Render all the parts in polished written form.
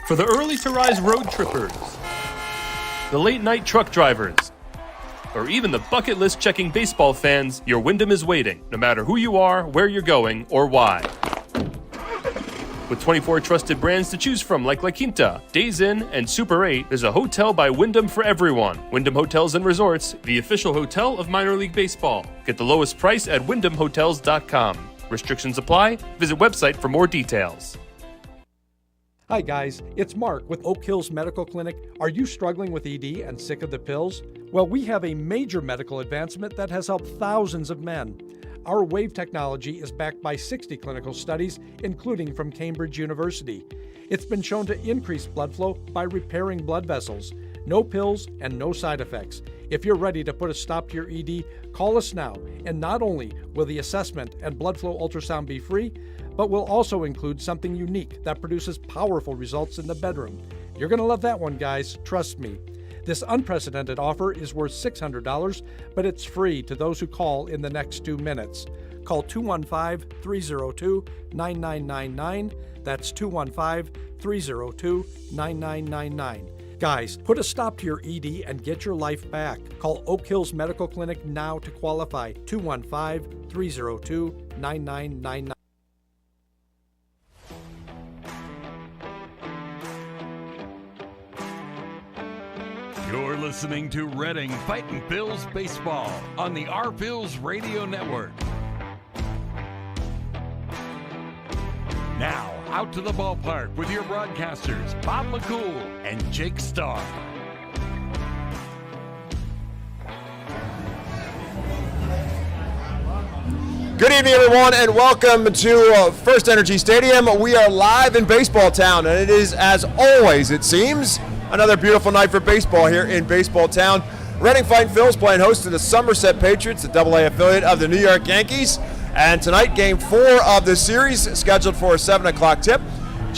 For the early-to-rise road trippers, the late-night truck drivers, or even the bucket list checking baseball fans, your Wyndham is waiting, no matter who you are, where you're going, or why. With 24 trusted brands to choose from like La Quinta, Days Inn, and Super 8, there's a hotel by Wyndham for everyone. Wyndham Hotels and Resorts, the official hotel of minor league baseball. Get the lowest price at wyndhamhotels.com. Restrictions apply. Visit website for more details. Hi guys, it's Mark with Oak Hills Medical Clinic. Are you struggling with ED and sick of the pills? Well, we have a major medical advancement that has helped thousands of men. Our WAVE technology is backed by 60 clinical studies, including from Cambridge University. It's been shown to increase blood flow by repairing blood vessels. No pills and no side effects. If you're ready to put a stop to your ED, call us now. And not only will the assessment and blood flow ultrasound be free, but we'll also include something unique that produces powerful results in the bedroom. You're going to love that one, guys. Trust me. This unprecedented offer is worth $600, but it's free to those who call in the next 2 minutes. Call 215-302-9999. That's 215-302-9999. Guys, put a stop to your ED and get your life back. Call Oak Hills Medical Clinic now to qualify. 215-302-9999. You're listening to Reading Fightin' Phils Baseball on the Our Phils Radio Network. Now, out to the ballpark with your broadcasters, Bob McCool and Jake Starr. Good evening, everyone, and welcome to FirstEnergy Stadium. We are live in Baseball Town, and it is, as always, it seems, another beautiful night for baseball here in Baseball Town. Reading Fightin' Phils playing host to the Somerset Patriots, the AA affiliate of the New York Yankees. And tonight, Game 4 of the series, scheduled for a 7 o'clock tip.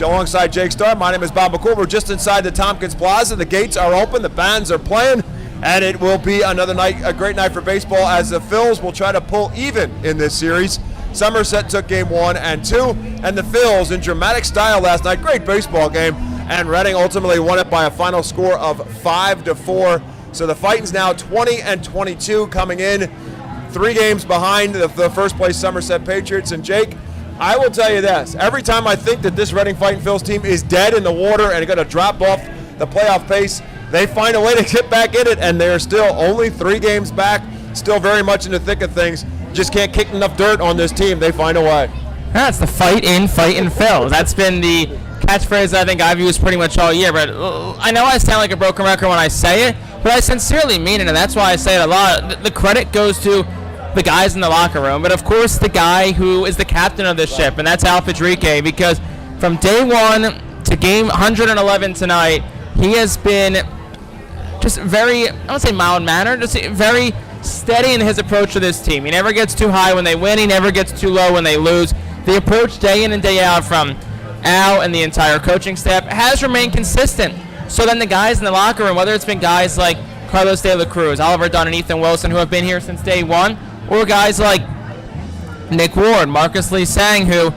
Alongside Jake Starr, my name is Bob McCool. We're just inside the Tompkins Plaza. The gates are open, the bands are playing, and it will be another night, a great night for baseball, as the Phils will try to pull even in this series. Somerset took Game 1 and 2, and the Phils, in dramatic style last night, great baseball game, and Reading ultimately won it by a final score of 5-4. So the Fightin's now 20-22 coming in, 3 games behind the first place Somerset Patriots. And Jake, I will tell you this, every time I think that this Reading Fightin' Phils team is dead in the water and going to drop off the playoff pace, they find a way to get back in it, and they're still only 3 games back, still very much in the thick of things. Just can't kick enough dirt on this team. They find a way. That's the Fightin' Phils. That's been the catchphrase I think I've used pretty much all year, but I know I sound like a broken record when I say it, but I sincerely mean it, and that's why I say it a lot. The credit goes to the guys in the locker room, but of course the guy who is the captain of this ship, and that's Al Federique, because from day 1 to game 111 tonight, he has been just very, I don't say mild-mannered, just very steady in his approach to this team. He never gets too high when they win, he never gets too low when they lose. The approach day in and day out from Al and the entire coaching staff has remained consistent. So then the guys in the locker room, whether it's been guys like Carlos De La Cruz, Oliver Dunn, and Ethan Wilson, who have been here since day 1, or guys like Nick Ward, Marcus Lee Sang, who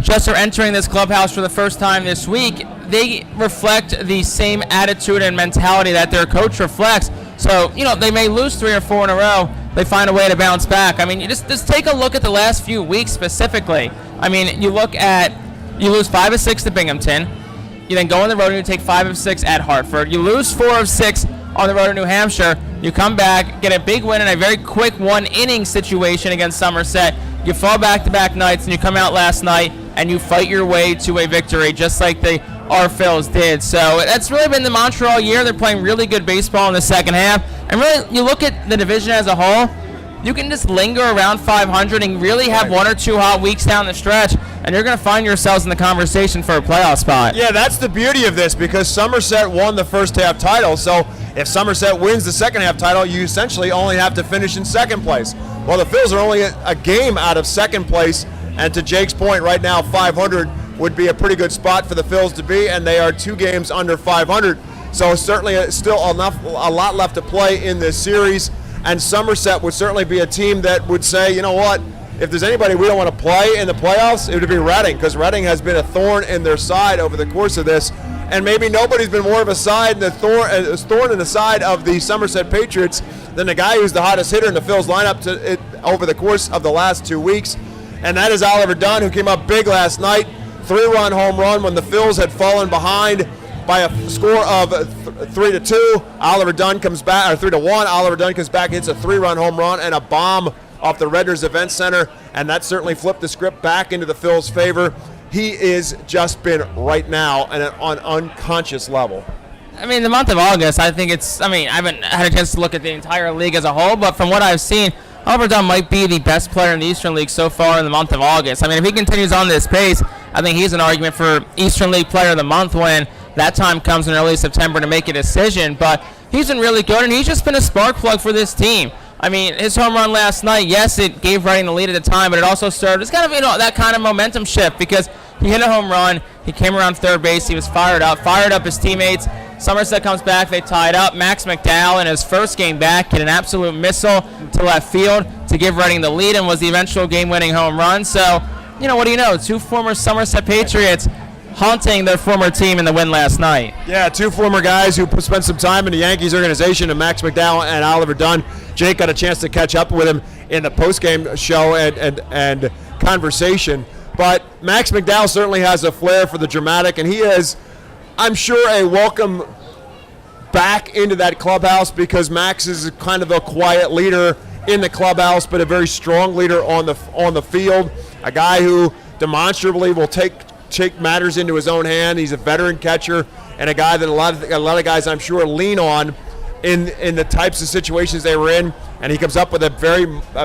just are entering this clubhouse for the first time this week, they reflect the same attitude and mentality that their coach reflects. So, they may lose 3 or 4 in a row, they find a way to bounce back. I mean, you just take a look at the last few weeks specifically. I mean, you lose 5 of 6 to Binghamton, you then go on the road and you take 5 of 6 at Hartford, you lose 4 of 6 on the road to New Hampshire, you come back, get a big win in a very quick 1-inning situation against Somerset, you fall back-to-back nights, and you come out last night and you fight your way to a victory, just like the our Phils did. So that's really been the mantra all year. They're playing really good baseball in the second half. And really, you look at the division as a whole, you can just linger around 500 and really have 1 or 2 hot weeks down the stretch, and you're going to find yourselves in the conversation for a playoff spot. Yeah, that's the beauty of this, because Somerset won the first half title. So if Somerset wins the second half title, you essentially only have to finish in second place. Well, the Phils are only a game out of second place, and to Jake's point, right now 500 would be a pretty good spot for the Phils to be, and they are 2 games under 500. So certainly still a lot left to play in this series, and Somerset would certainly be a team that would say, you know what, if there's anybody we don't want to play in the playoffs, it would be Reading, because Reading has been a thorn in their side over the course of this. and maybe nobody's been more of a thorn in the side of the Somerset Patriots than the guy who's the hottest hitter in the Phil's lineup over the course of the last 2 weeks, and that is Oliver Dunn, who came up big last night. 3-run home run when the Phils had fallen behind by a score of 3-2. Oliver Dunn comes back, or 3-1. Oliver Dunn comes back, hits a 3-run home run and a bomb off the Redders Event Center, and that certainly flipped the script back into the Phils' favor. He is just been right now at an unconscious level. I mean, the month of August, I haven't had a chance to look at the entire league as a whole, but from what I've seen, Oliver Dunn might be the best player in the Eastern League so far in the month of August. I mean, if he continues on this pace, I think he's an argument for Eastern League Player of the Month when that time comes in early September to make a decision. But he's been really good, and he's just been a spark plug for this team. I mean, his home run last night, yes, it gave Reading the lead at the time, but it also served as kind of, that kind of momentum shift because he hit a home run, he came around third base, he was fired up his teammates. Somerset comes back, they tied up. Max McDowell in his first game back hit an absolute missile to left field to give Reading the lead and was the eventual game-winning home run. So, what do you know? 2 former Somerset Patriots haunting their former team in the win last night. Yeah, 2 former guys who spent some time in the Yankees organization, and Max McDowell and Oliver Dunn. Jake got a chance to catch up with him in the postgame show and conversation. But Max McDowell certainly has a flair for the dramatic, and he is, I'm sure, a welcome back into that clubhouse because Max is kind of a quiet leader in the clubhouse, but a very strong leader on the field. A guy who demonstrably will take matters into his own hand. He's a veteran catcher and a guy that a lot of guys, I'm sure, lean on in the types of situations they were in. And he comes up with a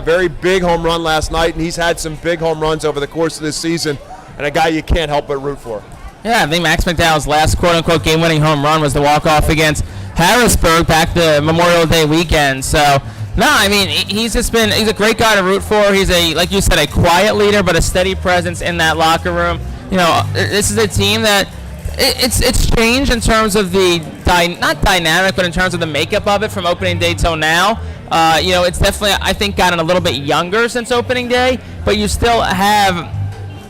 very big home run last night, and he's had some big home runs over the course of this season, and a guy you can't help but root for. Yeah, I think Max McDowell's last quote-unquote game-winning home run was the walk-off against Harrisburg back the Memorial Day weekend. So, no, I mean, he's a great guy to root for. He's like you said, a quiet leader, but a steady presence in that locker room. This is a team that it's changed in terms of the not dynamic, but in terms of the makeup of it from opening day till now. It's definitely, I think, gotten a little bit younger since opening day, but you still have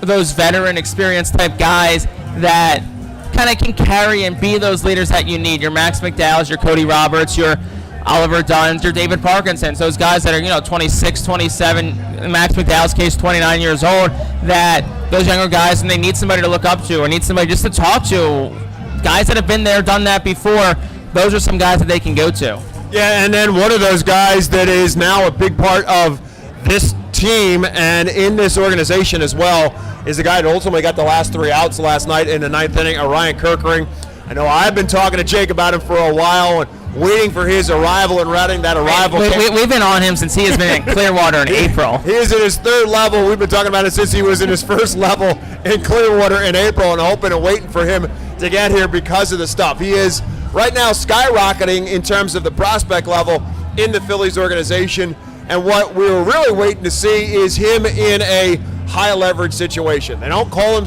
those veteran, experienced type guys that kind of can carry and be those leaders that you need. Your Max McDowell's, your Cody Roberts, your Oliver Dunn's, your David Parkinson's, those guys that are 26, 27, in Max McDowell's case 29 years old, that those younger guys, and they need somebody to look up to or need somebody just to talk to, guys that have been there, done that before. Those are some guys that they can go to. Yeah, and then one of those guys that is now a big part of this team and in this organization as well is the guy that ultimately got the last 3 outs last night in the 9th inning, Ryan Kirkering. I know I've been talking to Jake about him for a while and waiting for his arrival in Reading. That arrival. We've been on him since he has been in Clearwater in April. He is at his 3rd level. We've been talking about it since he was in his 1st level in Clearwater in April, and hoping and waiting for him to get here because of the stuff. He is right now skyrocketing in terms of the prospect level in the Phillies organization, and what we were really waiting to see is him in a high leverage situation. They don't call him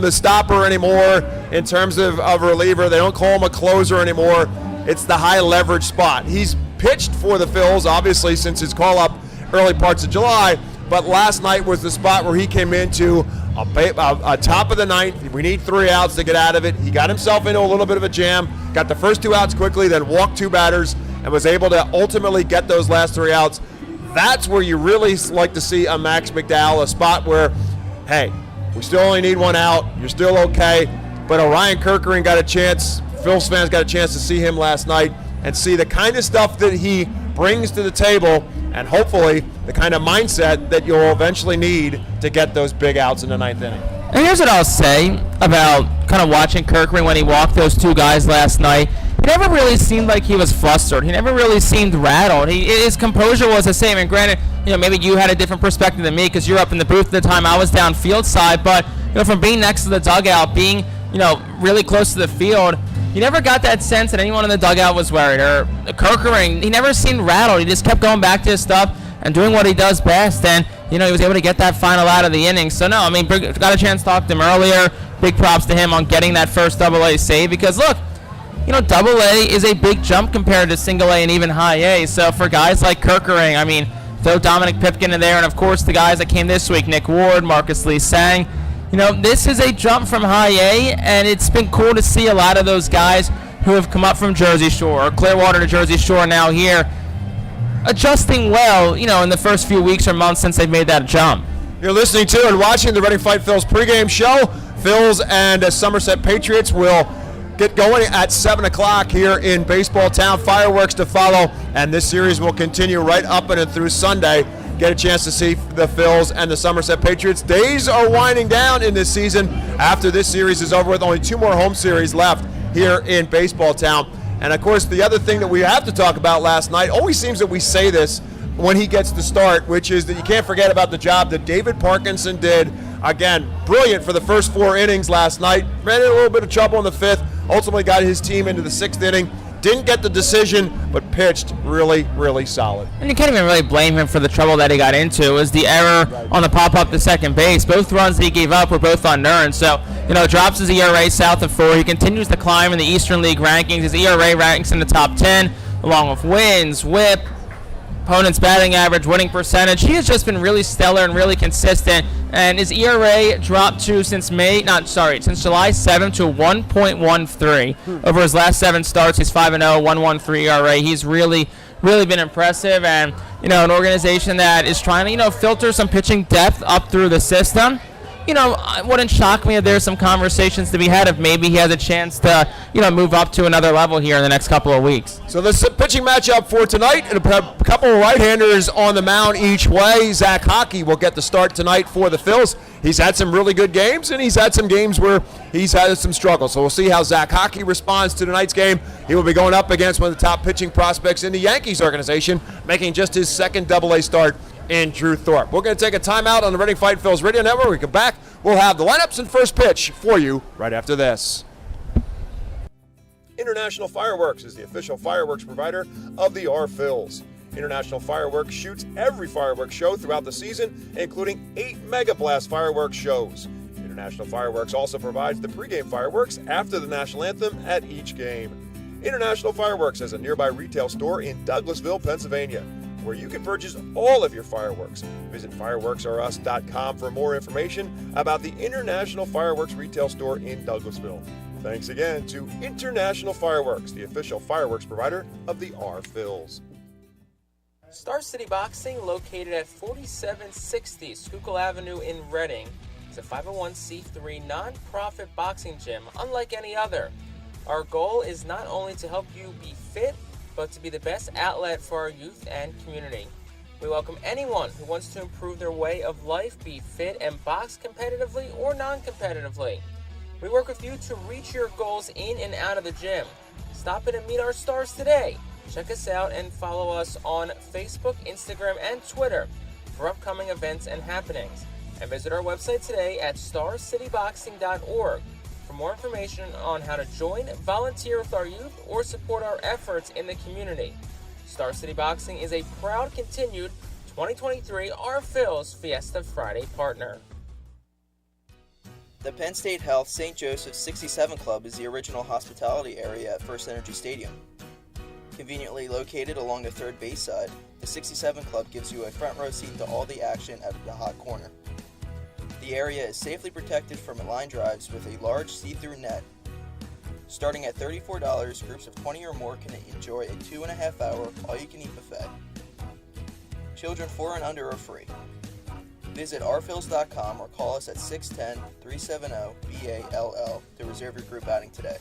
the stopper anymore in terms of a reliever. They don't call him a closer anymore. It's the high leverage spot. He's pitched for the Phils, obviously, since his call-up early parts of July, but last night was the spot where he came into a top of the 9th. We need 3 outs to get out of it. He got himself into a little bit of a jam, got the first 2 outs quickly, then walked 2 batters, and was able to ultimately get those last 3 outs. That's where you really like to see a Max McDowell, a spot where, hey, we still only need 1 out. You're still okay. But Ryan Kirkering got a chance, Phil's fans got a chance to see him last night and see the kind of stuff that he brings to the table and hopefully the kind of mindset that you'll eventually need to get those big outs in the 9th inning. And here's what I'll say about kind of watching Kirkering when he walked those 2 guys last night. He never really seemed like he was flustered. He never really seemed rattled. His composure was the same. And granted, maybe you had a different perspective than me because you're up in the booth at the time. I was down field side. But, from being next to the dugout, being, really close to the field, you never got that sense that anyone in the dugout was worried. Or Kirkering, he never seemed rattled. He just kept going back to his stuff and doing what he does best. And, he was able to get that final out of the inning. So, no, got a chance to talk to him earlier. Big props to him on getting that first AA save because, look, AA is a big jump compared to single A and even high A. So for guys like Kirkering, throw Dominic Pipkin in there, and of course the guys that came this week, Nick Ward, Marcus Lee Sang, This is a jump from high A, and it's been cool to see a lot of those guys who have come up from Jersey Shore, or Clearwater to Jersey Shore now here, adjusting well, in the first few weeks or months since they've made that jump. You're listening to and watching the Reading Fight Phillies pregame show. Phillies and Somerset Patriots will get going at 7 o'clock here in Baseball Town. Fireworks to follow, and this series will continue right up and through Sunday. Get a chance to see the Phillies and the Somerset Patriots. Days are winding down in this season after this series is over with. Only 2 more home series left here in Baseball Town. And, of course, the other thing that we have to talk about last night, always seems that we say this when he gets the start, which is that you can't forget about the job that David Parkinson did. Again, brilliant for the first 4 innings last night. Ran into a little bit of trouble in the 5th. Ultimately got his team into the 6th inning. Didn't get the decision, but pitched really, really solid. And you can't even really blame him for the trouble that he got into. It was the error on the pop-up to second base. Both runs that he gave up were both unearned. So, drops his ERA south of 4. He continues to climb in the Eastern League rankings. His ERA ranks in the top 10, along with wins, whip, opponent's batting average, winning percentage. He has just been really stellar and really consistent. And his ERA dropped since July 7th to 1.13. Over his last 7 starts, he's 5-0, 1.13 ERA. He's really been impressive, and an organization that is trying to filter some pitching depth up through the system. It wouldn't shock me if there's some conversations to be had if maybe he has a chance to, move up to another level here in the next couple of weeks. So this pitching matchup for tonight, and a couple of right-handers on the mound each way. Zach Hockey will get the start tonight for the Phils. He's had some really good games, and he's had some games where he's had some struggles. So we'll see how Zach Hockey responds to tonight's game. He will be going up against one of the top pitching prospects in the Yankees organization, making just his second Double-A start in Drew Thorpe. We're going to take a timeout on the Reading Fight Phillies Radio Network. We come back, we'll have the lineups and first pitch for you right after this. International Fireworks is the official fireworks provider of the Phillies. International Fireworks shoots every fireworks show throughout the season, including 8 Mega Blast fireworks shows. International Fireworks also provides the pregame fireworks after the national anthem at each game. International Fireworks has a nearby retail store in Douglasville, Pennsylvania, where you can purchase all of your fireworks. Visit fireworksareus.com for more information about the International Fireworks retail store in Douglasville. Thanks again to International Fireworks, the official fireworks provider of the Phillies. Star City Boxing, located at 4760 Schuylkill Avenue in Reading, is a 501c3 non-profit boxing gym unlike any other. Our goal is not only to help you be fit, but to be the best outlet for our youth and community. We welcome anyone who wants to improve their way of life, be fit, and box competitively or non-competitively. We work with you to reach your goals in and out of the gym. Stop in and meet our stars today. Check us out and follow us on Facebook, Instagram, and Twitter for upcoming events and happenings. And visit our website today at starcityboxing.org for more information on how to join, volunteer with our youth, or support our efforts in the community. Star City Boxing is a proud continued 2023 Phillies Fiesta Friday partner. The Penn State Health St. Joseph's 67 Club is the original hospitality area at FirstEnergy Stadium. Conveniently located along the third base side, the 67 Club gives you a front row seat to all the action at the hot corner. The area is safely protected from line drives with a large see-through net. Starting at $34, groups of 20 or more can enjoy a 2.5-hour all-you-can-eat buffet. Children 4 and under are free. Visit rphils.com or call us at 610-370-BALL to reserve your group outing today.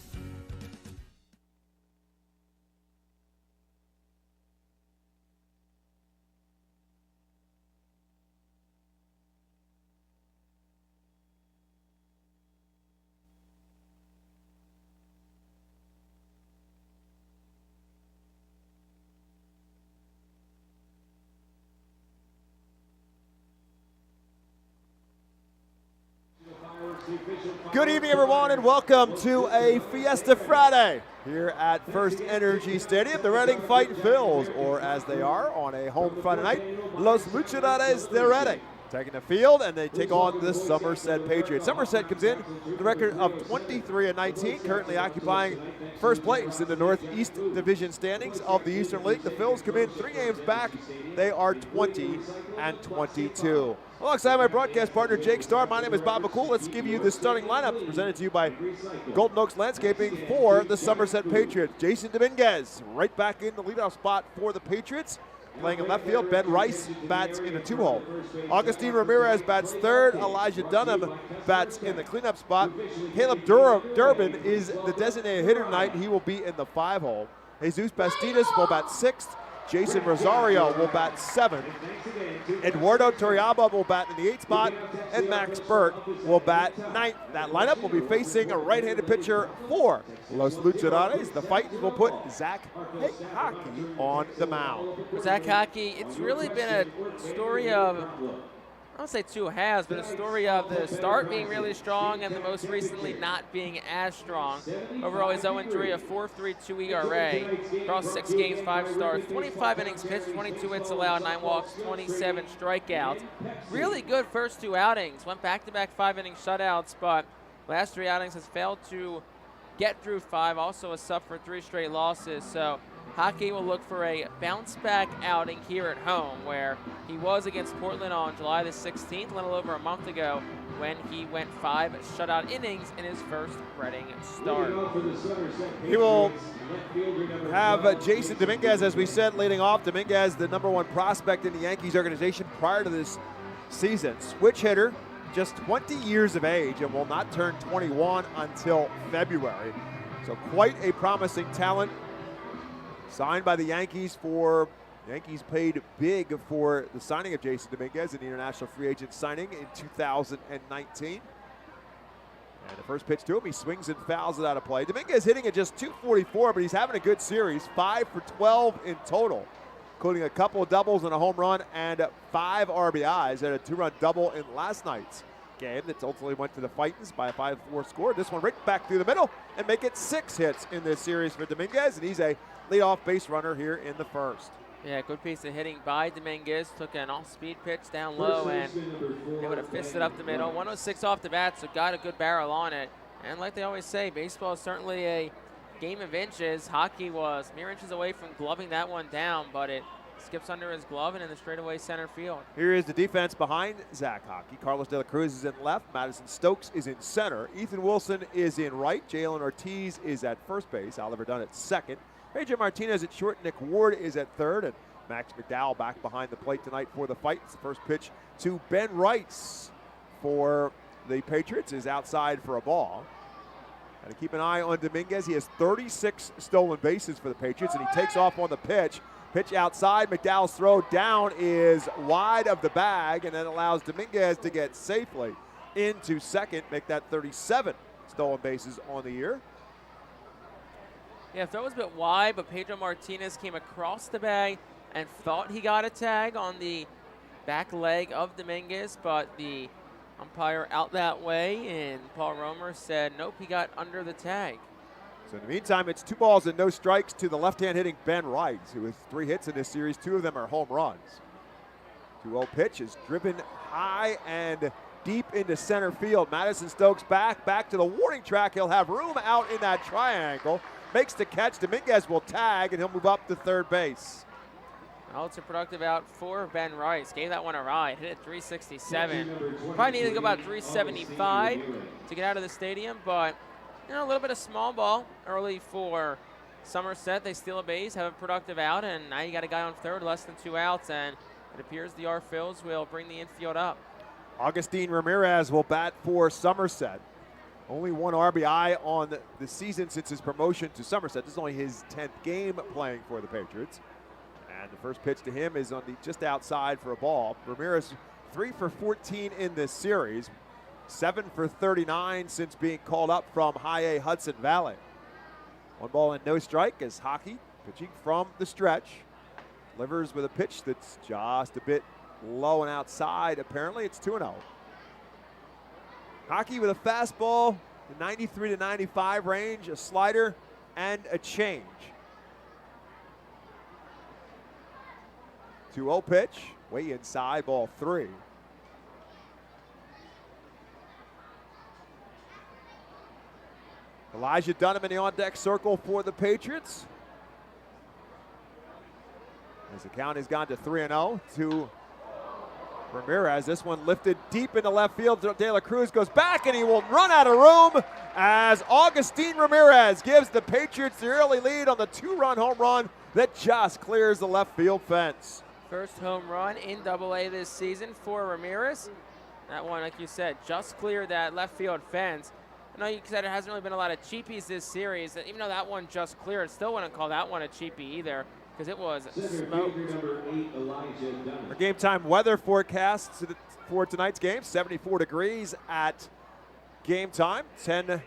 Good evening, everyone, and welcome to a Fiesta Friday here at FirstEnergy Stadium. The Reading Fight Phillies, or as they are on a home Friday night, Los Luchadores de Reading. taking the field, and they take on the Somerset Patriots. Somerset comes in with a record of 23-19, currently occupying first place in the Northeast Division standings of the Eastern League. The Phillies come in 3 games back. They are 20-22. Alongside my broadcast partner, Jake Starr, my name is Bob McCool. Let's give you the starting lineup presented to you by Golden Oaks Landscaping for the Somerset Patriots. Jason Dominguez right back in the leadoff spot for the Patriots. Playing in left field, Ben Rice bats in the 2-hole. Augustine Ramirez bats third. Elijah Dunham bats in the cleanup spot. Caleb Durbin is the designated hitter tonight. He will be in the 5-hole. Jesus Bastidas will bat 6th. Jason Rosario will bat 7th. Eduardo Torrealba will bat in the 8th spot. And Max Burt will bat 9th. That lineup will be facing a right-handed pitcher for Los Luchadores. The Fightin will put Zach Hockey on the mound. Zach Hockey, it's really been a story of, I don't say two halves, but a story of the start being really strong and the most recently not being as strong. Overall, he's 0-3, a 4.32 ERA. Across 6 games, 5 starts, 25 innings pitched, 22 hits allowed, 9 walks, 27 strikeouts. Really good first 2 outings. Went back-to-back 5-inning shutouts, but last 3 outings has failed to get through 5. Also has suffered 3 straight losses. So Hockey will look for a bounce-back outing here at home, where he was against Portland on July the 16th, a little over a month ago, when he went 5 shutout innings in his first Reading start. He will have Jason Dominguez, as we said, leading off. Dominguez, the #1 prospect in the Yankees organization prior to this season. Switch hitter, just 20 years of age, and will not turn 21 until February. So quite a promising talent. Signed by the Yankees Yankees paid big for the signing of Jason Dominguez in the international free agent signing in 2019. And the first pitch to him, he swings and fouls it out of play. Dominguez hitting at just .244, but he's having a good series, 5 for 12 in total, including a couple of doubles and a home run and 5 RBIs and a 2-run double in last night's game that ultimately went to the Fightins by a 5-4 score. This one right back through the middle and make it 6 hits in this series for Dominguez, and he's a leadoff base runner here in the first. Yeah, good piece of hitting by Dominguez. Took an off-speed pitch down low and able to fist it up the middle. 106 off the bat, so got a good barrel on it. And like they always say, baseball is certainly a game of inches. Hockey was mere inches away from gloving that one down, but it skips under his glove and in the straightaway center field. Here is the defense behind Zach Hockey. Carlos De La Cruz is in left. Madison Stokes is in center. Ethan Wilson is in right. Jalen Ortiz is at first base. Oliver Dunn at second. Pedro Martinez at short. Nick Ward is at third. And Max McDowell back behind the plate tonight for the fight. It's the first pitch to Ben Rice for the Patriots is outside for a ball. And to keep an eye on Dominguez. He has 36 stolen bases for the Patriots, and he takes off on the pitch. Pitch outside. McDowell's throw down is wide of the bag, and that allows Dominguez to get safely into second, make that 37 stolen bases on the year. Yeah, throw was a bit wide, but Pedro Martinez came across the bag and thought he got a tag on the back leg of Dominguez, but the umpire out that way, and Paul Romer said, nope, he got under the tag. So in the meantime, it's 2 balls and no strikes to the left-hand hitting Ben Rice, who has 3 hits in this series. 2 of them are home runs. 2-0 pitch is driven high and deep into center field. Madison Stokes back to the warning track. He'll have room out in that triangle. Makes the catch. Dominguez will tag, and he'll move up to third base. Well, it's a productive out for Ben Rice. Gave that one a ride. Hit it 367. Probably needed to go about 375 to get out of the stadium, but you know, a little bit of small ball early for Somerset. They steal a base, have a productive out, and now you got a guy on third, less than 2 outs, and it appears the Phillies will bring the infield up. Augustine Ramirez will bat for Somerset. Only 1 RBI on the season since his promotion to Somerset. This is only his 10th game playing for the Patriots. And the first pitch to him is on the just outside for a ball. Ramirez 3 for 14 in this series. 7 for 39 since being called up from High A Hudson Valley. 1 ball and no strike as Hockey pitching from the stretch. Delivers with a pitch that's just a bit low and outside. Apparently it's 2-0. Hockey with a fastball, the 93 to 95 range, a slider, and a change. 2-0 pitch, way inside, ball 3. Elijah Dunham in the on-deck circle for the Patriots. As the count has gone to 3-0 to Ramirez. This one lifted deep into left field. De La Cruz goes back, and he will run out of room as Augustine Ramirez gives the Patriots the early lead on the 2-run home run that just clears the left field fence. First home run in Double-A this season for Ramirez. That one, like you said, just cleared that left field fence. I know you said there hasn't really been a lot of cheapies this series. Even though that one just cleared, still wouldn't call that one a cheapie either, because it was smoked. Our game time weather forecast for tonight's game, 74 degrees at game time, 10,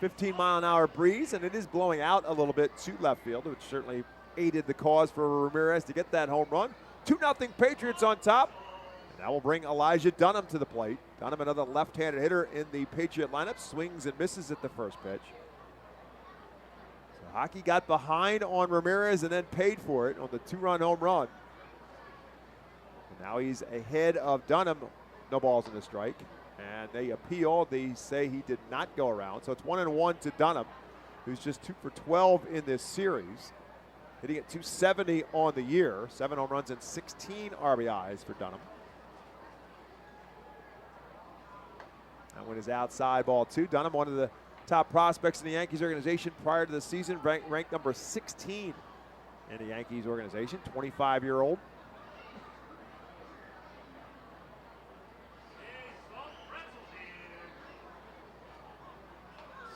15 mile an hour breeze, and it is blowing out a little bit to left field, which certainly aided the cause for Ramirez to get that home run. 2-0 Patriots on top. And that will bring Elijah Dunham to the plate. Dunham, another left-handed hitter in the Patriot lineup, swings and misses at the first pitch. So Hockey got behind on Ramirez and then paid for it on the 2-run home run. And now he's ahead of Dunham. No balls in the strike. And they appeal. They say he did not go around. So it's 1-1 to Dunham, who's just 2 for 12 in this series. Hitting at 270 on the year. 7 home runs and 16 RBIs for Dunham. That one is outside, ball 2. Dunham, one of the top prospects in the Yankees organization prior to the season, ranked number 16 in the Yankees organization, 25-year-old.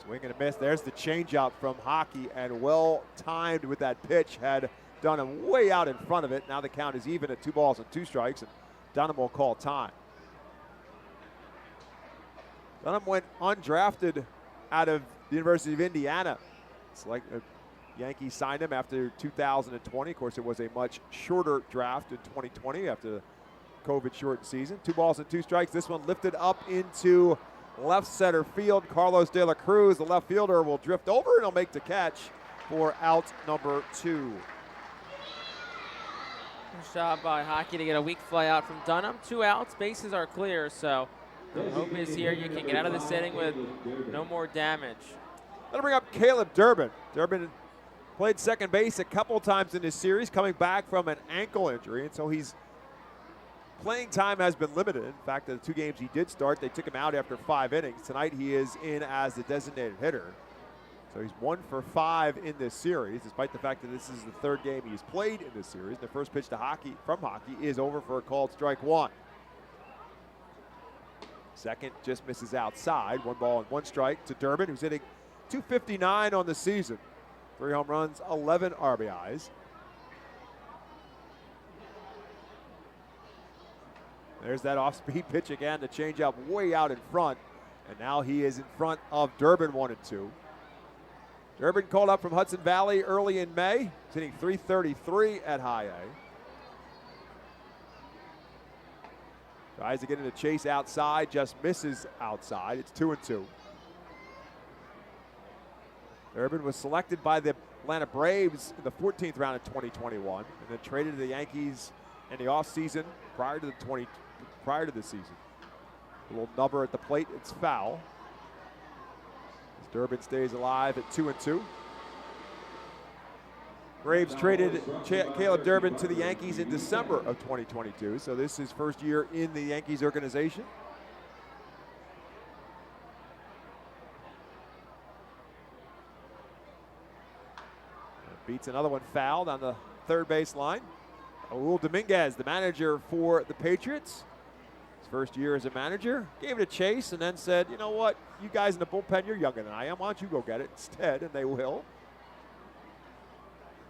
Swing and a miss. There's the changeup from Hockey, and well timed with that pitch. Had Dunham way out in front of it. Now the count is even at 2 balls and 2 strikes, and Dunham will call time. Dunham went undrafted out of the University of Indiana. It's like the Yankees signed him after 2020. Of course, it was a much shorter draft in 2020 after the COVID-shortened season. 2 balls and 2 strikes. This one lifted up into left center field. Carlos De La Cruz, the left fielder, will drift over and he'll make the catch for out number 2. Good job by Hockey to get a weak fly out from Dunham. 2 outs, bases are clear, so the hope is here you can get out of this inning with no more damage. That'll bring up Caleb Durbin. Durbin played second base a couple times in this series, coming back from an ankle injury, and so he's playing time has been limited. In fact, the 2 games he did start, they took him out after 5 innings. Tonight he is in as the designated hitter. So he's 1 for 5 in this series, despite the fact that this is the 3rd game he's played in this series. The first pitch to Hockey from Hockey is over for a called strike 1. Second just misses outside. 1 ball and 1 strike to Durbin, who's hitting .259 on the season. 3 home runs, 11 RBIs. There's that off-speed pitch again, the changeup way out in front. And now he is in front of Durbin, 1-2. Durbin called up from Hudson Valley early in May. He's hitting .333 at high A. Tries to get in a chase outside, just misses outside. It's 2-2. Durbin was selected by the Atlanta Braves in the 14th round of 2021 and then traded to the Yankees in the offseason prior to the season. A little nubber at the plate, it's foul. As Durbin stays alive at 2-2. Braves traded Caleb Durbin to the Yankees in December of 2022, so this is his first year in the Yankees organization. Beats another one foul down the third base line. Raul Dominguez, the manager for the Patriots. His first year as a manager. Gave it a chase and then said, you know what, you guys in the bullpen, you're younger than I am. Why don't you go get it instead? And they will.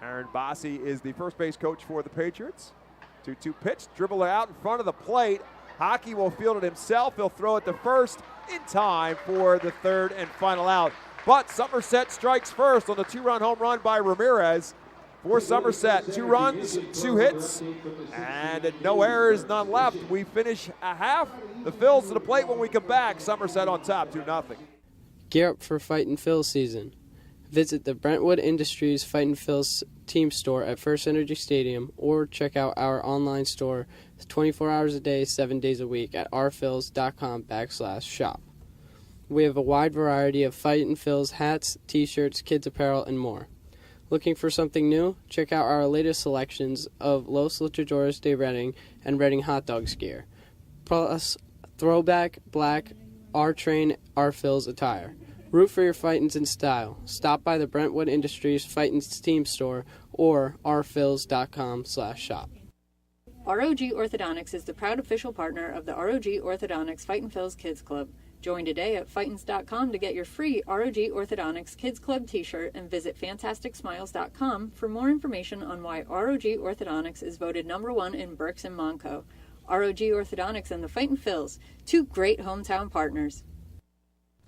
Aaron Bossy is the first base coach for the Patriots. 2-2 pitch, dribble it out in front of the plate. Hockey will field it himself. He'll throw it to first in time for the 3rd and final out. But Somerset strikes first on the 2-run home run by Ramirez. For Somerset, 2 runs, 2 hits, and no errors, none left. We finish a half. The Phils to the plate when we come back. Somerset on top, 2-0. Gear up for Fightin Phil's season. Visit the Brentwood Industries Fightin Phil's team store at FirstEnergy Stadium or check out our online store 24 hours a day, 7 days a week at rphils.com/shop. We have a wide variety of Fightin' Phil's hats, t-shirts, kids apparel, and more. Looking for something new? Check out our latest selections of Los Luchadores de Reading and Reading hot dogs gear, plus throwback, black, R-Train, R-Phil's attire. Root for your Fightins in style. Stop by the Brentwood Industries Fightins team store or rphils.com/shop. ROG Orthodontics is the proud official partner of the ROG Orthodontics Fightin' Phil's Kids Club. Join today at Fightins.com to get your free ROG Orthodontics Kids Club t-shirt and visit FantasticSmiles.com for more information on why ROG Orthodontics is voted #1 in Berks and Monco. ROG Orthodontics and the Fightin' Phils, two great hometown partners.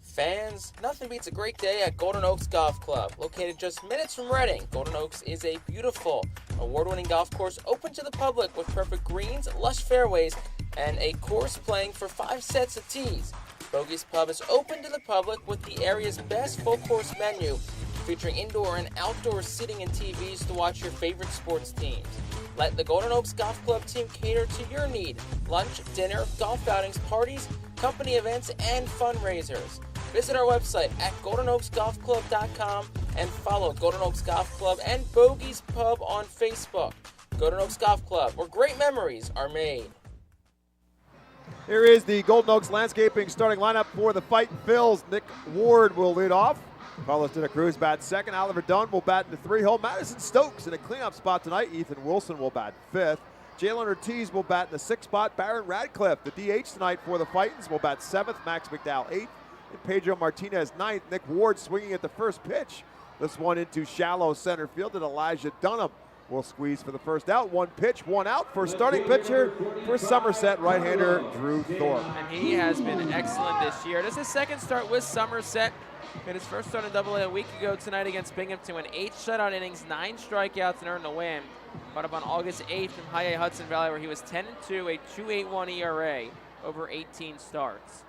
Fans, nothing beats a great day at Golden Oaks Golf Club. Located just minutes from Reading, Golden Oaks is a beautiful, award-winning golf course open to the public with perfect greens, lush fairways, and a course playing for 5 sets of tees. Bogey's Pub is open to the public with the area's best full-course menu, featuring indoor and outdoor seating and TVs to watch your favorite sports teams. Let the Golden Oaks Golf Club team cater to your need. Lunch, dinner, golf outings, parties, company events, and fundraisers. Visit our website at GoldenOaksGolfClub.com and follow Golden Oaks Golf Club and Bogey's Pub on Facebook. Golden Oaks Golf Club, where great memories are made. Here is the Golden Oaks Landscaping starting lineup for the Fightin' Phils. Nick Ward will lead off. Carlos De La Cruz bats second. Oliver Dunn will bat in the 3-hole. Madison Stokes in a cleanup spot tonight. Ethan Wilson will bat 5th. Jalen Ortiz will bat in the 6th spot. Barron Radcliffe, the DH tonight for the Fightins, will bat 7th. Max McDowell 8th. And Pedro Martinez 9th. Nick Ward swinging at the first pitch. This one into shallow center field, and Elijah Dunham will squeeze for the first out. 1 pitch, 1 out for starting pitcher for Somerset, right-hander Drew Thorpe. And he has been excellent this year. This is his second start with Somerset. Made his first start in AA a week ago tonight against Binghamton. Went 8 shutout innings, 9 strikeouts, and earned a win. Caught up on August 8th in High A Hudson Valley, where he was 10-2, a 2.81 ERA over 18 starts.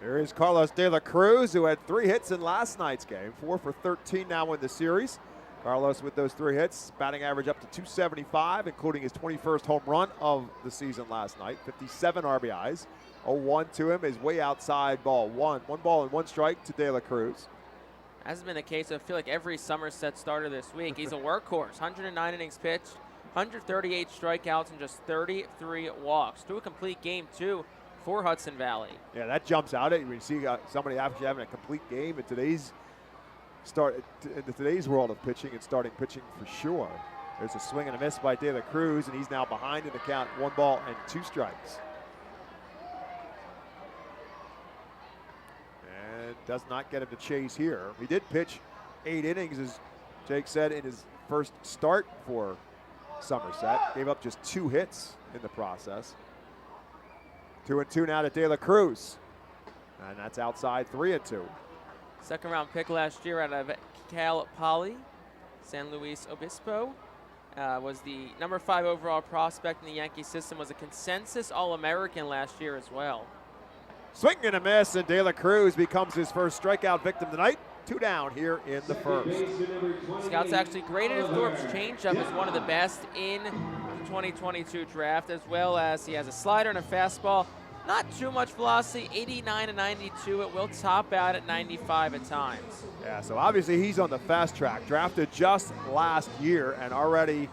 Here is Carlos De La Cruz, who had 3 hits in last night's game, 4 for 13 now in the series. Carlos with those 3 hits, batting average up to 275, including his 21st home run of the season last night, 57 RBIs. 0-1 to him is way outside ball 1. 1 ball and 1 strike to De La Cruz. Has been the case, I feel like every Somerset starter this week. He's a workhorse, 109 innings pitched, 138 strikeouts, and just 33 walks. Through a complete game, too, for Hudson Valley. Yeah, that jumps out at you when you see somebody actually having a complete game in today's world of pitching and starting pitching for sure. There's a swing and a miss by De La Cruz, and he's now behind in the count, 1 ball and 2 strikes. And does not get him to chase here. He did pitch 8 innings, as Jake said, in his first start for Somerset. Gave up just 2 hits in the process. 2-2 now to De La Cruz. And that's outside 3-2. Second round pick last year out of Cal Poly, San Luis Obispo. Was the number 5 overall prospect in the Yankee system. Was a consensus All-American last year as well. Swing and a miss, and De La Cruz becomes his first strikeout victim tonight. 2 down here in the first. Scouts actually graded Thorpe's changeup as one of the best in the 2022 draft, as well as he has a slider and a fastball. Not too much velocity, 89 to 92. It will top out at 95 at times. Yeah, so obviously he's on the fast track. Drafted just last year and already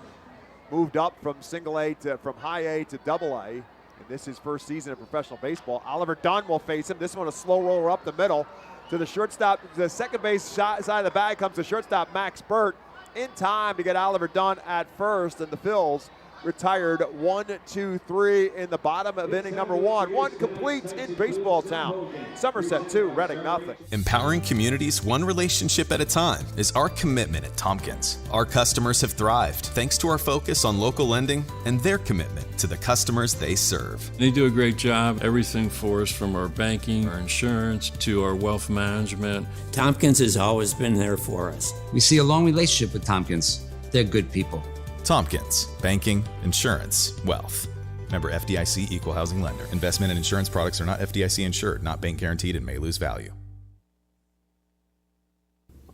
moved up from from high A to double A. And this is his first season of professional baseball. Oliver Dunn will face him. This one a slow roller up the middle to the shortstop. The second base side of the bag comes the shortstop Max Burt in time to get Oliver Dunn at first, and the Phils retired 1-2-3 in the bottom of inning number 1. 1 complete in Baseball Town. Somerset 2, Reading nothing. Empowering communities one relationship at a time is our commitment at Tompkins. Our customers have thrived thanks to our focus on local lending and their commitment to the customers they serve. They do a great job. Everything for us, from our banking, our insurance, to our wealth management. Tompkins has always been there for us. We see a long relationship with Tompkins. They're good people. Tompkins, banking, insurance, wealth. Member FDIC Equal Housing Lender. Investment and insurance products are not FDIC insured, not bank guaranteed, and may lose value.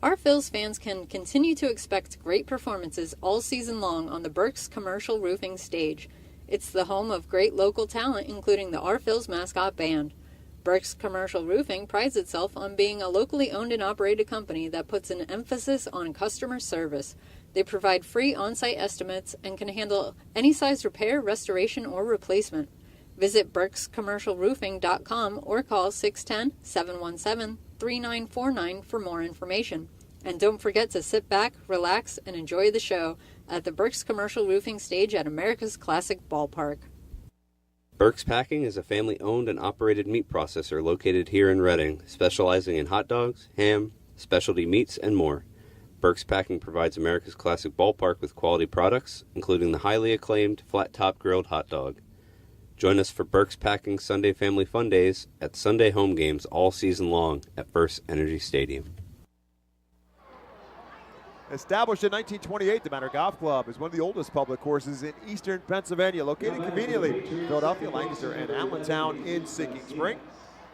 Our Phils fans can continue to expect great performances all season long on the Burke's Commercial Roofing stage. It's the home of great local talent, including the Our Phils mascot band. Burke's Commercial Roofing prides itself on being a locally owned and operated company that puts an emphasis on customer service. They provide free on-site estimates and can handle any size repair, restoration, or replacement. Visit burkscommercialroofing.com or call 610-717-3949 for more information. And don't forget to sit back, relax, and enjoy the show at the Burke's Commercial Roofing stage at America's Classic Ballpark. Burke's Packing is a family-owned and operated meat processor located here in Reading, specializing in hot dogs, ham, specialty meats, and more. Burke's Packing provides America's Classic Ballpark with quality products, including the highly acclaimed flat-top grilled hot dog. Join us for Burke's Packing Sunday Family Fun Days at Sunday home games all season long at FirstEnergy Stadium. Established in 1928, the Manor Golf Club is one of the oldest public courses in eastern Pennsylvania, located conveniently between Philadelphia, Lancaster, and Allentown in Sinking Spring.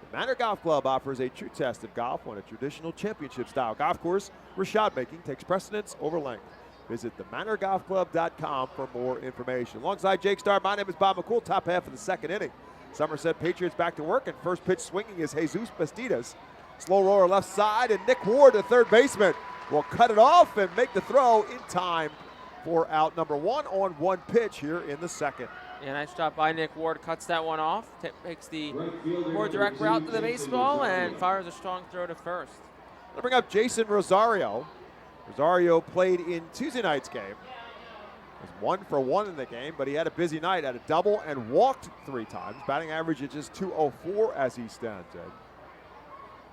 The Manor Golf Club offers a true test of golf on a traditional championship-style golf course where shot making takes precedence over length. Visit themanorgolfclub.com for more information. Alongside Jake Starr, my name is Bob McCool. Top half of the second inning. Somerset Patriots back to work, and first pitch swinging is Jesus Bastidas. Slow roller left side, and Nick Ward, the third baseman, will cut it off and make the throw in time for out number one on one pitch here in the second. Yeah, nice job by Nick Ward. Cuts that one off, takes the more direct route to the baseball, and fires a strong throw to first. I'll bring up Jason Rosario. Rosario played in Tuesday night's game. Was 1 for 1 in the game, but he had a busy night, had a double and walked 3 times. Batting average at just .204 as he stands.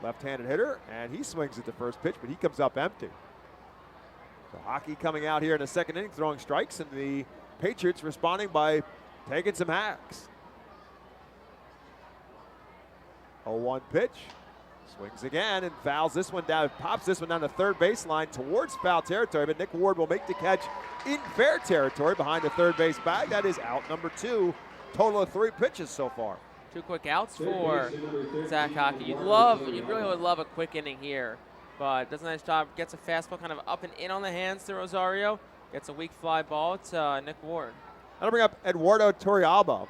Left-handed hitter, and he swings at the first pitch, but he comes up empty. So Hockey coming out here in the second inning, throwing strikes, and the Patriots responding by taking some hacks. 0-1 pitch. Swings again and fouls this one down, pops this one down the third baseline towards foul territory, but Nick Ward will make the catch in fair territory behind the third base bag. That is out number 2. Total of 3 pitches so far. 2 quick outs for Zach Hockey. You really would love a quick inning here, but does a nice job. Gets a fastball kind of up and in on the hands to Rosario. Gets a weak fly ball to Nick Ward. I'll bring up Eduardo Torrealba.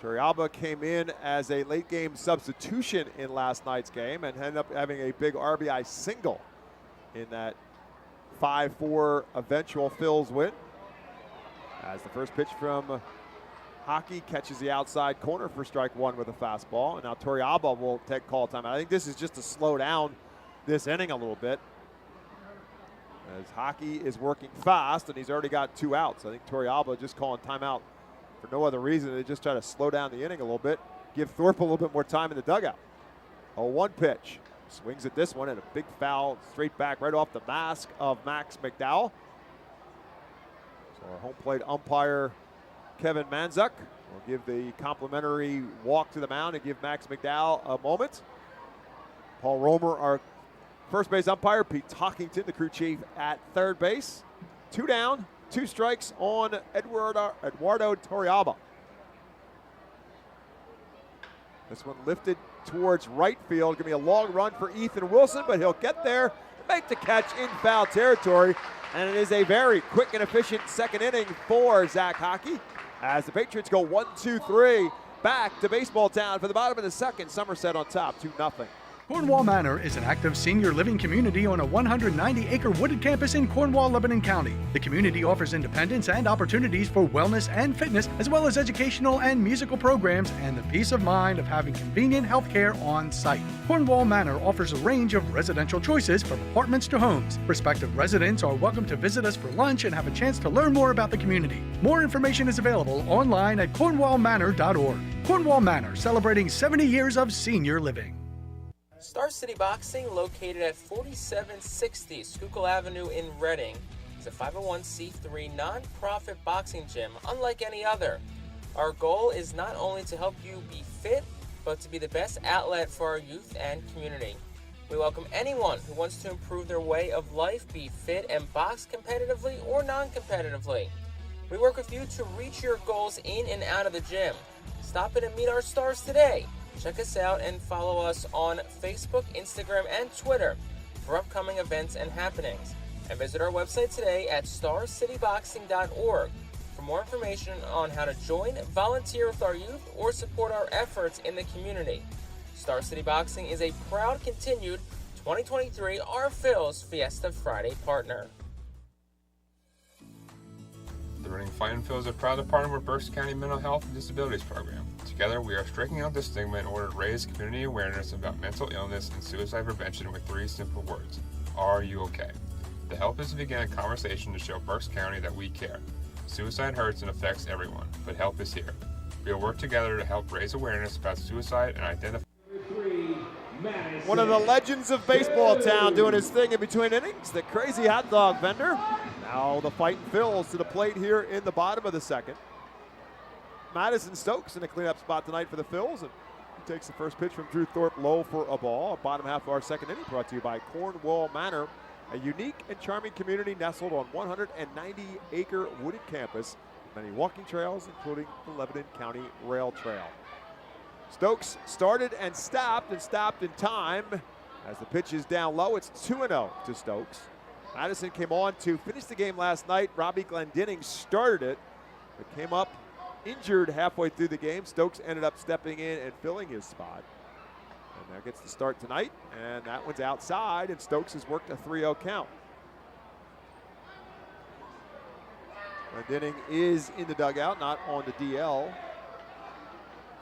Torrealba came in as a late game substitution in last night's game and ended up having a big RBI single in that 5-4 eventual Phillies win. As the first pitch from Hockey catches the outside corner for strike 1 with a fastball, and now Torrealba will take call timeout. I think this is just to slow down this inning a little bit, as Hockey is working fast and he's already got 2 outs. I think Torrealba just calling timeout for no other reason. They just try to slow down the inning a little bit, give Thorpe a little bit more time in the dugout. 0-1 pitch. Swings at this one and a big foul straight back right off the mask of Max McDowell. So our home plate umpire, Kevin Manzuk, will give the complimentary walk to the mound and give Max McDowell a moment. Paul Romer, our first base umpire. Pete Talkington, the crew chief, at third base. 2 down, 2 strikes on Eduardo Torrealba. This one lifted towards right field. Going to be a long run for Ethan Wilson, but he'll get there, make the catch in foul territory. And it is a very quick and efficient second inning for Zach Hockey, as the Patriots go 1-2-3 back to Baseball Town for the bottom of the second. Somerset on top, 2-0. Cornwall Manor is an active senior living community on a 190-acre wooded campus in Cornwall, Lebanon County. The community offers independence and opportunities for wellness and fitness, as well as educational and musical programs, and the peace of mind of having convenient health care on site. Cornwall Manor offers a range of residential choices from apartments to homes. Prospective residents are welcome to visit us for lunch and have a chance to learn more about the community. More information is available online at cornwallmanor.org. Cornwall Manor, celebrating 70 years of senior living. Star City Boxing, located at 4760 Schuylkill Avenue in Reading, is a 501c3 non-profit boxing gym unlike any other. Our goal is not only to help you be fit, but to be the best outlet for our youth and community. We welcome anyone who wants to improve their way of life, be fit, and box competitively or non-competitively. We work with you to reach your goals in and out of the gym. Stop in and meet our stars today. Check us out and follow us on Facebook, Instagram, and Twitter for upcoming events and happenings. And visit our website today at starcityboxing.org for more information on how to join, volunteer with our youth, or support our efforts in the community. Star City Boxing is a proud continued 2023 Our Phil's Fiesta Friday partner. The Reading Fightin' Phillies are proud to partner with Berks County Mental Health and Disabilities Program. Together, we are striking out the stigma in order to raise community awareness about mental illness and suicide prevention with 3 simple words. Are you okay? The help is to begin a conversation to show Berks County that we care. Suicide hurts and affects everyone, but help is here. We will work together to help raise awareness about suicide and identify. One of the legends of baseball town doing his thing in between innings, the crazy hot dog vendor. Now the Fightin' Phils to the plate here in the bottom of the second. Madison Stokes in a cleanup spot tonight for the Phils, and he takes the first pitch from Drew Thorpe low for a ball. Bottom half of our second inning brought to you by Cornwall Manor, a unique and charming community nestled on 190-acre wooded campus with many walking trails, including the Lebanon County Rail Trail. Stokes started and stopped in time. As the pitch is down low, it's 2-0 to Stokes. Madison came on to finish the game last night. Robbie Glendinning started it, but came up injured halfway through the game. Stokes ended up stepping in and filling his spot. And that gets the start tonight, and that one's outside, and Stokes has worked a 3-0 count. Glendinning is in the dugout, not on the DL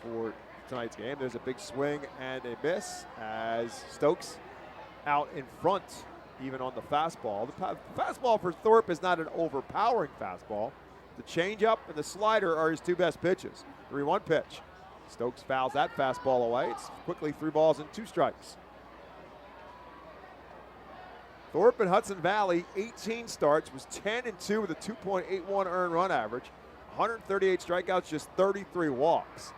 for tonight's game. There's a big swing and a miss as Stokes out in front, even on the fastball. The fastball for Thorpe is not an overpowering fastball. The changeup and the slider are his 2 best pitches. 3-1 pitch. Stokes fouls that fastball away. It's quickly 3 balls and 2 strikes. Thorpe in Hudson Valley, 18 starts, was 10-2 with a 2.81 earned run average, 138 strikeouts, just 33 walks.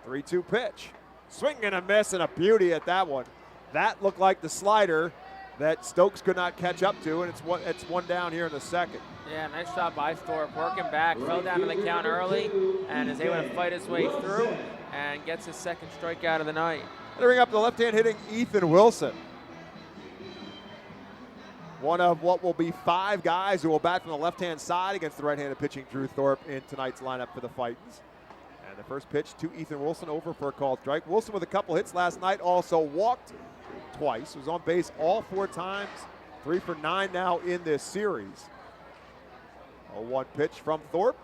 3-2 pitch. Swing and a miss and a beauty at that one. That looked like the slider that Stokes could not catch up to, and it's one down here in the second. Yeah, nice shot by Thorpe, working back, fell down to the count early, and is able to fight his way through and gets his second strikeout of the night. Let's bring up the left-hand hitting Ethan Wilson. One of what will be 5 guys who will bat from the left-hand side against the right-handed pitching Drew Thorpe in tonight's lineup for the Fightins. And the first pitch to Ethan Wilson, over for a called strike. Wilson with a couple hits last night, also walked twice, was on base all 4 times, 3 for 9 now in this series. A 1 pitch from Thorpe.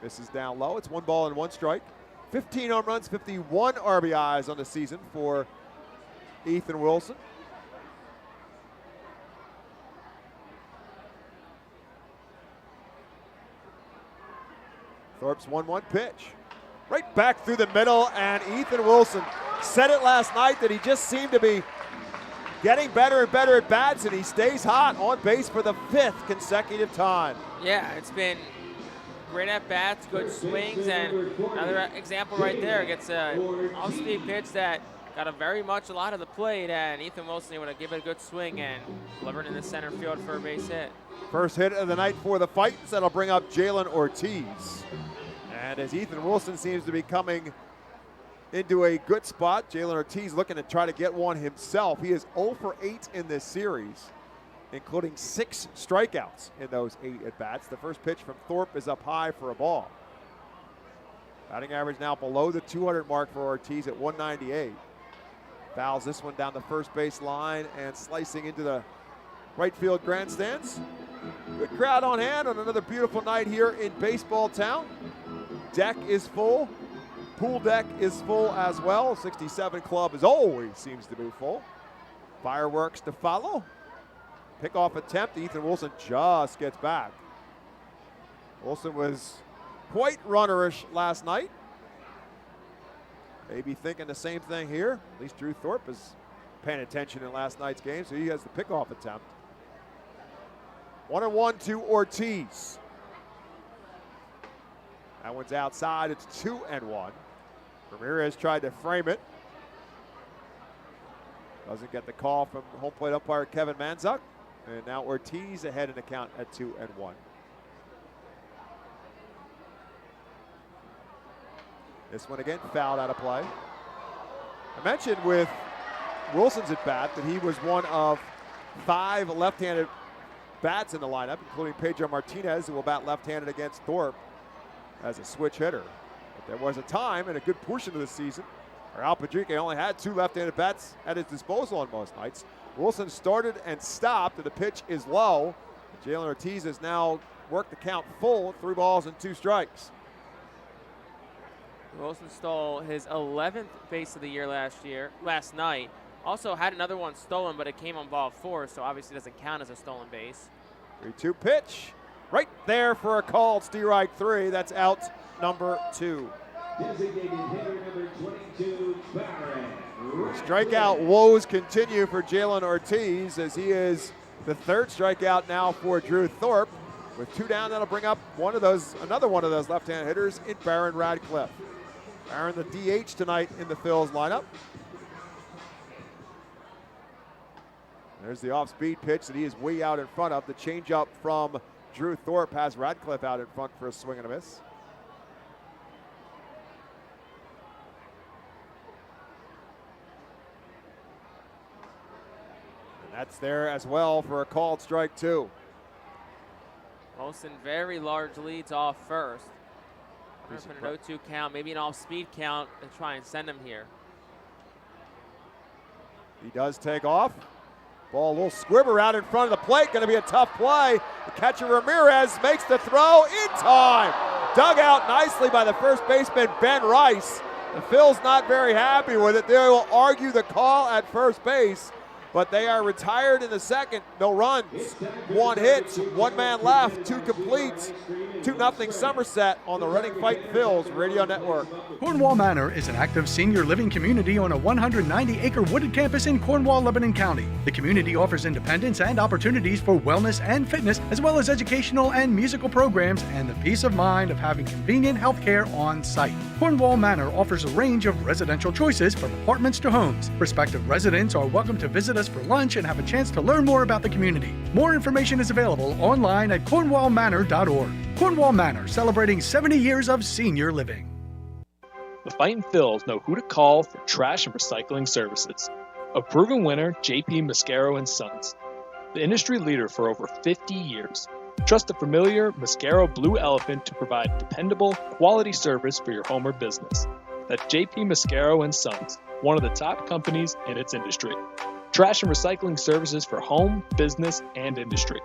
This is down low. It's 1 ball and 1 strike. 15 home runs, 51 RBIs on the season for Ethan Wilson. Thorpe's 1-1 pitch. Right back through the middle, and Ethan Wilson said it last night that he just seemed to be getting better and better at bats, and he stays hot on base for the 5th consecutive time. Yeah, it's been great at bats, good swings, and another example right there. Gets a off-speed pitch that got a lot of the plate, and Ethan Wilson able to give it a good swing and deliver it in the center field for a base hit. First hit of the night for the Fightins. That'll bring up Jalen Ortiz. And as Ethan Wilson seems to be coming into a good spot, Jalen Ortiz looking to try to get one himself. He is 0 for 8 in this series, including 6 strikeouts in those 8 at-bats. The first pitch from Thorpe is up high for a ball. Batting average now below the 200 mark for Ortiz at 198. Fouls this one down the first base line and slicing into the right field grandstands. Good crowd on hand on another beautiful night here in Baseball Town. Deck is full. Pool deck is full as well. 67 Club as always seems to be full. Fireworks to follow. Pickoff attempt. Ethan Wilson just gets back. Wilson was quite runnerish last night. Maybe thinking the same thing here. At least Drew Thorpe is paying attention in last night's game, so he has the pickoff attempt. 1-1 to Ortiz. That one's outside. It's 2-1. Ramirez tried to frame it. Doesn't get the call from home plate umpire Kevin Manzuk. And now Ortiz ahead in the count at 2-1. This one again fouled out of play. I mentioned with Wilson's at bat that he was one of 5 left-handed bats in the lineup, including Pedro Martinez, who will bat left-handed against Thorpe as a switch hitter. But there was a time in a good portion of the season Al Padrique only had 2 left-handed bats at his disposal on most nights. Wilson started and stopped, and the pitch is low. Jalen Ortiz has now worked the count full, 3 balls and 2 strikes. Wilson stole his 11th base of the year last night. Also had another one stolen, but it came on ball 4, so obviously doesn't count as a stolen base. 3-2 pitch. Right there for a called strike 3. That's out number 2. Designated hitter number 22, Barron. Strikeout woes continue for Jalen Ortiz as he is the 3rd strikeout now for Drew Thorpe. With 2 down, that'll bring up another one of those left-hand hitters in Barron Radcliffe. Barron the DH tonight in the Phil's lineup. There's the off-speed pitch that he is way out in front of. The changeup from Drew Thorpe has Radcliffe out in front for a swing and a miss. And that's there as well for a called strike 2. Wilson very large leads off first. We're going to put an 0-2 count, maybe an off-speed count, and try and send him here. He does take off. Ball a little squibber out in front of the plate. Going to be a tough play. The catcher Ramirez makes the throw in time. Dug out nicely by the first baseman, Ben Rice. The Phil's not very happy with it. They will argue the call at first base, but they are retired in the second. No runs, 1 hit, 1 man left, 2 complete. 2-0 Somerset on the Reading Fightin' Phil's radio network. Cornwall Manor is an active senior living community on a 190-acre wooded campus in Cornwall, Lebanon County. The community offers independence and opportunities for wellness and fitness, as well as educational and musical programs and the peace of mind of having convenient health care on site. Cornwall Manor offers a range of residential choices from apartments to homes. Prospective residents are welcome to visit us for lunch and have a chance to learn more about the community. More information is available online at cornwallmanor.org. Cornwall Manor, celebrating 70 years of senior living. The Fightin' Phils know who to call for trash and recycling services. A proven winner, JP Mascaro & Sons. The industry leader for over 50 years. Trust the familiar Mascaro Blue Elephant to provide dependable, quality service for your home or business. That's JP Mascaro & Sons, one of the top companies in its industry. Trash and recycling services for home, business, and industry.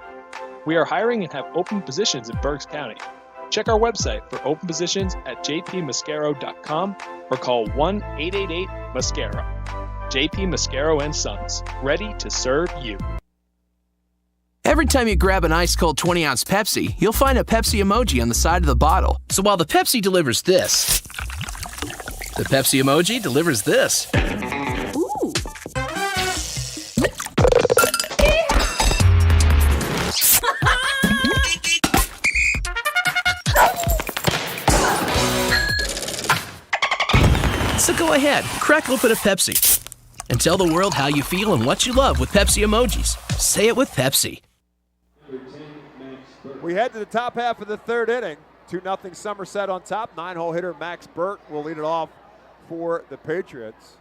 We are hiring and have open positions in Berks County. Check our website for open positions at jpmascaro.com or call 1-888-MASCARO. JP Mascaro & Sons, ready to serve you. Every time you grab an ice-cold 20-ounce Pepsi, you'll find a Pepsi emoji on the side of the bottle. So while the Pepsi delivers this, the Pepsi emoji delivers this. Ooh. So go ahead, crack open a Pepsi and tell the world how you feel and what you love with Pepsi emojis. Say it with Pepsi. We head to the top half of the 3rd inning. 2-0 Somerset on top. 9-hole hitter Max Burt will lead it off for the Patriots.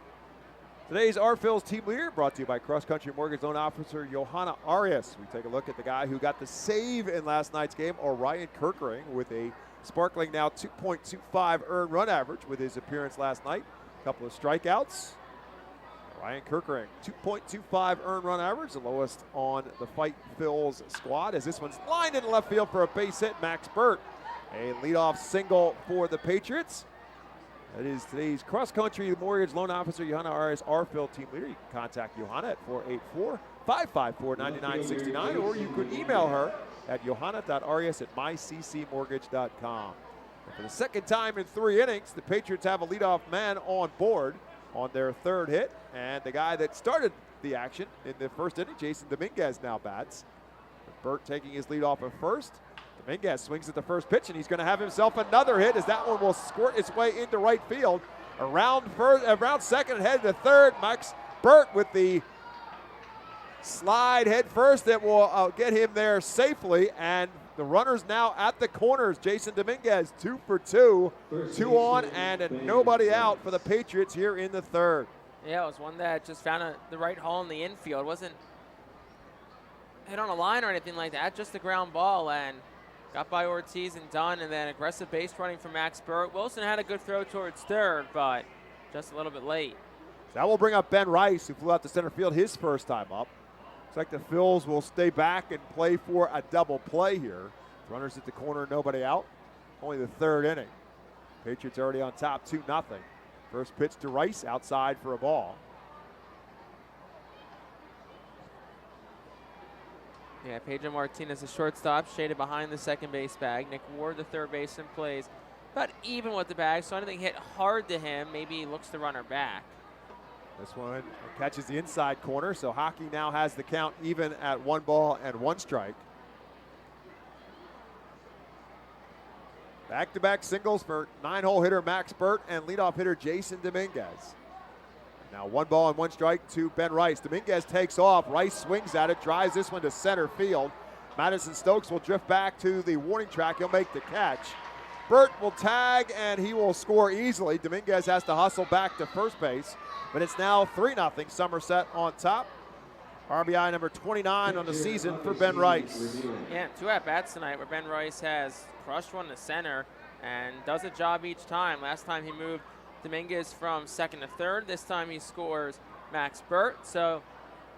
Today's Phil's team leader brought to you by Cross Country Mortgage Loan Officer Johanna Arias. We take a look at the guy who got the save in last night's game, Orion Kirkering, with a sparkling now 2.25 earned run average with his appearance last night. A couple of strikeouts. Ryan Kirkering, 2.25 earned run average, the lowest on the Fightin' Phil's squad, as this one's lined in left field for a base hit. Max Burt, a leadoff single for the Patriots. That is today's cross-country mortgage loan officer, Johanna Arias, Phil team leader. You can contact Johanna at 484-554-9969, or you could email her at johanna.arias@myccmortgage.com. And for the second time in 3 innings, the Patriots have a leadoff man on board on their 3rd hit, and the guy that started the action in the 1st inning, Jason Dominguez, now bats. Burt taking his lead off at first. Dominguez swings at the first pitch, and he's going to have himself another hit as that one will squirt its way into right field. Around second and headed to third. Max Burt with the slide head first that will get him there safely, and the runners now at the corners. Jason Dominguez 2 for 2, 2 on and nobody out for the Patriots here in the 3rd. Yeah, it was one that just found the right hole in the infield. Wasn't hit on a line or anything like that, just a ground ball, and got by Ortiz and Dunn, and then aggressive base running from Max Burt. Wilson had a good throw towards third, but just a little bit late. So that will bring up Ben Rice, who flew out to center field his first time up. Looks like the Phils will stay back and play for a double play here. Runners at the corner, nobody out. Only the third inning. Patriots already on top 2-0. First pitch to Rice, outside for a ball. Yeah, Pedro Martinez, the shortstop, shaded behind the second base bag. Nick Ward, the third baseman, plays about even with the bag, so anything hit hard to him, maybe he looks the runner back. This one catches the inside corner, so Hockey now has the count even at 1 ball and 1 strike. Back-to-back singles for 9-hole hitter Max Burt and leadoff hitter Jason Dominguez. Now 1 ball and 1 strike to Ben Rice. Dominguez takes off. Rice swings at it, drives this one to center field. Madison Stokes will drift back to the warning track. He'll make the catch. Burt will tag, and he will score easily. Dominguez has to hustle back to first base, but it's now 3-0 Somerset on top. RBI number 29 on the season for Ben Rice. Yeah, 2 at-bats tonight where Ben Rice has crushed one to center and does a job each time. Last time he moved Dominguez from second to third. This time he scores Max Burt. So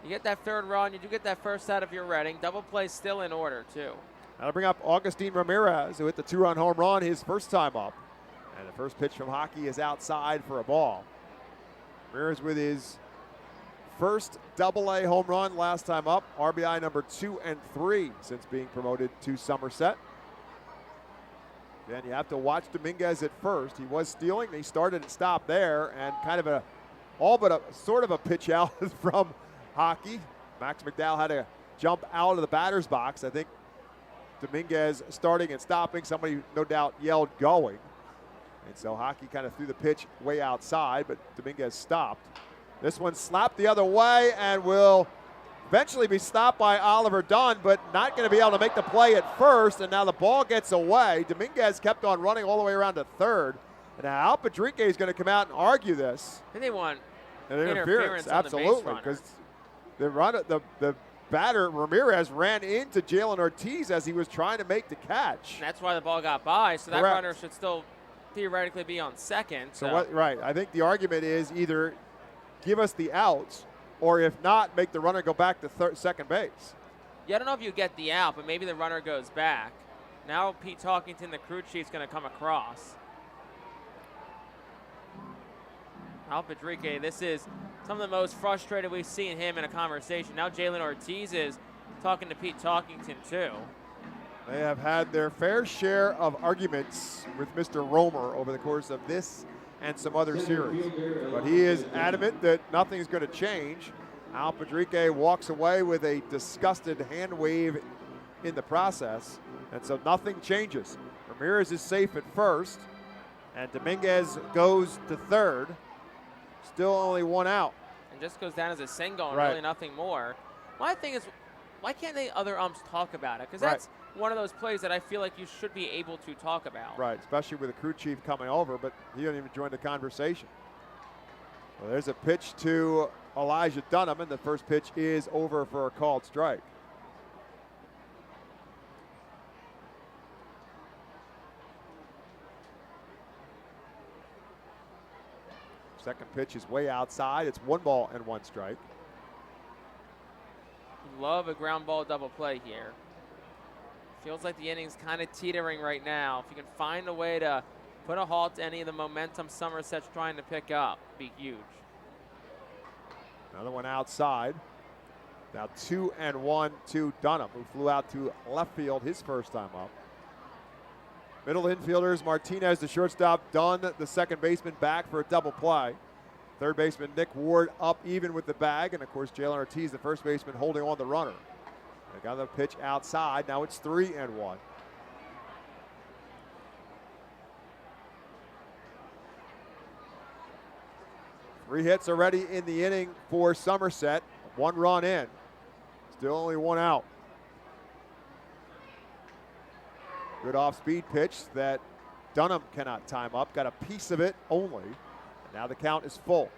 you get that third run. You do get that first out of your Reading. Double play still in order, too. That'll bring up Augustine Ramirez, who hit the 2-run home run his first time up. And the first pitch from Hockey is outside for a ball. Ramirez with his first double-A home run last time up. RBI number 2 and 3 since being promoted to Somerset. Then you have to watch Dominguez at first. He was stealing. He started and stopped there, and kind of a sort of a pitch out from Hockey. Max McDowell had to jump out of the batter's box. I think Dominguez starting and stopping. Somebody no doubt yelled going. And so Hockey kind of threw the pitch way outside, but Dominguez stopped. This one slapped the other way and will eventually be stopped by Oliver Dunn, but not going to be able to make the play at first, and now the ball gets away. Dominguez kept on running all the way around to third, and now Al Padrique is going to come out and argue this. And they want an interference, absolutely, because the batter, Ramirez, ran into Jalen Ortiz as he was trying to make the catch. And that's why the ball got by, so that runner should still theoretically be on second. Right, I think the argument is either give us the outs, or if not, make the runner go back to second base. Yeah, I don't know if you get the out, but maybe the runner goes back. Now Pete Talkington, the crew chief's going to come across. Al Padrique, this is some of the most frustrated we've seen him in a conversation. Now Jalen Ortiz is talking to Pete Talkington too. They have had their fair share of arguments with Mr. Romer over the course of this and some other series. But he is adamant that nothing's going to change. Al Padrique walks away with a disgusted hand wave in the process, and so nothing changes. Ramirez is safe at first, and Dominguez goes to third. Still only 1 out. And just goes down as a single and really nothing more. My thing is, why can't the other umps talk about it? Because that's one of those plays that I feel like you should be able to talk about. Right, especially with the crew chief coming over, but he didn't even join the conversation. Well, there's a pitch to Elijah Dunham, and the first pitch is over for a called strike. Second pitch is way outside. It's 1 ball and 1 strike. Love a ground ball double play here. Feels like the inning's kind of teetering right now. If you can find a way to put a halt to any of the momentum Somerset's trying to pick up, be huge. Another one outside. Now 2-1 to Dunham, who flew out to left field his first time up. Middle infielders, Martinez, the shortstop, Dunn, the second baseman, back for a double play. Third baseman, Nick Ward, up even with the bag. And, of course, Jalen Ortiz, the first baseman, holding on the runner. They got the pitch outside. Now it's 3-1. Three hits already in the inning for Somerset. 1 run in. Still only 1 out. Good off-speed pitch that Dunham cannot time up. Got a piece of it only. And now the count is full.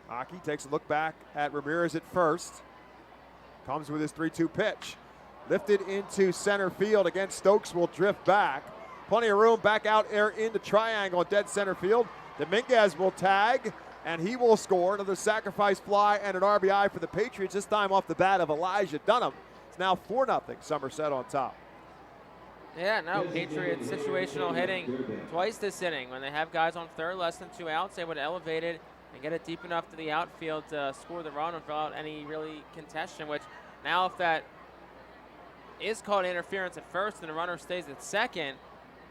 Hockey takes a look back at Ramirez at first. Comes with his 3-2 pitch. Lifted into center field. Again, Stokes will drift back. Plenty of room back out there in the triangle in dead center field. Dominguez will tag, and he will score. Another sacrifice fly and an RBI for the Patriots, this time off the bat of Elijah Dunham. It's now 4-0, Somerset on top. Yeah, no, Patriots situational hitting twice this inning. When they have guys on third, less than 2 outs, they would elevate it and get it deep enough to the outfield to score the run without any really contention, which now if that is called interference at first and the runner stays at second,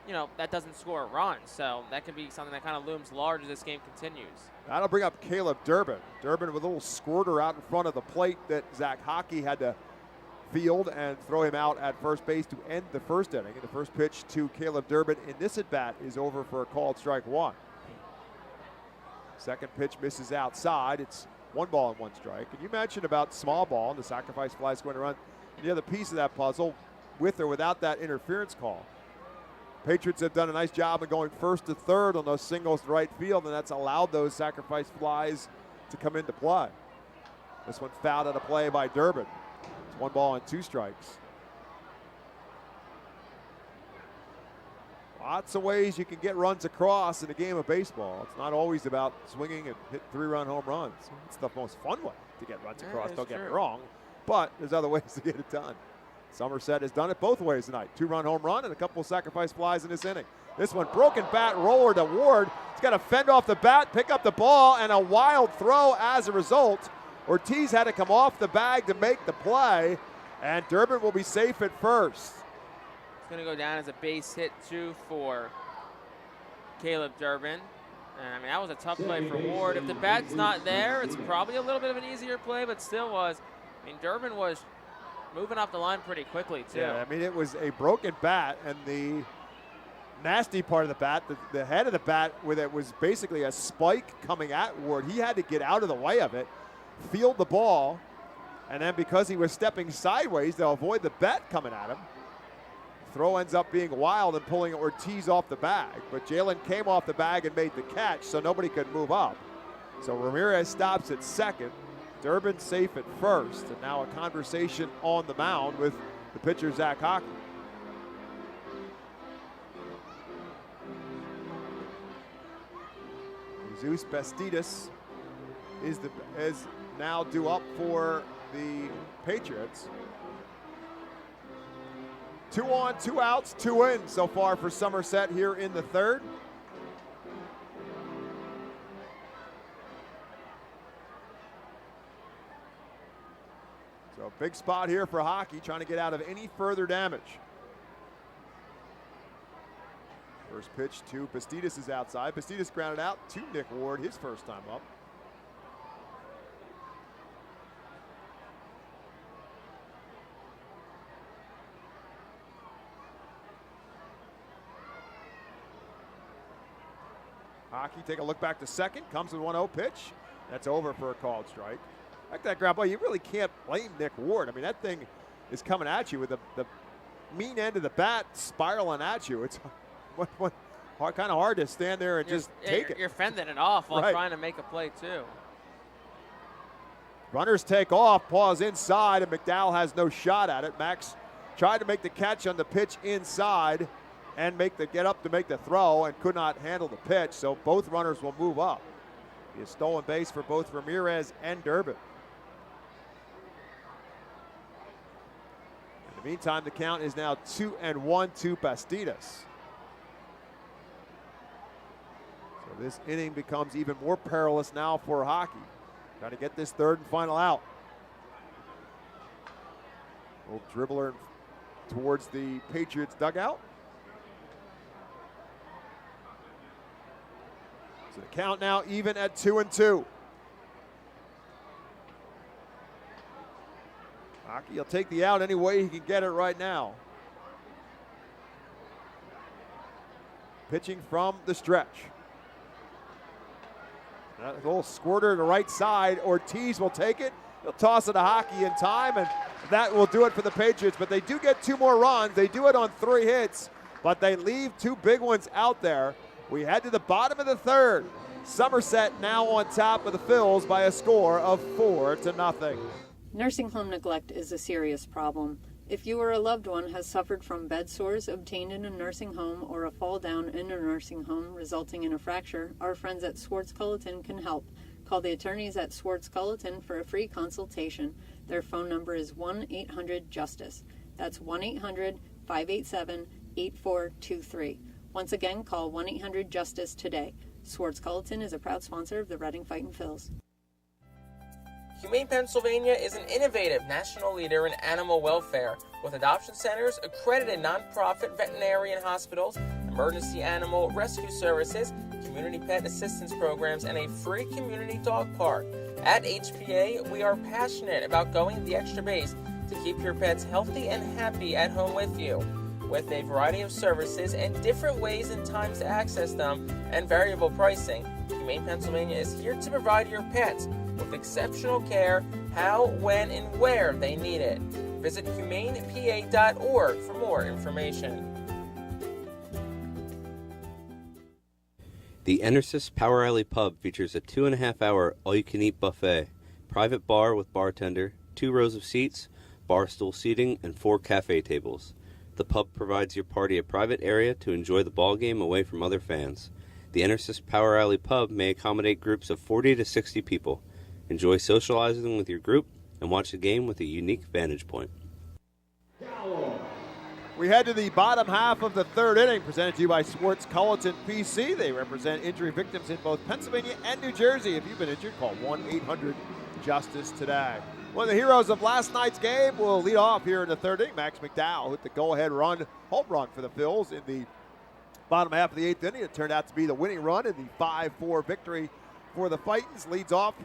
you know, that doesn't score a run. So that could be something that kind of looms large as this game continues. That'll bring up Caleb Durbin. Durbin with a little squirter out in front of the plate that Zach Hockey had to field and throw him out at first base to end the first inning. And the first pitch to Caleb Durbin in this at-bat is over for a called strike one. Second pitch misses outside. It's 1 ball and 1 strike. And you mentioned about small ball and the sacrifice fly is going to run. The other piece of that puzzle, with or without that interference call, Patriots have done a nice job of going first to third on those singles to right field, and that's allowed those sacrifice flies to come into play. This one fouled out of play by Durbin. It's 1 ball and 2 strikes. Lots of ways you can get runs across in a game of baseball. It's not always about swinging and hit 3-run home runs. It's the most fun way to get runs across, don't get me wrong. But there's other ways to get it done. Somerset has done it both ways tonight. 2-run home run and a couple of sacrifice flies in this inning. This one, broken bat roller to Ward. He's got to fend off the bat, pick up the ball, and a wild throw as a result. Ortiz had to come off the bag to make the play, and Durbin will be safe at first. It's going to go down as a base hit, too, for Caleb Durbin. And, I mean, that was a tough play for Ward. If the bat's not there, it's probably a little bit of an easier play, but still was. I mean, Durbin was moving off the line pretty quickly, too. Yeah, I mean, it was a broken bat, and the nasty part of the bat, the head of the bat, with it was basically a spike coming at Ward. He had to get out of the way of it, field the ball, and then because he was stepping sideways to avoid the bat coming at him, throw ends up being wild and pulling Ortiz off the bag. But Jalen came off the bag and made the catch, so nobody could move up. So Ramirez stops at second. Durbin safe at first, and now a conversation on the mound with the pitcher Zach Hockey. Jesus Bastidas is now due up for the Patriots. 2 on, 2 outs, 2 in so far for Somerset here in the third. So big spot here for Hockey, trying to get out of any further damage. First pitch to Bastidas is outside. Bastidas grounded out to Nick Ward, his first time up. Hockey take a look back to second, comes with 1-0 pitch. That's over for a called strike. Like that ground ball, you really can't blame Nick Ward. I mean, that thing is coming at you with the mean end of the bat spiraling at you. It's kind of hard to stand there and just take it. You're fending it off while trying to make a play, too. Runners take off, pause inside, and McDowell has no shot at it. Max tried to make the catch on the pitch inside and get up to make the throw and could not handle the pitch, so both runners will move up. Be a stolen base for both Ramirez and Durbin. In the meantime, the count is now 2-1 to Bastidas. So this inning becomes even more perilous now for Hockey. Trying to get this third and final out. Little dribbler towards the Patriots dugout. So the count now even at 2-2. Hockey will take the out any way he can get it right now. Pitching from the stretch. A little squirter to the right side. Ortiz will take it. He'll toss it to Hockey in time, and that will do it for the Patriots. But they do get 2 more runs. They do it on 3 hits, but they leave 2 big ones out there. We head to the bottom of the third. Somerset now on top of the Phils by a score of 4-0. Nursing home neglect is a serious problem. If you or a loved one has suffered from bed sores obtained in a nursing home or a fall down in a nursing home resulting in a fracture, our friends at Swartz-Culleton can help. Call the attorneys at Swartz-Culleton for a free consultation. Their phone number is 1-800-JUSTICE. That's 1-800-587-8423. Once again, call 1-800-JUSTICE today. Swartz-Culleton is a proud sponsor of the Reading Fightin' Phils. Humane Pennsylvania is an innovative national leader in animal welfare with adoption centers, accredited nonprofit veterinarian hospitals, emergency animal rescue services, community pet assistance programs, and a free community dog park. At HPA, we are passionate about going the extra base to keep your pets healthy and happy at home with you. With a variety of services and different ways and times to access them and variable pricing, Humane Pennsylvania is here to provide your pets with exceptional care, how, when, and where they need it. Visit humanepa.org for more information. The Enersys Power Alley Pub features a 2.5-hour all-you-can-eat buffet, private bar with bartender, 2 rows of seats, bar stool seating, and 4 cafe tables. The pub provides your party a private area to enjoy the ball game away from other fans. The Enersys Power Alley Pub may accommodate groups of 40 to 60 people. Enjoy socializing with your group and watch the game with a unique vantage point. We head to the bottom half of the third inning, presented to you by Swartz-Culleton PC. They represent injury victims in both Pennsylvania and New Jersey. If you've been injured, call 1-800-JUSTICE today. One of the heroes of last night's game will lead off here in the third inning. Max McDowell hit the go-ahead home run for the Phils in the bottom half of the eighth inning. It turned out to be the winning run in the 5-4 victory for the Fightins. Leads off,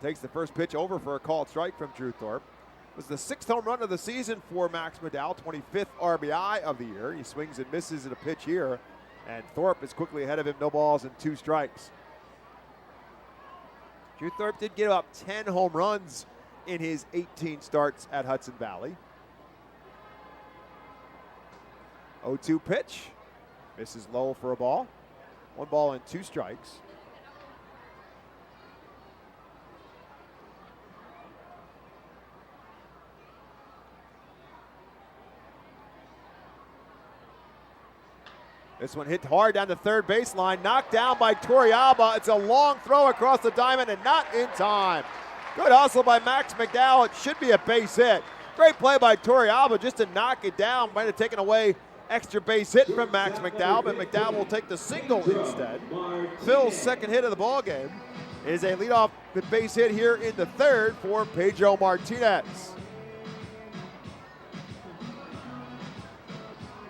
takes the first pitch over for a called strike from Drew Thorpe. It was the 6th home run of the season for Max McDowell, 25th RBI of the year. He swings and misses at a pitch here, and Thorpe is quickly ahead of him, no balls and 2 strikes. Drew Thorpe did give up 10 home runs in his 18 starts at Hudson Valley. 0-2 pitch. Misses low for a ball. 1 ball and 2 strikes. This one hit hard down the third baseline, knocked down by Torrealba. It's a long throw across the diamond and not in time. Good hustle by Max McDowell. It should be a base hit. Great play by Torrealba just to knock it down. Might have taken away extra base hit from Max McDowell, but McDowell will take the single instead. Phil's second hit of the ball game is a leadoff base hit here in the third for Pedro Martinez.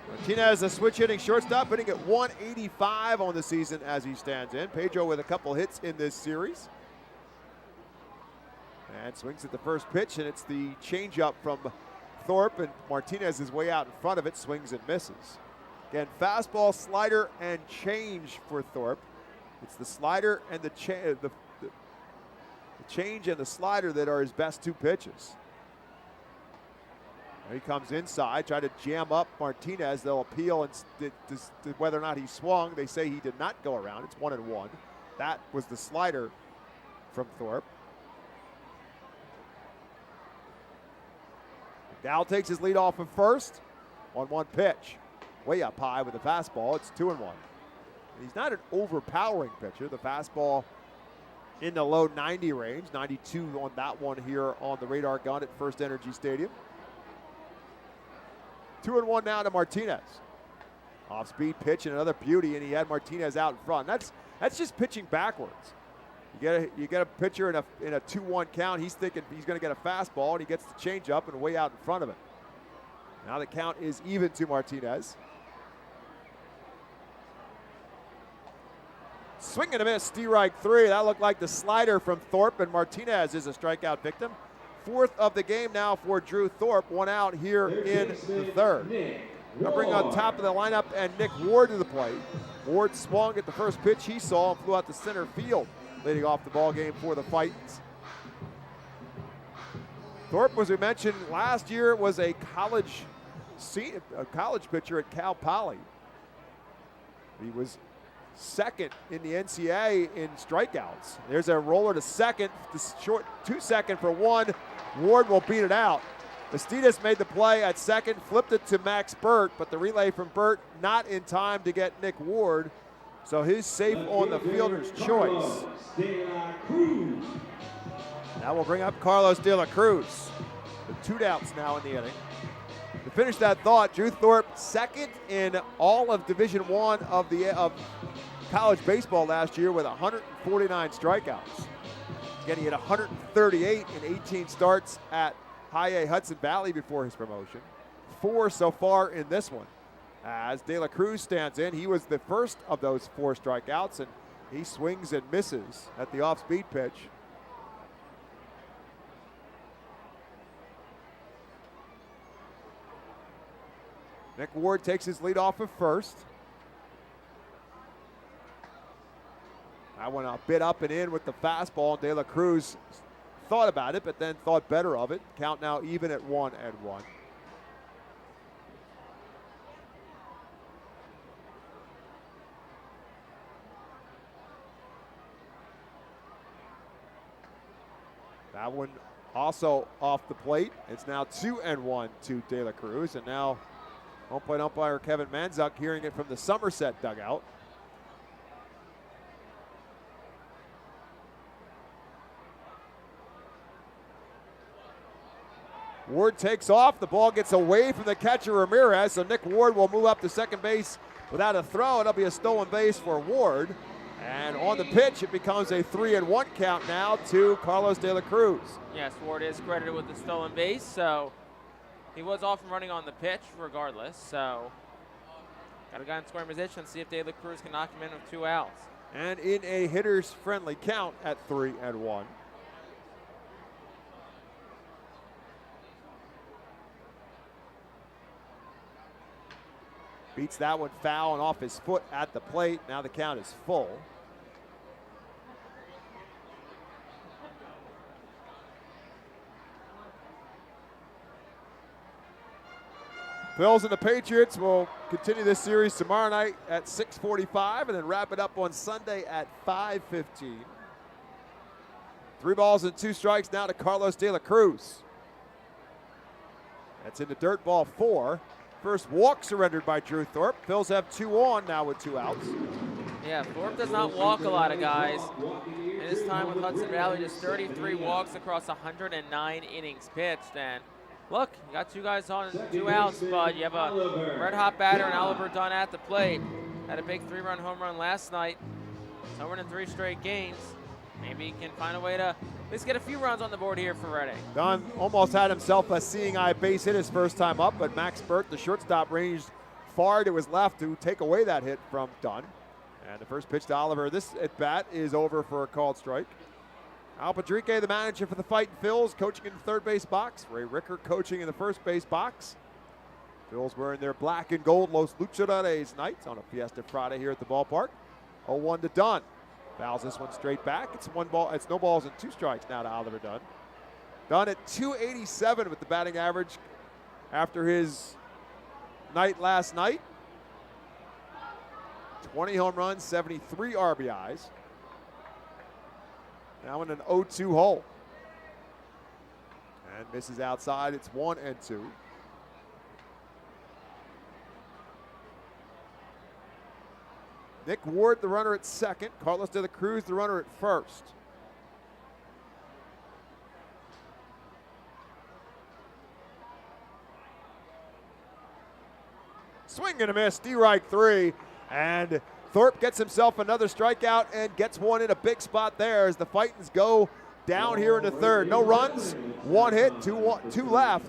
Martinez, a switch hitting shortstop, hitting at 185 on the season as he stands in. Pedro with a couple hits in this series. And swings at the first pitch, and it's the changeup from Thorpe, and Martinez is way out in front of it, swings and misses. Again, fastball, slider, and change for Thorpe. It's the slider and the change and the slider that are his best 2 pitches. He comes inside, try to jam up Martinez. They'll appeal and whether or not he swung. They say he did not go around. It's 1-1. That was the slider from Thorpe. McDowell takes his lead off of first. 1-1 pitch. Way up high with the fastball. It's 2-1. He's not an overpowering pitcher. The fastball in the low 90 range. 92 on that one here on the radar gun at FirstEnergy Stadium. 2-1 now to Martinez. Off-speed pitch and another beauty, and he had Martinez out in front. That's just pitching backwards. You get a pitcher in a 2-1 count. He's thinking he's going to get a fastball, and he gets the changeup and way out in front of it. Now the count is even to Martinez. Swing and a miss, strike 3. That looked like the slider from Thorpe, and Martinez is a strikeout victim. 4th of the game now for Drew Thorpe. 1 out here in the third. Now bring on top of the lineup and Nick Ward to the plate. Ward swung at the first pitch he saw and flew out to center field, leading off the ball game for the Fightins. Thorpe, as we mentioned last year, was a college pitcher at Cal Poly. He was second in the NCAA in strikeouts. There's a roller to second, short 2-second for one. Ward will beat it out. Bastidas made the play at second, flipped it to Max Burt, but the relay from Burt not in time to get Nick Ward. So he's safe on the fielder's choice. Now we'll bring up Carlos De La Cruz. With 2 outs now in the inning. To finish that thought, Drew Thorpe second in all of Division I of college baseball last year with 149 strikeouts. Again, he had 138 in 18 starts at High A Hudson Valley before his promotion. 4 so far in this one. As De La Cruz stands in, he was the first of those 4 strikeouts, and he swings and misses at the off-speed pitch. Nick Ward takes his lead off of first. That one a bit up and in with the fastball. De La Cruz thought about it, but then thought better of it. Count now even at 1-1. That one also off the plate. It's now 2-1 to De La Cruz, and now home plate umpire Kevin Manzuk hearing it from the Somerset dugout. Ward takes off. The ball gets away from the catcher Ramirez, so Nick Ward will move up to second base without a throw. It'll be a stolen base for Ward. And on the pitch, it becomes a 3-1 count now to Carlos De La Cruz. Yes, Ward is credited with the stolen base, so he was off and running on the pitch regardless. So got a guy in scoring position, see if De La Cruz can knock him in with 2 outs. And in a hitter's friendly count at 3-1. Beats that one foul and off his foot at the plate. Now the count is full. Phils and the Patriots will continue this series tomorrow night at 6:45 and then wrap it up on Sunday at 5:15. 3 balls and 2 strikes now to Carlos De La Cruz. That's in the dirt, ball 4. First walk surrendered by Drew Thorpe. Phils have 2 on now with 2 outs. Yeah, Thorpe does not walk a lot of guys. In his time with Hudson Valley, just 33 walks across 109 innings pitched. And look, you got 2 guys on, 2 outs, but you have a red-hot batter and Oliver Dunn at the plate. Had a big 3-run home run last night. So we're in 3 straight games. Maybe he can find a way to at least get a few runs on the board here for Reading. Dunn almost had himself a seeing eye base hit his first time up, but Max Burt, the shortstop, ranged far to his left to take away that hit from Dunn. And the first pitch to Oliver, this at bat is over for a called strike. Al Padrique, the manager for the Fightin' Phils, coaching in the third base box. Ray Ricker coaching in the first base box. Phils wearing their black and gold Los Luchadores nights on a Fiesta Friday here at the ballpark. 0-1 to Dunn. Fouls this one straight back. It's 1 ball. It's no balls and 2 strikes now to Oliver Dunn. Dunn at .287 with the batting average after his night last night. 20 home runs, 73 RBIs. Now in an 0-2 hole. And misses outside. It's 1-2. Nick Ward, the runner at second. Carlos De La Cruz, the runner at first. Swing and a miss, strike 3. And Thorpe gets himself another strikeout and gets one in a big spot there as the Fightins go down here in the third. No runs, 1 hit, 2 left.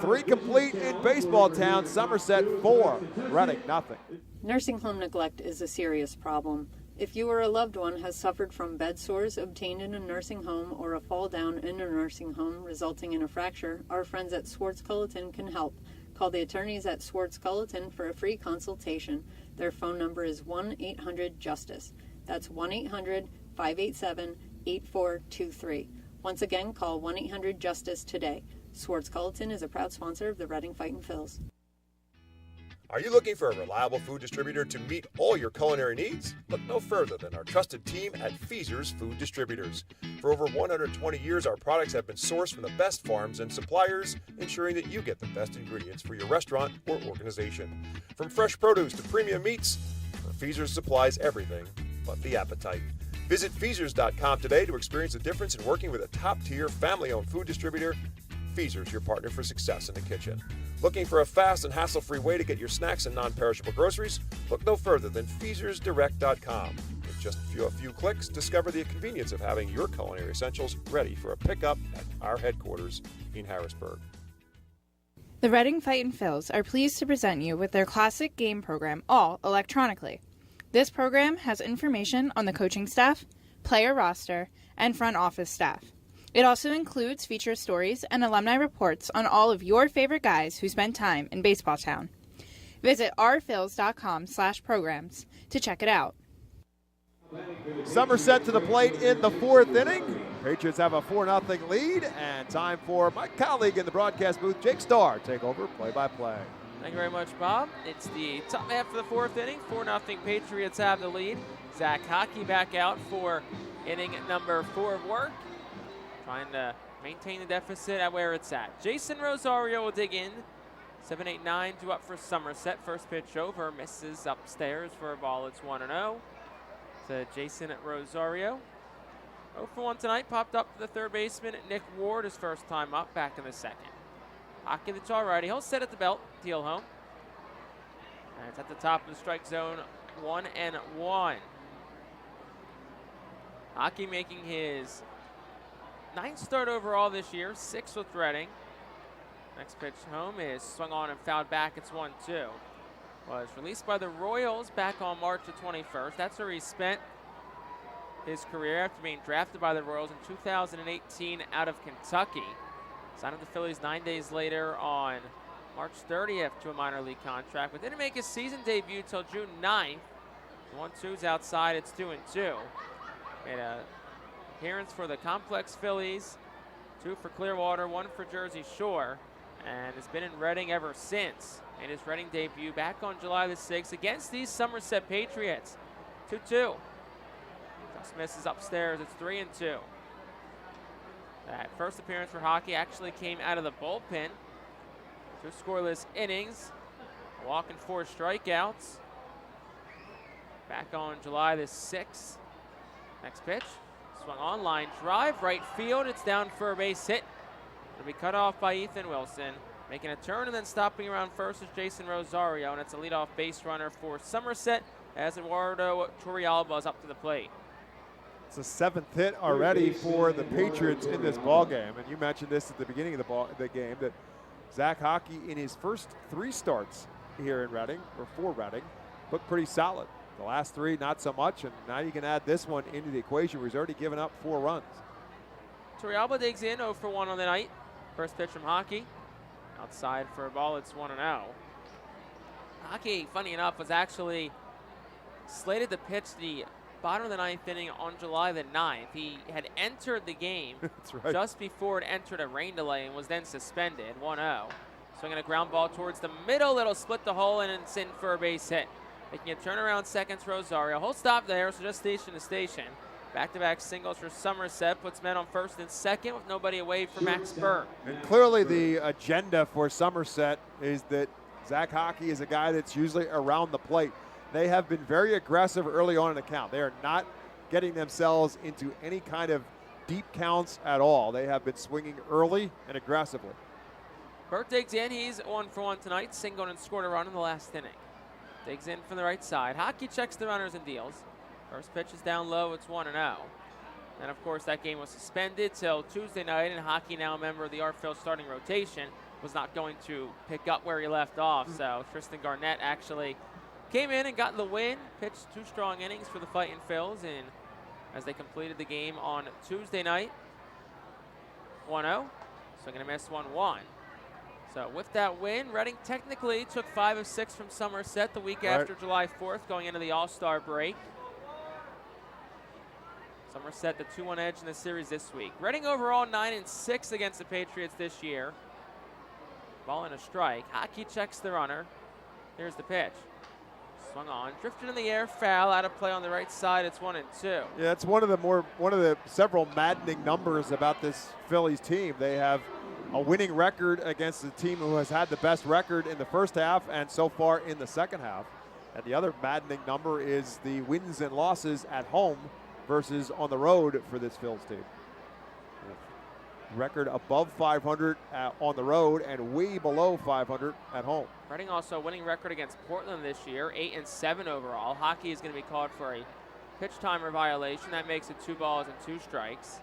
3 complete in baseball town. Somerset 4, Reading nothing. Nursing home neglect is a serious problem. If you or a loved one has suffered from bed sores obtained in a nursing home or a fall down in a nursing home resulting in a fracture, our friends at Swartz Culleton can help. Call the attorneys at Swartz Culleton for a free consultation. Their phone number is 1-800-JUSTICE. That's 1-800-587-8423. Once again, call 1-800-JUSTICE today. Swartz Culleton is a proud sponsor of the Reading Fightin' Phils. Are you looking for a reliable food distributor to meet all your culinary needs? Look no further than our trusted team at Feaser's Food Distributors. For over 120 years, our products have been sourced from the best farms and suppliers, ensuring that you get the best ingredients for your restaurant or organization. From fresh produce to premium meats, Feaser's supplies everything but the appetite. Visit Feasers.com today to experience the difference in working with a top-tier, family-owned food distributor. Feaser's, your partner for success in the kitchen. Looking for a fast and hassle-free way to get your snacks and non-perishable groceries? Look no further than FeasersDirect.com. With just a few clicks, discover the convenience of having your culinary essentials ready for a pickup at our headquarters in Harrisburg. The Reading Fightin' Phils are pleased to present you with their classic game program, all electronically. This program has information on the coaching staff, player roster, and front office staff. It also includes feature stories and alumni reports on all of your favorite guys who spent time in Baseball Town. Visit ourphils.com/programs to check it out. Somerset to the plate in the fourth inning. Patriots have a 4-0 lead, and time for my colleague in the broadcast booth, Jake Starr, take over play-by-play. Thank you very much, Bob. It's the top half of the fourth inning. 4-0 Patriots have the lead. Zach Hockey back out for inning number 4 of work, trying to maintain the deficit at where it's at. Jason Rosario will dig in. 7-8-9 due up for Somerset. First pitch over, misses upstairs for a ball. It's 1-0 to Jason Rosario. 0 for 1 tonight. Popped up to the third baseman, Nick Ward, his first time up, back in the second. Hockey, the tall righty. He'll set at the belt, deal home. And it's at the top of the strike zone, 1-1. Hockey making his 9th start overall this year, 6 with Reading. Next pitch home is swung on and fouled back. It's 1-2. Was released by the Royals back on March the 21st. That's where he spent his career after being drafted by the Royals in 2018 out of Kentucky. Signed with the Phillies 9 days later on March 30th to a minor league contract, but didn't make his season debut till June 9th. 1-2's outside, it's 2-2. Made an appearance for the Complex Phillies, 2 for Clearwater, 1 for Jersey Shore, and has been in Reading ever since. Made his Reading debut back on July the 6th against these Somerset Patriots. 2-2. Just misses upstairs, it's 3-2. That first appearance for Hockey actually came out of the bullpen. 2 scoreless innings, a walk and 4 strikeouts. Back on July the 6th. Next pitch, swung on, line drive, right field. It's down for a base hit. It'll be cut off by Ethan Wilson. Making a turn and then stopping around first is Jason Rosario, and it's a leadoff base runner for Somerset as Eduardo Turrialba is up to the plate. It's the 7th hit already for the Patriots in this ballgame, and you mentioned this at the beginning of the game, that Zach Hockey in his first 3 starts here in Reading, or for Reading, looked pretty solid. The last 3, not so much, and now you can add this one into the equation where he's already given up 4 runs. Turrialba digs in, 0 for 1 on the night. First pitch from Hockey. Outside for a ball, it's 1-0. Hockey, funny enough, was actually slated to pitch the bottom of the 9th inning on July the 9th. He had entered the game just before it entered a rain delay and was then suspended, 1-0. Swinging a ground ball towards the middle, it'll split the hole and it's in for a base hit. Making a turnaround seconds, Rosario. He'll stop there, so just station to station. Back-to-back singles for Somerset, puts men on first and second with nobody away for Max Burr. And clearly the agenda for Somerset is that Zach Hockey is a guy that's usually around the plate. They have been very aggressive early on in the count. They are not getting themselves into any kind of deep counts at all. They have been swinging early and aggressively. Burr digs in. He's 1 for 1 tonight. Singled and scored a run in the last inning. Digs in from the right side. Hockey checks the runners and deals. First pitch is down low. It's 1-0. And, of course, that game was suspended till Tuesday night, and Hockey, now a member of the Artfield starting rotation, was not going to pick up where he left off. So Tristan Garnett actually came in and got the win, pitched 2 strong innings for the Fightin' Phils as they completed the game on Tuesday night. 1-0, swing and a miss, 1-1. So with that win, Reading technically took 5 of 6 from Somerset the week after July 4th, going into the All-Star break. Somerset the 2-1 edge in the series this week. Reading overall 9-6 against the Patriots this year. Ball and a strike. Hockey checks the runner. Here's the pitch. Swung on, drifted in the air, foul, out of play on the right side. It's 1-2. Yeah, it's one of the several maddening numbers about this Phillies team. They have a winning record against the team who has had the best record in the first half and so far in the second half. And the other maddening number is the wins and losses at home versus on the road for this Phillies team. Record above 500 on the road and way below 500 at home. Reading also a winning record against Portland this year, 8-7 overall. Hockey is going to be called for a pitch timer violation. That makes it 2 balls and 2 strikes.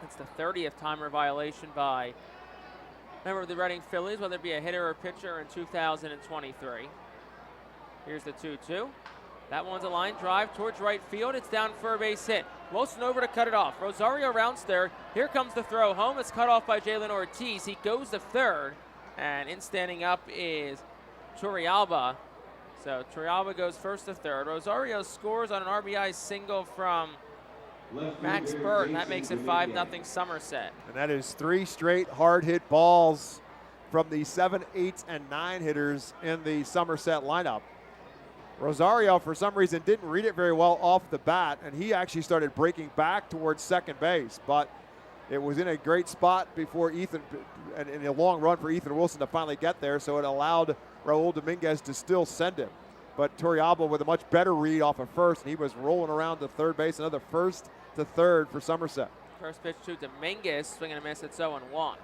It's the 30th timer violation by a member of the Reading Phillies, whether it be a hitter or pitcher in 2023. Here's the 2-2. That one's a line drive towards right field. It's down for a base hit. Wilson over to cut it off. Rosario rounds third. Here comes the throw home. It's cut off by Jalen Ortiz. He goes to third. And in standing up is Turrialba. So Turrialba goes first to third. Rosario scores on an RBI single from Max Burt, and that makes it 5-0 Somerset. And that is 3 straight hard hit balls from the 7, 8, and 9 hitters in the Somerset lineup. Rosario, for some reason, didn't read it very well off the bat, and he actually started breaking back towards second base, but it was in a great spot before Ethan, and in a long run for Ethan Wilson to finally get there, so it allowed Raul Dominguez to still send him. But Turrialba with a much better read off of first, and he was rolling around to third base, another first to third for Somerset. First pitch to Dominguez, swing and a miss. It's 0-1.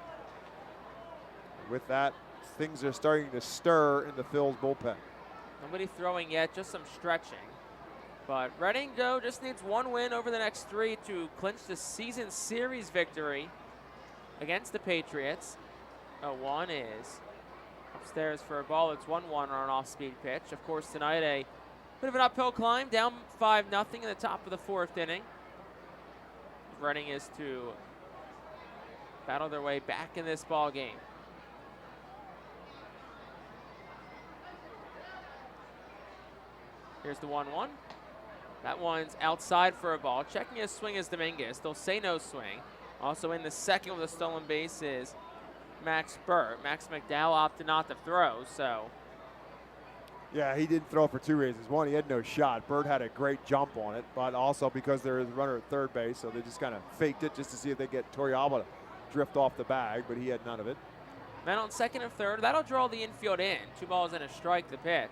With that, things are starting to stir in the Phil's bullpen. Nobody throwing yet, just some stretching. But Reading, though, just needs 1 win over the next 3 to clinch the season series victory against the Patriots. 0-1 is upstairs for a ball. It's 1-1 on an off-speed pitch. Of course, tonight a bit of an uphill climb, down 5-0 in the top of the 4th inning. Reading is to battle their way back in this ball game. Here's the 1-1. That one's outside for a ball. Checking his swing is Dominguez. They'll say no swing. Also in the second with a stolen base is Max Burt. Max McDowell opted not to throw, so. Yeah, he didn't throw for 2 reasons. One, he had no shot. Burt had a great jump on it, but also because there is a runner at third base, so they just kind of faked it just to see if they get Turrialba to drift off the bag, but he had none of it. Men on second and third. That'll draw the infield in. 2 balls and a strike, the pitch.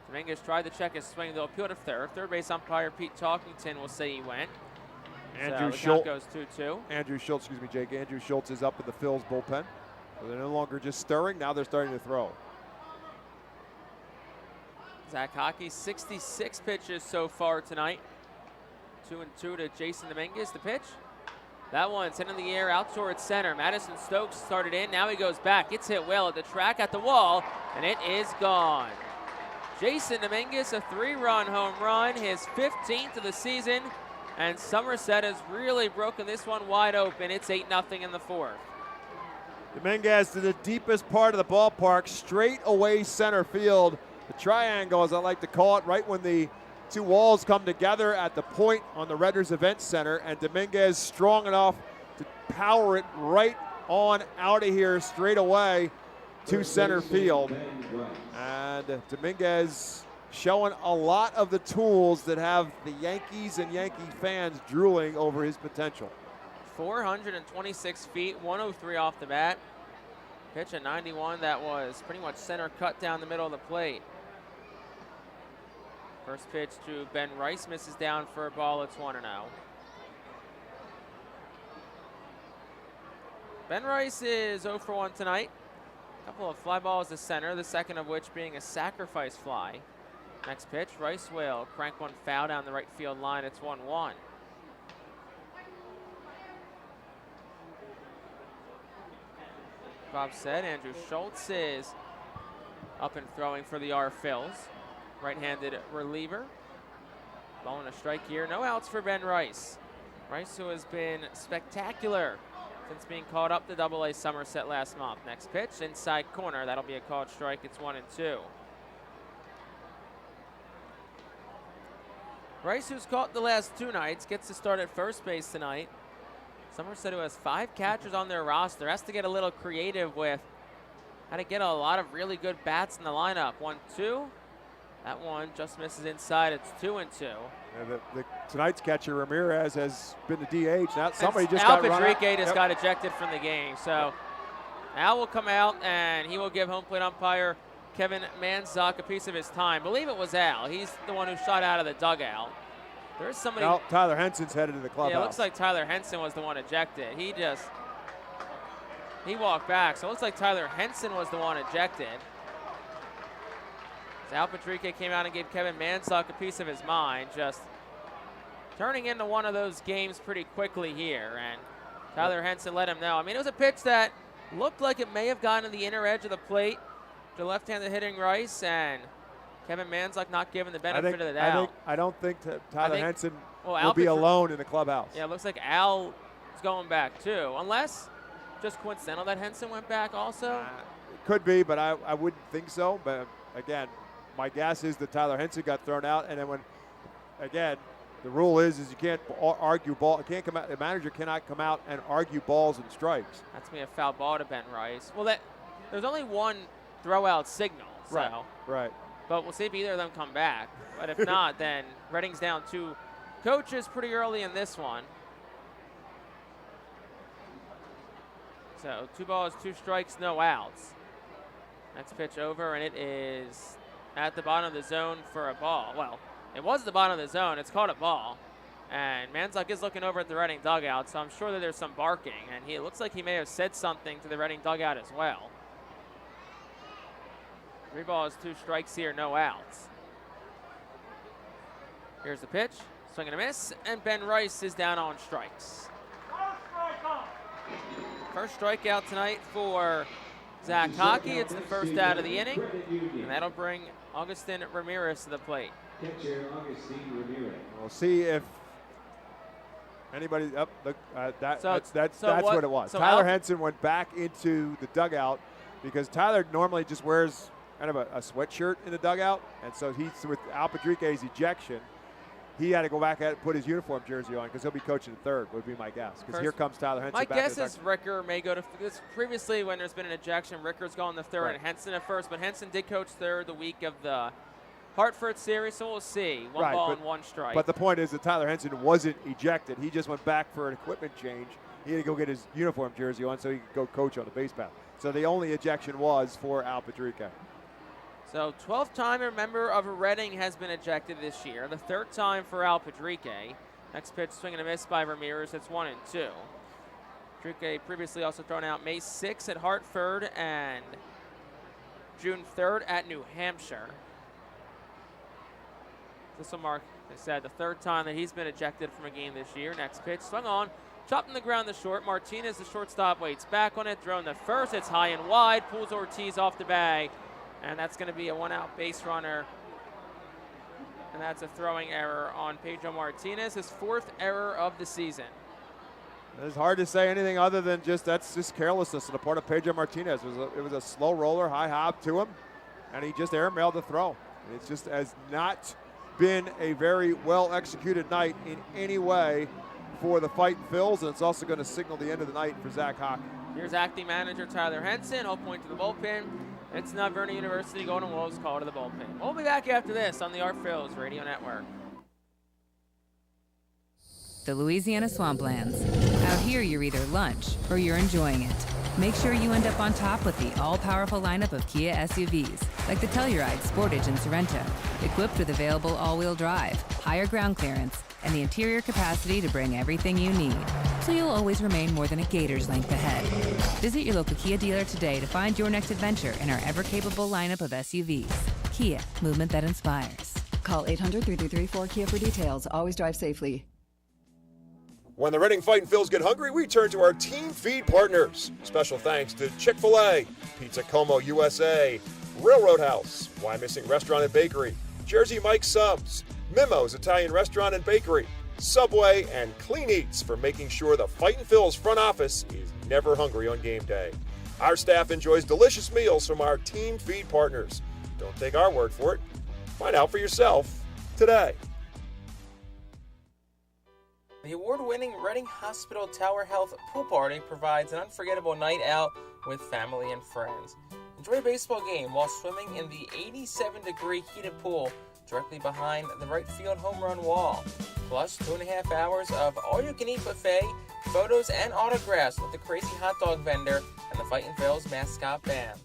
Dominguez tried to check his swing. They'll appeal to third. Third base umpire Pete Talkington will say he went. Andrew so Schultz goes 2-2. Andrew Schultz, Jake. Andrew Schultz is up in the Phil's bullpen. So they're no longer just stirring. Now they're starting to throw. Zach Hockey, 66 pitches so far tonight. 2-2 to Jason Dominguez. The pitch. That one's hit in the air out towards center. Madison Stokes started in. Now he goes back. It's hit well at the track at the wall, and it is gone. Jason Dominguez, a 3-run home run, his 15th of the season, and Somerset has really broken this one wide open. It's 8-0 in the 4th. Dominguez to the deepest part of the ballpark, straight away center field. The triangle, as I like to call it, right when the 2 walls come together at the point on the Redders Event Center, and Dominguez strong enough to power it right on out of here straight away to center field. And Dominguez showing a lot of the tools that have the Yankees and Yankee fans drooling over his potential. 426 feet, 103 off the bat. Pitch at 91, that was pretty much center cut down the middle of the plate. First pitch to Ben Rice, misses down for a ball. It's 1-0. Ben Rice is 0 for 1 tonight. A couple of fly balls to center, the second of which being a sacrifice fly. Next pitch, Rice will crank one foul down the right field line. It's 1-1. Bob said Andrew Schultz is up and throwing for the R-Phils. Right-handed reliever. Ball and a strike here. No outs for Ben Rice. Rice, who has been spectacular since being called up to Double-A Somerset last month. Next pitch, inside corner. That'll be a called strike. It's 1-2. Rice, who's caught the last 2 nights, gets to start at first base tonight. Somerset, who has 5 catchers on their roster, has to get a little creative with Had to get a lot of really good bats in the lineup. 1-2. That one just misses inside. It's 2-2. And tonight's catcher, Ramirez, has been the DH. Now somebody just got run out. Al Patrique just got ejected from the game. So Al will come out, and he will give home plate umpire Kevin Manzok a piece of his time. I believe it was Al. He's the one who shot out of the dugout. There's somebody. Now Tyler Henson's headed to the clubhouse. Yeah, it looks like Tyler Henson was the one ejected. He walked back, so it looks like Tyler Henson was the one ejected. So Al Patrique came out and gave Kevin Manzok a piece of his mind, just turning into one of those games pretty quickly here. And Tyler Henson let him know. I mean, it was a pitch that looked like it may have gotten to the inner edge of the plate to left-handed hitting Rice, and Kevin Manzok not given the benefit of the doubt. I don't think Tyler Henson will Al be alone in the clubhouse. Yeah, it looks like Al is going back too, unless just coincidental that Henson went back also. It could be, but I wouldn't think so. But again, my guess is that Tyler Henson got thrown out, and then the rule is you can't argue ball. It can't come out. The manager cannot come out and argue balls and strikes. That's me a foul ball to Ben Rice. Well, there's only one throw-out signal. So. Right. But we'll see if either of them come back. But if not, then Reading's down 2 coaches pretty early in this one. So 2 balls, 2 strikes, no outs. Next pitch over, and it is at the bottom of the zone for a ball. Well, it was the bottom of the zone. It's called a ball. And Manzok is looking over at the Reading dugout, so I'm sure that there's some barking. And it looks like he may have said something to the Reading dugout as well. 3 balls, 2 strikes here, no outs. Here's the pitch, swing and a miss, and Ben Rice is down on strikes. First strikeout tonight for Zach Hockey. It's the first out of the inning, and that'll bring Augustin Ramirez to the plate. We'll see if anybody up. That's what it was. So Tyler Henson went back into the dugout because Tyler normally just wears kind of a sweatshirt in the dugout, and so with Al Patrique's ejection, he had to go back and put his uniform jersey on because he'll be coaching third, would be my guess. Because here comes Tyler Henson. My back guess is Ricker may go to this. Previously, when there's been an ejection, Ricker's gone to third and Henson at first, but Henson did coach third the week of the Hartford series, so we'll see. One ball and 1 strike. But the point is that Tyler Henson wasn't ejected. He just went back for an equipment change. He had to go get his uniform jersey on so he could go coach on the base path. So the only ejection was for Al Patrique. So 12th time a member of Reading has been ejected this year. The 3rd time for Al Patrique. Next pitch, swing and a miss by Ramirez. It's 1-2. Patrique previously also thrown out May 6th at Hartford and June 3rd at New Hampshire. This will mark, as I said, the 3rd time that he's been ejected from a game this year. Next pitch, swung on, chopped in the ground to short. Martinez, the shortstop, waits back on it, thrown to first. It's high and wide, pulls Ortiz off the bag. And that's going to be a 1-out base runner. And that's a throwing error on Pedro Martinez, his 4th error of the season. It's hard to say anything other than that's just carelessness on the part of Pedro Martinez. It was a slow roller, high hop to him, and he just airmailed the throw. It's just has not been a very well-executed night in any way for the Fightin' Phils, and it's also going to signal the end of the night for Zach Hockey. Here's acting manager Tyler Henson. He'll point to the bullpen. It's not Vernon University Golden Wolves call to the bullpen. We'll be back after this on the Art Phils Radio Network. The Louisiana Swamplands. Out here, you're either lunch or you're enjoying it. Make sure you end up on top with the all-powerful lineup of Kia SUVs, like the Telluride, Sportage, and Sorento, equipped with available all-wheel drive, higher ground clearance, and the interior capacity to bring everything you need, so you'll always remain more than a gator's length ahead. Visit your local Kia dealer today to find your next adventure in our ever-capable lineup of SUVs. Kia, movement that inspires. Call 800-3334-KIA for details. Always drive safely. When the Reading Fightin' Phils get hungry, we turn to our team feed partners. Special thanks to Chick-fil-A, Pizza Como USA, Railroad House, Why Missing Restaurant and Bakery, Jersey Mike's Subs, Mimo's Italian Restaurant and Bakery, Subway, and Clean Eats for making sure the Fightin' Phils front office is never hungry on game day. Our staff enjoys delicious meals from our team feed partners. Don't take our word for it. Find out for yourself today. The award-winning Reading Hospital Tower Health Pool Party provides an unforgettable night out with family and friends. Enjoy a baseball game while swimming in the 87-degree heated pool directly behind the right field home run wall. Plus 2.5 hours of all-you-can-eat buffet, photos, and autographs with the crazy hot dog vendor and the Fightin' Phil's mascot band.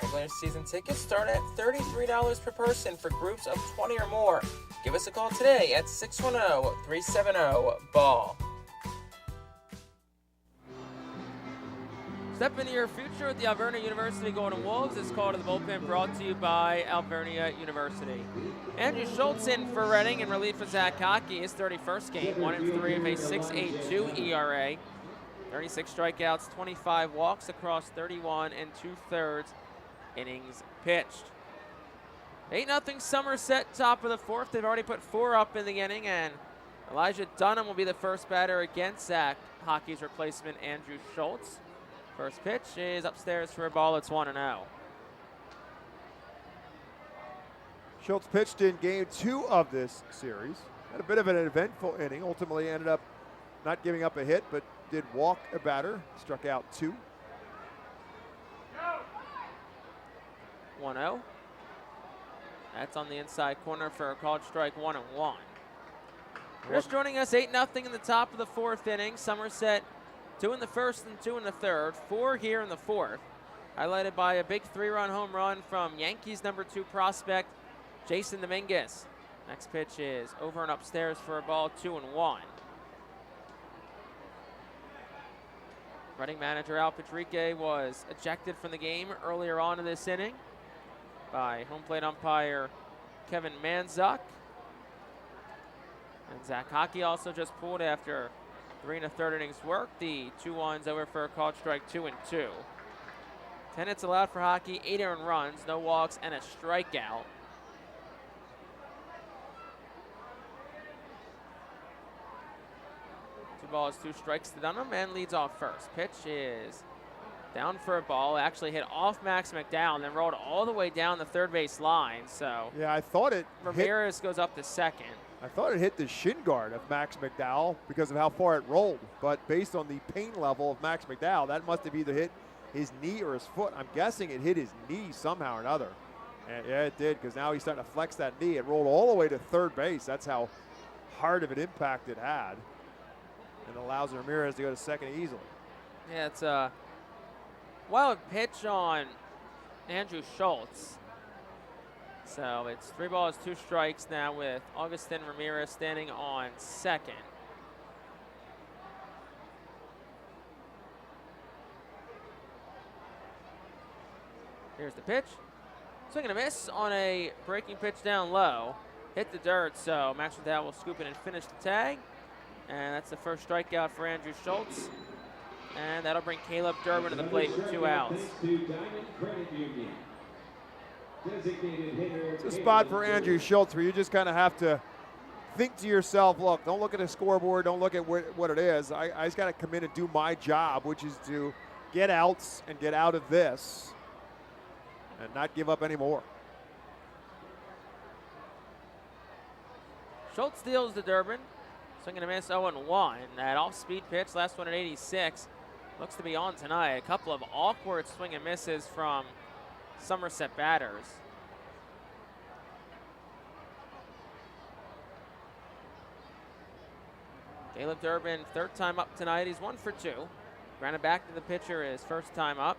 Regular season tickets start at $33 per person for groups of 20 or more. Give us a call today at 610-370-BALL. Step into your future with the Alvernia University Golden Wolves. This call to the bullpen brought to you by Alvernia University. Andrew Schultz in for Reading in relief of Zach Hockey. His 31st game, 1-3 of a 6.82 ERA. 36 strikeouts, 25 walks across 31 2/3 innings pitched. 8-0 Somerset, top of the fourth. They've already put 4 up in the inning, and Elijah Dunham will be the first batter against Zach Hockey's replacement, Andrew Schultz. First pitch is upstairs for a ball. It's 1-0. Schultz pitched in game 2 of this series. Had a bit of an eventful inning. Ultimately ended up not giving up a hit, but did walk a batter. Struck out 2. 1-0. That's on the inside corner for a called strike, 1-1. Just joining us, 8-0 in the top of the fourth inning. Somerset 2 in the first and 2 in the third. 4 here in the fourth. Highlighted by a big 3-run home run from Yankees number 2 prospect, Jason Dominguez. Next pitch is over and upstairs for a ball, 2-1. Reading manager Al Patrique was ejected from the game earlier on in this inning by home plate umpire Kevin Manzuk. And Zach Hockey also just pulled after 3 1/3 innings work. The 2-1's over for a called strike, 2-2. 10 hits allowed for Hockey, 8 earned runs, no walks, and a strikeout. Two balls, 2 strikes to Dunham, and leads off first. Pitch is down for a ball. Actually hit off Max McDowell, then rolled all the way down the third base line. So yeah, I thought it. Ramirez goes up to second. I thought it hit the shin guard of Max McDowell because of how far it rolled. But based on the pain level of Max McDowell, that must have either hit his knee or his foot. I'm guessing it hit his knee somehow or another. And yeah, it did, because now he's starting to flex that knee. It rolled all the way to third base. That's how hard of an impact it had. And allows Ramirez to go to second easily. Yeah, it's a wild pitch on Andrew Schultz. So it's 3 balls, 2 strikes now with Augustin Ramirez standing on second. Here's the pitch. Swing and a miss on a breaking pitch down low. Hit the dirt, so Max McDowell will scoop it and finish the tag. And that's the first strikeout for Andrew Schultz. And that'll bring Caleb Durbin to the plate with 2 outs. It's a spot for Andrew Schultz where you just kind of have to think to yourself, look, don't look at the scoreboard, don't look at what it is. I just got to come in and do my job, which is to get outs and get out of this and not give up any more. Schultz deals to Durbin. Swing and a miss, 0-1. That off-speed pitch, last one at 86, looks to be on tonight. A couple of awkward swing and misses from Somerset batters. Caleb Durbin, 3rd time up tonight. He's 1 for 2. Grounded back to the pitcher his 1st time up.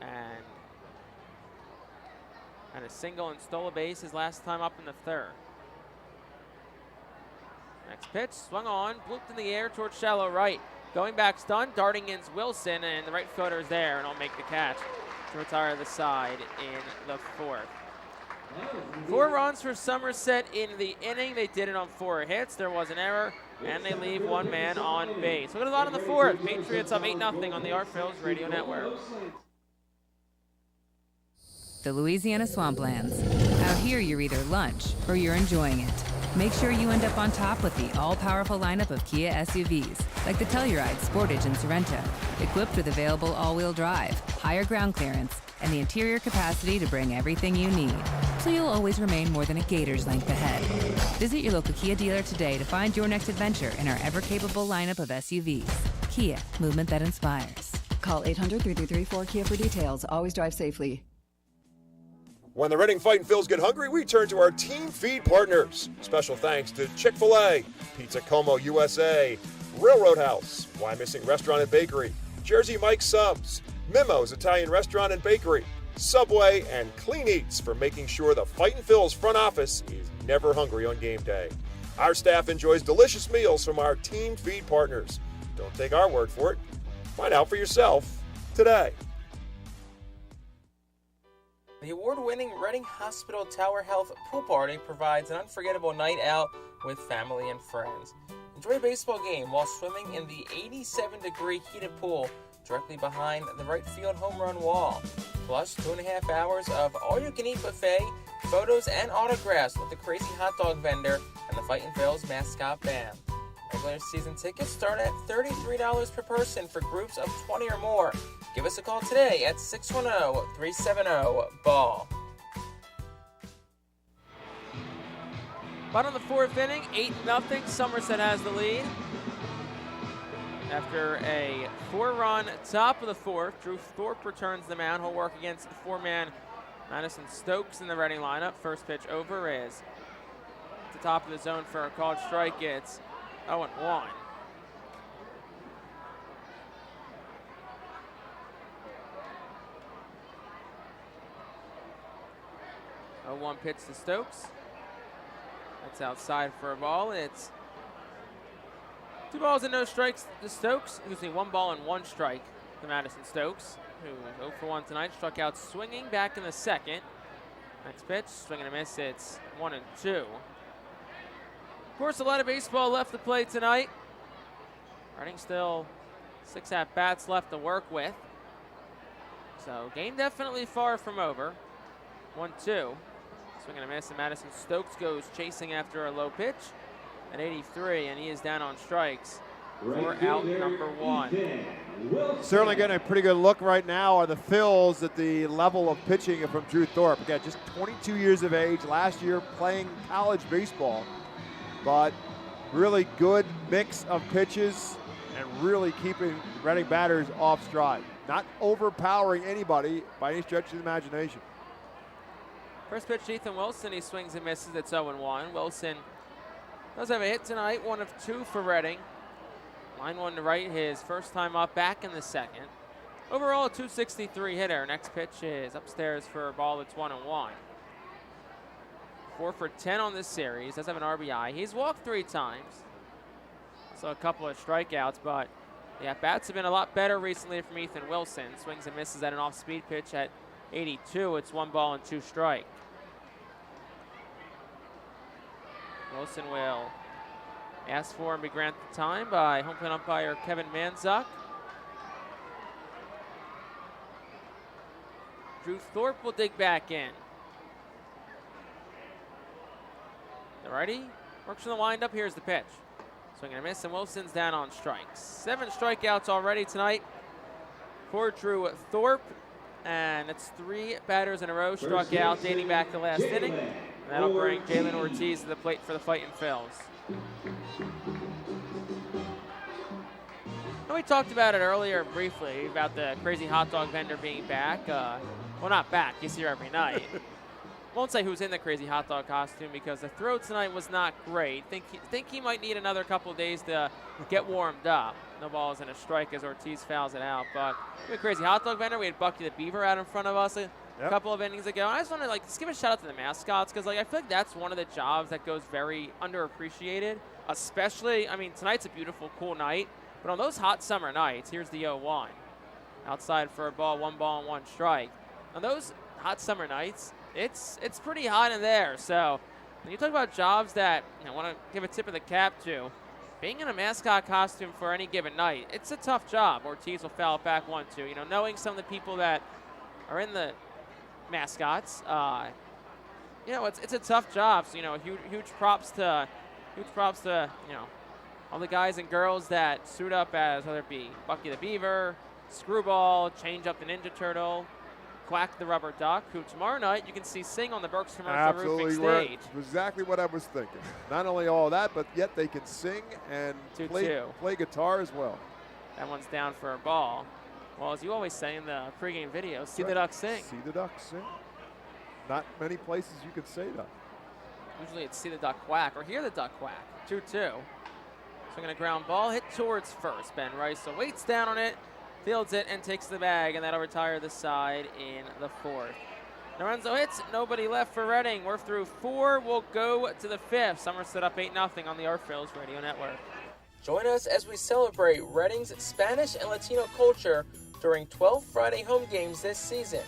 And a single and stole a base his last time up in the 3rd. Next pitch, swung on, blooped in the air towards shallow right. Going back stunned, darting in's Wilson, and the right fielder is there, and will make the catch to retire the side in the 4th. 4 runs for Somerset in the inning. They did it on 4 hits. There was an error, and they leave 1 man on base. Look at a lot in the 4th. Patriots up 8-0 on the RFILS Radio Network. The Louisiana Swamplands. Out here, you're either lunch or you're enjoying it. Make sure you end up on top with the all-powerful lineup of Kia SUVs, like the Telluride, Sportage, and Sorento, equipped with available all-wheel drive, higher ground clearance, and the interior capacity to bring everything you need, so you'll always remain more than a gator's length ahead. Visit your local Kia dealer today to find your next adventure in our ever-capable lineup of SUVs. Kia, movement that inspires. Call 800-333-4KIA for details. Always drive safely. When the Reading Fightin' Phils get hungry, we turn to our team feed partners. Special thanks to Chick-fil-A, Pizza Como USA, Railroad House, Why Missing Restaurant and Bakery, Jersey Mike's Subs, Mimo's Italian Restaurant and Bakery, Subway, and Clean Eats for making sure the Fightin' Phils front office is never hungry on game day. Our staff enjoys delicious meals from our team feed partners. Don't take our word for it. Find out for yourself today. The award-winning Reading Hospital Tower Health Pool Party provides an unforgettable night out with family and friends. Enjoy a baseball game while swimming in the 87-degree heated pool directly behind the right field home run wall. Plus 2.5 hours of all-you-can-eat buffet, photos, and autographs with the crazy hot dog vendor and the Fightin' Phils mascot band. Regular season tickets start at $33 per person for groups of 20 or more. Give us a call today at 610-370-BALL. Bottom of the fourth inning, 8-0. Somerset has the lead. After a 4-run top of the fourth, Drew Thorpe returns the mound. He'll work against the four-man Madison Stokes in the Reading lineup. First pitch over is at the top of the zone for a called strike. It's 0-1. 0-1 pitch to Stokes. That's outside for a ball. It's 2 balls and no strikes to Stokes. 1 ball and 1 strike to Madison Stokes, who is 0 for 1 tonight. Struck out swinging back in the second. Next pitch, swing and a miss. It's 1-2. Of course, a lot of baseball left to play tonight. Reading still 6 at-bats left to work with. So game definitely far from over. 1-2. Swing and a miss, and Madison Stokes goes chasing after a low pitch at 83, and he is down on strikes for out number 1. Certainly getting a pretty good look right now are the Phils at the level of pitching from Drew Thorpe. Again, just 22 years of age, last year playing college baseball, but really good mix of pitches and really keeping Reading batters off stride. Not overpowering anybody by any stretch of the imagination. First pitch to Ethan Wilson, he swings and misses. It's 0-1. Wilson does have a hit tonight, 1 of 2 for Reading. Line 1 to right, his first time up, back in the second. Overall, a .263 hitter. Next pitch is upstairs for a ball that's 1-1. 4 for 10 on this series. Does have an RBI. He's walked 3 times. So a couple of strikeouts, but the at-bats have been a lot better recently from Ethan Wilson. Swings and misses at an off-speed pitch at 82. It's 1 ball and 2 strikes. Wilson will ask for and be granted time by home plate umpire Kevin Manzuk. Drew Thorpe will dig back in. The righty works from the windup. Here's the pitch. Swing and a miss, and Wilson's down on strikes. 7 strikeouts already tonight for Drew Thorpe. And it's 3 batters in a row struck out dating back to last inning. And that'll bring Jalen Ortiz to the plate for the Fightin' Phils. We talked about it earlier briefly about the crazy hot dog vendor being back. Well, not back. He's here every night. Won't say who's in the crazy hot dog costume because the throw tonight was not great. Think he might need another couple of days to get warmed up. No balls and a strike as Ortiz fouls it out. But we had crazy hot dog vendor. We had Bucky the Beaver out in front of us a couple of innings ago. And I just want to just give a shout out to the mascots because I feel like that's one of the jobs that goes very underappreciated. Especially, tonight's a beautiful, cool night. But on those hot summer nights, here's the 0-1. Outside for a ball, 1 ball and 1 strike. On those hot summer nights, it's pretty hot in there. So when you talk about jobs that I want to give a tip of the cap to, being in a mascot costume for any given night, it's a tough job. Ortiz will foul it back 1-2. Knowing some of the people that are in the mascots, it's a tough job. So huge props to all the guys and girls that suit up as whether it be Bucky the Beaver, Screwball, Change Up the Ninja Turtle, Quack the Rubber Duck, who tomorrow night you can see sing on the Berks commercial roofing stage. Exactly what I was thinking. Not only all that, but yet they can sing and play guitar as well. That one's down for a ball. Well, as you always say in the pregame video, see the ducks sing. See the ducks sing. Not many places you could say that. Usually it's see the duck quack or hear the duck quack. 2-2. Swinging a ground ball, hit towards first. Ben Rice waits down on it, fields it, and takes the bag, and that'll retire the side in the fourth. Lorenzo hits, nobody left for Reading. We're through 4. We'll go to the 5th. Somerset up 8-0 on the Our Phillies Radio Network. Join us as we celebrate Reading's Spanish and Latino culture during 12 Friday home games this season.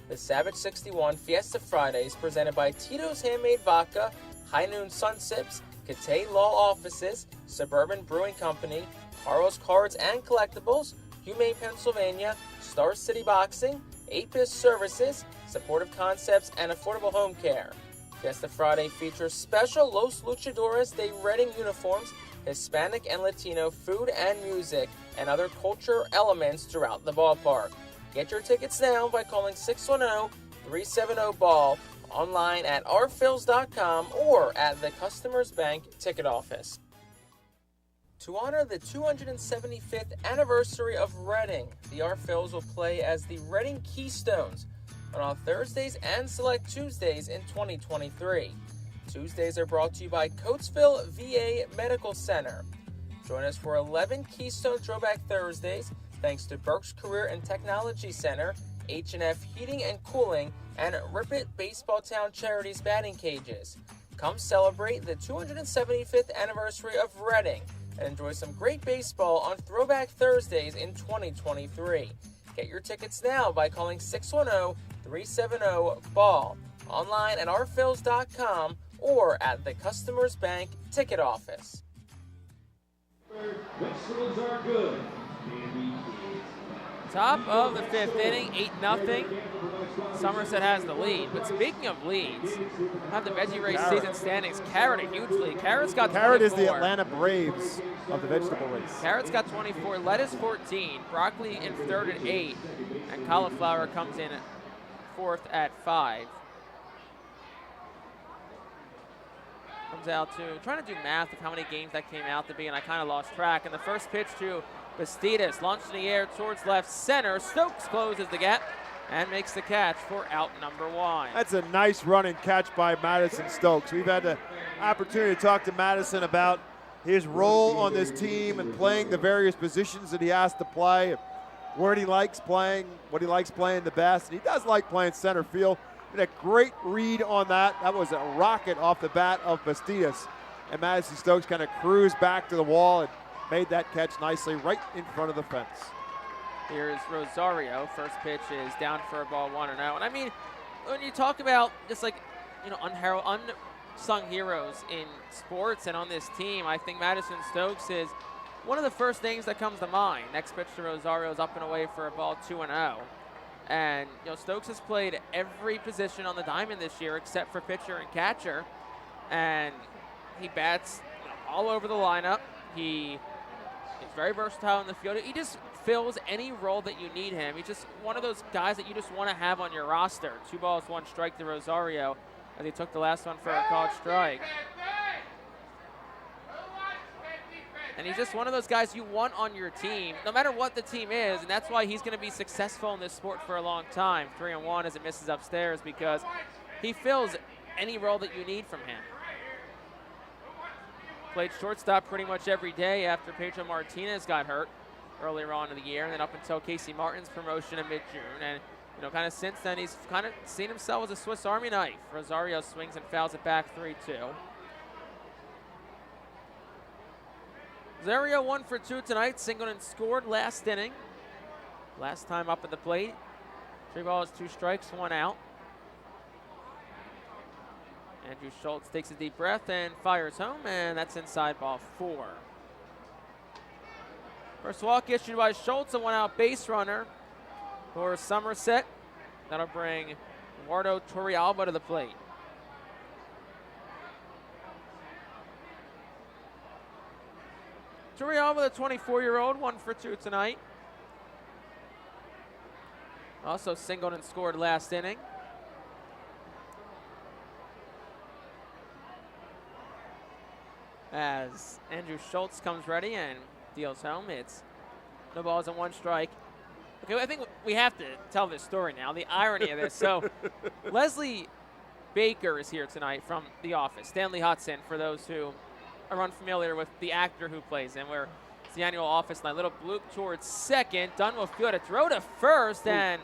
The Savage 61 Fiesta Fridays presented by Tito's Handmade Vodka, High Noon Sun Sips, Catay Law Offices, Suburban Brewing Company, Carl's Cards and Collectibles, Humane Pennsylvania, Star City Boxing, Apis Services, Supportive Concepts, and Affordable Home Care. Fiesta Friday features special Los Luchadores de Reading uniforms, Hispanic and Latino food and music, and other culture elements throughout the ballpark. Get your tickets now by calling 610-370-BALL, online at ourphils.com or at the Customers Bank ticket office. To honor the 275th anniversary of Reading, the Our Phils will play as the Reading Keystones on Thursdays and select Tuesdays in 2023. Tuesdays are brought to you by Coatesville VA Medical Center. Join us for 11 Keystone Throwback Thursdays thanks to Burke's Career and Technology Center, H&F Heating and Cooling, and Rip It Baseball Town Charities batting cages. Come celebrate the 275th anniversary of Reading and enjoy some great baseball on Throwback Thursdays in 2023. Get your tickets now by calling 610-370-BALL, online at ourphils.com or at the Customers Bank ticket office. Vegetables are good. Top of the 5th inning, 8-0. Somerset has the lead. But speaking of leads, have the Veggie Race season standings. Carrot a huge lead. Carrot's got 24. Carrot is the Atlanta Braves of the vegetable race. Carrot's got 24. Lettuce 14. Broccoli in 3rd at 8. And cauliflower comes in 4th at 5. Comes out to trying to do math of how many games that came out to be, and I kind of lost track. And the first pitch to Bastidas, launched in the air towards left center. Stokes closes the gap and makes the catch for out number 1. That's a nice running catch by Madison Stokes. We've had the opportunity to talk to Madison about his role on this team and playing the various positions that he has to play, where he likes playing, what he likes playing the best. And he does like playing center field. And a great read on that. That was a rocket off the bat of Bastidas. And Madison Stokes kind of cruised back to the wall and made that catch nicely right in front of the fence. Here's Rosario. First pitch is down for a ball, 1-0. And I mean, when you talk about just like, unsung heroes in sports and on this team, I think Madison Stokes is one of the first names that comes to mind. Next pitch to Rosario is up and away for a ball, 2-0. And Stokes has played every position on the diamond this year except for pitcher and catcher, and he bats all over the lineup. He is very versatile in the field. He just fills any role that you need him. He's just one of those guys that you just want to have on your roster. 2 balls, 1 strike to Rosario as he took the last one for a called strike. And he's just one of those guys you want on your team, no matter what the team is, and that's why he's going to be successful in this sport for a long time. 3-1 as it misses upstairs because he fills any role that you need from him. Played shortstop pretty much every day after Pedro Martinez got hurt earlier on in the year, and then up until Casey Martin's promotion in mid-June. And kind of since then, he's kind of seen himself as a Swiss Army knife. Rosario swings and fouls it back 3-2. Rosario 1 for 2 tonight. Singleton scored last inning. Last time up at the plate. 3 balls, 2 strikes, 1 out. Andrew Schultz takes a deep breath and fires home, and that's inside ball 4. First walk issued by Schultz, a 1-out base runner for Somerset. That'll bring Eduardo Torrealba to the plate. Torrealba, the 24-year-old, 1 for 2 tonight. Also singled and scored last inning. As Andrew Schultz comes ready and deals home, it's no balls and 1 strike Okay, I think we have to tell this story now, the irony of this. So Leslie Baker is here tonight from The Office. Stanley Hudson, for those who are unfamiliar with the actor who plays him, where it's the annual Office night. Little bloop towards second. Dunwell field a throw to first, and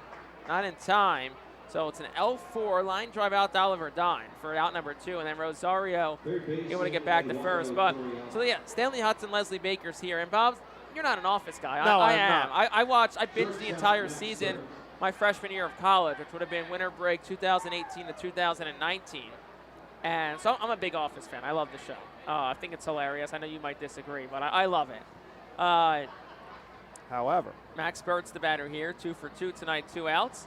not in time. So it's an L4 line drive out to Oliver Dine for out number 2, and then Rosario able to get back to first. But so yeah, Stanley Hudson, Leslie Baker's here, and Bob, you're not an Office guy. No, I I'm am. not. I binged the entire season my freshman year of college, which would have been winter break 2018 to 2019. And so I'm a big Office fan. I love the show. I think it's hilarious. I know you might disagree, but I love it. However, Max Burt's the batter here, 2 for 2 tonight, 2 outs.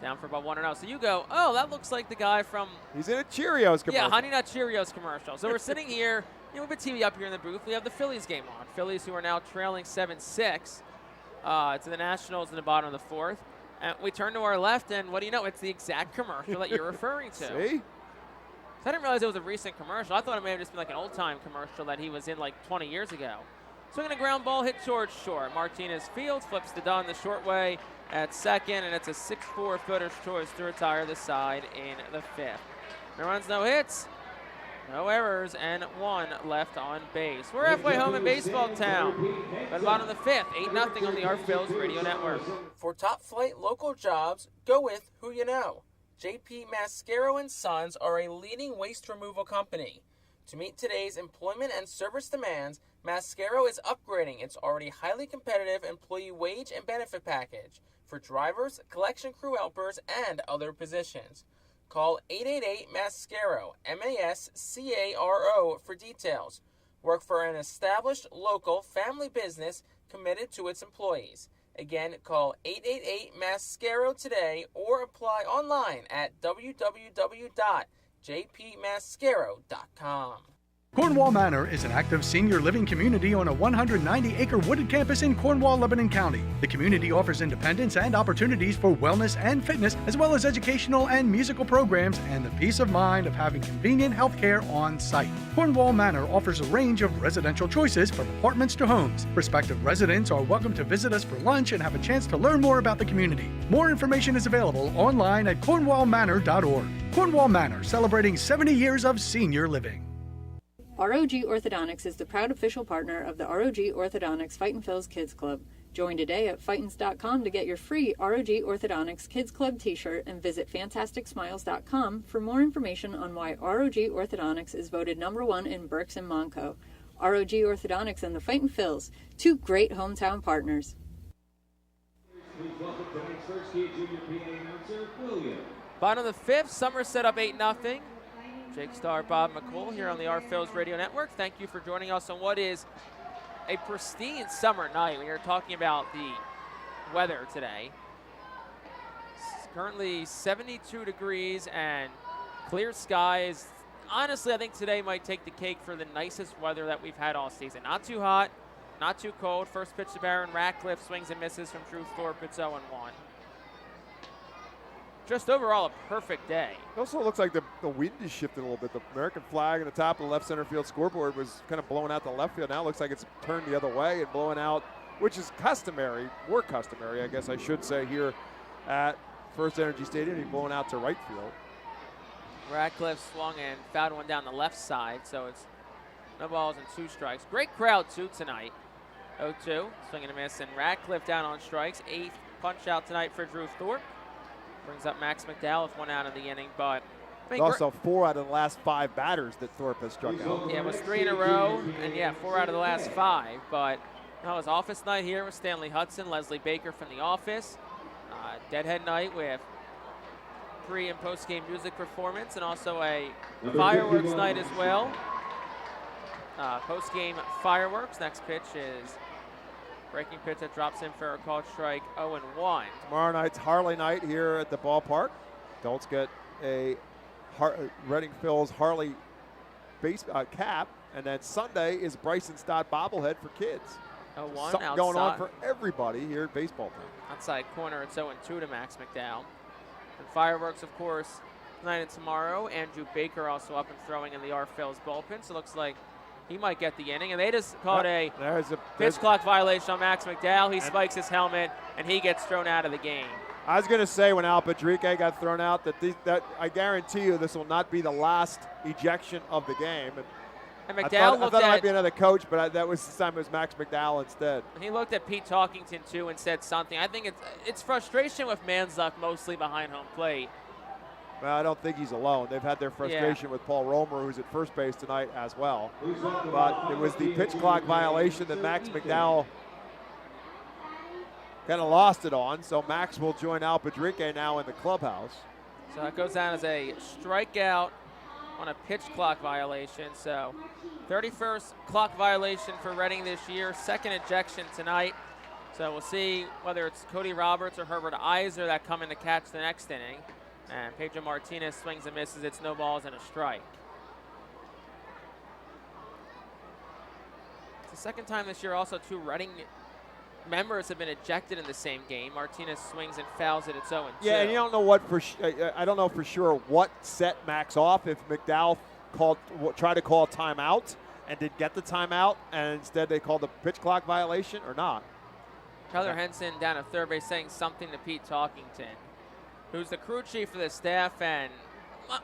Down for about 1-0. So you go, oh, that looks like the guy from... He's in a Cheerios commercial. Yeah, Honey Nut Cheerios commercial. So we're sitting here, we have a TV up here in the booth. We have the Phillies game on. Phillies who are now trailing 7-6 to the Nationals in the bottom of the 4th. And we turn to our left, and what do you know? It's the exact commercial that you're referring to. See? So I didn't realize it was a recent commercial. I thought it may have just been like an old-time commercial that he was in like 20 years ago. Swinging a ground ball hit towards short. Martinez fields, flips to Dunn the short way at second, and it's a 6-4 fielder's choice to retire the side in the 5th. No runs, no hits, no errors, and 1 left on base. We're halfway home in baseball town. At the bottom of the 5th, 8-0 on the Phillies Radio Network. For top flight local jobs, go with who you know. JP Mascaro & Sons are a leading waste removal company. To meet today's employment and service demands, Mascaro is upgrading its already highly competitive employee wage and benefit package for drivers, collection crew helpers, and other positions. Call 888-MASCARO, MASCARO, for details. Work for an established local family business committed to its employees. Again, call 888-MASCARO today or apply online at www.jpmascaro.com. Cornwall Manor is an active senior living community on a 190-acre wooded campus in Cornwall, Lebanon County. The community offers independence and opportunities for wellness and fitness, as well as educational and musical programs, and the peace of mind of having convenient health care on site. Cornwall Manor offers a range of residential choices from apartments to homes. Prospective residents are welcome to visit us for lunch and have a chance to learn more about the community. More information is available online at cornwallmanor.org. Cornwall Manor, celebrating 70 years of senior living. ROG Orthodontics is the proud official partner of the ROG Orthodontics Fightin' Phil's Kids Club. Join today at Fightins.com to get your free ROG Orthodontics Kids Club t-shirt, and visit FantasticSmiles.com for more information on why ROG Orthodontics is voted #1 in Berks and Monco. ROG Orthodontics and the Fightin' Phil's, 2 great hometown partners. Please welcome tonight's first key junior PA announcer, William. Bottom of the 5th, Somerset up 8-0. Jake Starr, Bob McCool here on the Phillies Radio Network. Thank you for joining us on what is a pristine summer night. We are talking about the weather today. It's currently 72 degrees and clear skies. Honestly, I think today might take the cake for the nicest weather that we've had all season. Not too hot, not too cold. First pitch to Baron Ratcliffe, swings and misses from Drew Thorpe. It's 0-1. Just overall a perfect day. It also looks like the wind is shifted a little bit. The American flag on the top of the left center field scoreboard was kind of blowing out the left field. Now it looks like it's turned the other way and blowing out, which is customary, more customary, I guess I should say, here at FirstEnergy Stadium. He's blowing out to right field. Ratcliffe swung and fouled one down the left side, so it's no balls and 2 strikes. Great crowd, too, tonight. 0-2, swing and a miss, and Ratcliffe down on strikes. 8th punch out tonight for Drew Thorpe. Brings up Max McDowell with 1 out of the inning, but I mean, also 4 out of the last 5 batters that Thorpe has struck out. Yeah, it was 3 in a row, and 4 out of the last 5. But it was office night here with Stanley Hudson, Leslie Baker from the office. Deadhead night with pre- and post-game music performance, and also a fireworks night as well. Post-game fireworks. Next pitch is breaking pitch that drops in for a called strike, 0-1. Tomorrow night's Harley night here at the ballpark. Adults get a Reading Phil's Harley base cap, and then Sunday is Bryson Stott bobblehead for kids. 0-1 Something outside. going on for everybody here at baseball time. Outside corner, it's 0-2 to Max McDowell. And fireworks, of course, tonight and tomorrow. Andrew Baker also up and throwing in the Phillies bullpen, so it looks like he might get the inning. And they just called a there's pitch clock violation on Max McDowell. He spikes his helmet, and he gets thrown out of the game. I was going to say when Al Padrique got thrown out that I guarantee you this will not be the last ejection of the game. And McDowell I thought it might be another coach, but that was this time it was Max McDowell instead. He looked at Pete Talkington too and said something. I think it's frustration with Manzuck mostly behind home plate. Well, I don't think he's alone. They've had their frustration with Paul Romer, who's at first base tonight as well. But it was the pitch clock violation that Max McDowell kind of lost it on. So Max will join Al Padrique now in the clubhouse. So it goes down as a strikeout on a pitch clock violation. So 31st clock violation for Reading this year. Second ejection tonight. So we'll see whether it's Cody Roberts or Herbert Iser that come in to catch the next inning. And Pedro Martinez swings and misses. It's no balls and a strike. It's the second time this year also two Reading members have been ejected in the same game. Martinez swings and fouls it. It's 0-2. Yeah, and you don't know what I don't know for sure what set Max off. If McDowell tried to call a timeout and did get the timeout, and instead they called the pitch clock violation or not. Tyler Henson down at third base saying something to Pete Talkington, who's the crew chief for the staff, and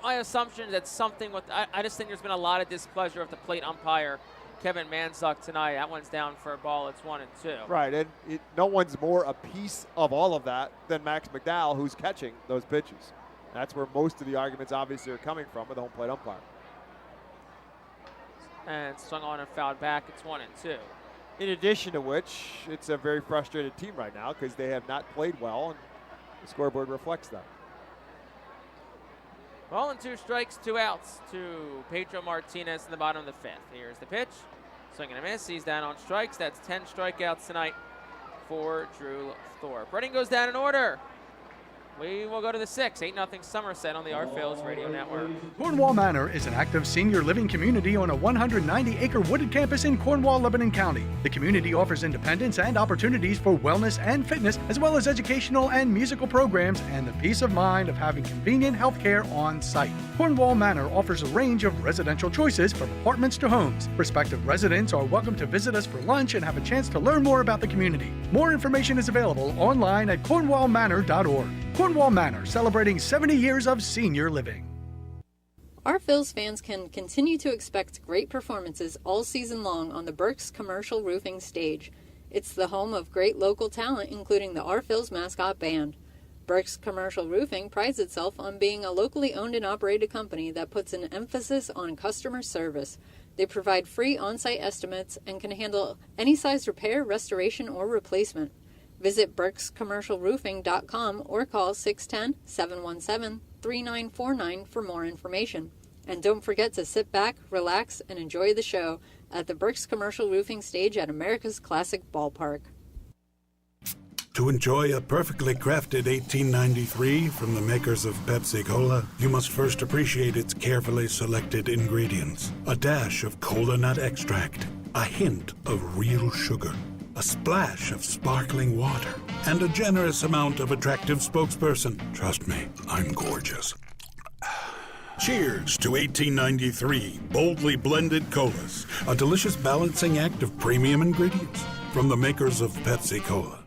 my assumption is that something with I just think there's been a lot of displeasure with the plate umpire Kevin Manzuck tonight. That one's down for a ball. It's 1-2. Right, and no one's more a piece of all of that than Max McDowell, who's catching those pitches. That's where most of the arguments obviously are coming from with the home plate umpire. And swung on and fouled back. It's 1-2. In addition to which, it's a very frustrated team right now because they have not played well, and the scoreboard reflects that. Ball and 2 strikes, 2 outs to Pedro Martinez in the bottom of the 5th. Here's the pitch. Swing and a miss. He's down on strikes. That's 10 strikeouts tonight for Drew Thorpe. Reading goes down in order. We will go to the 6th. 8-0 Somerset on the Our Phillies Radio Network. Cornwall Manor is an active senior living community on a 190-acre wooded campus in Cornwall, Lebanon County. The community offers independence and opportunities for wellness and fitness, as well as educational and musical programs and the peace of mind of having convenient health care on site. Cornwall Manor offers a range of residential choices from apartments to homes. Prospective residents are welcome to visit us for lunch and have a chance to learn more about the community. More information is available online at cornwallmanor.org. Cornwall Manor, celebrating 70 years of senior living. Our Phil's fans can continue to expect great performances all season long on the Burke's Commercial Roofing stage. It's the home of great local talent, including the Our Phil's mascot band. Burke's Commercial Roofing prides itself on being a locally owned and operated company that puts an emphasis on customer service. They provide free on-site estimates and can handle any size repair, restoration, or replacement. Visit burkscommercialroofing.com or call 610-717-3949 for more information. And don't forget to sit back, relax, and enjoy the show at the Burke's Commercial Roofing stage at America's Classic Ballpark. To enjoy a perfectly crafted 1893 from the makers of Pepsi Cola, you must first appreciate its carefully selected ingredients. A dash of cola nut extract, a hint of real sugar, a splash of sparkling water, and a generous amount of attractive spokesperson. Trust me, I'm gorgeous. Cheers to 1893 boldly blended colas, a delicious balancing act of premium ingredients from the makers of Pepsi Cola.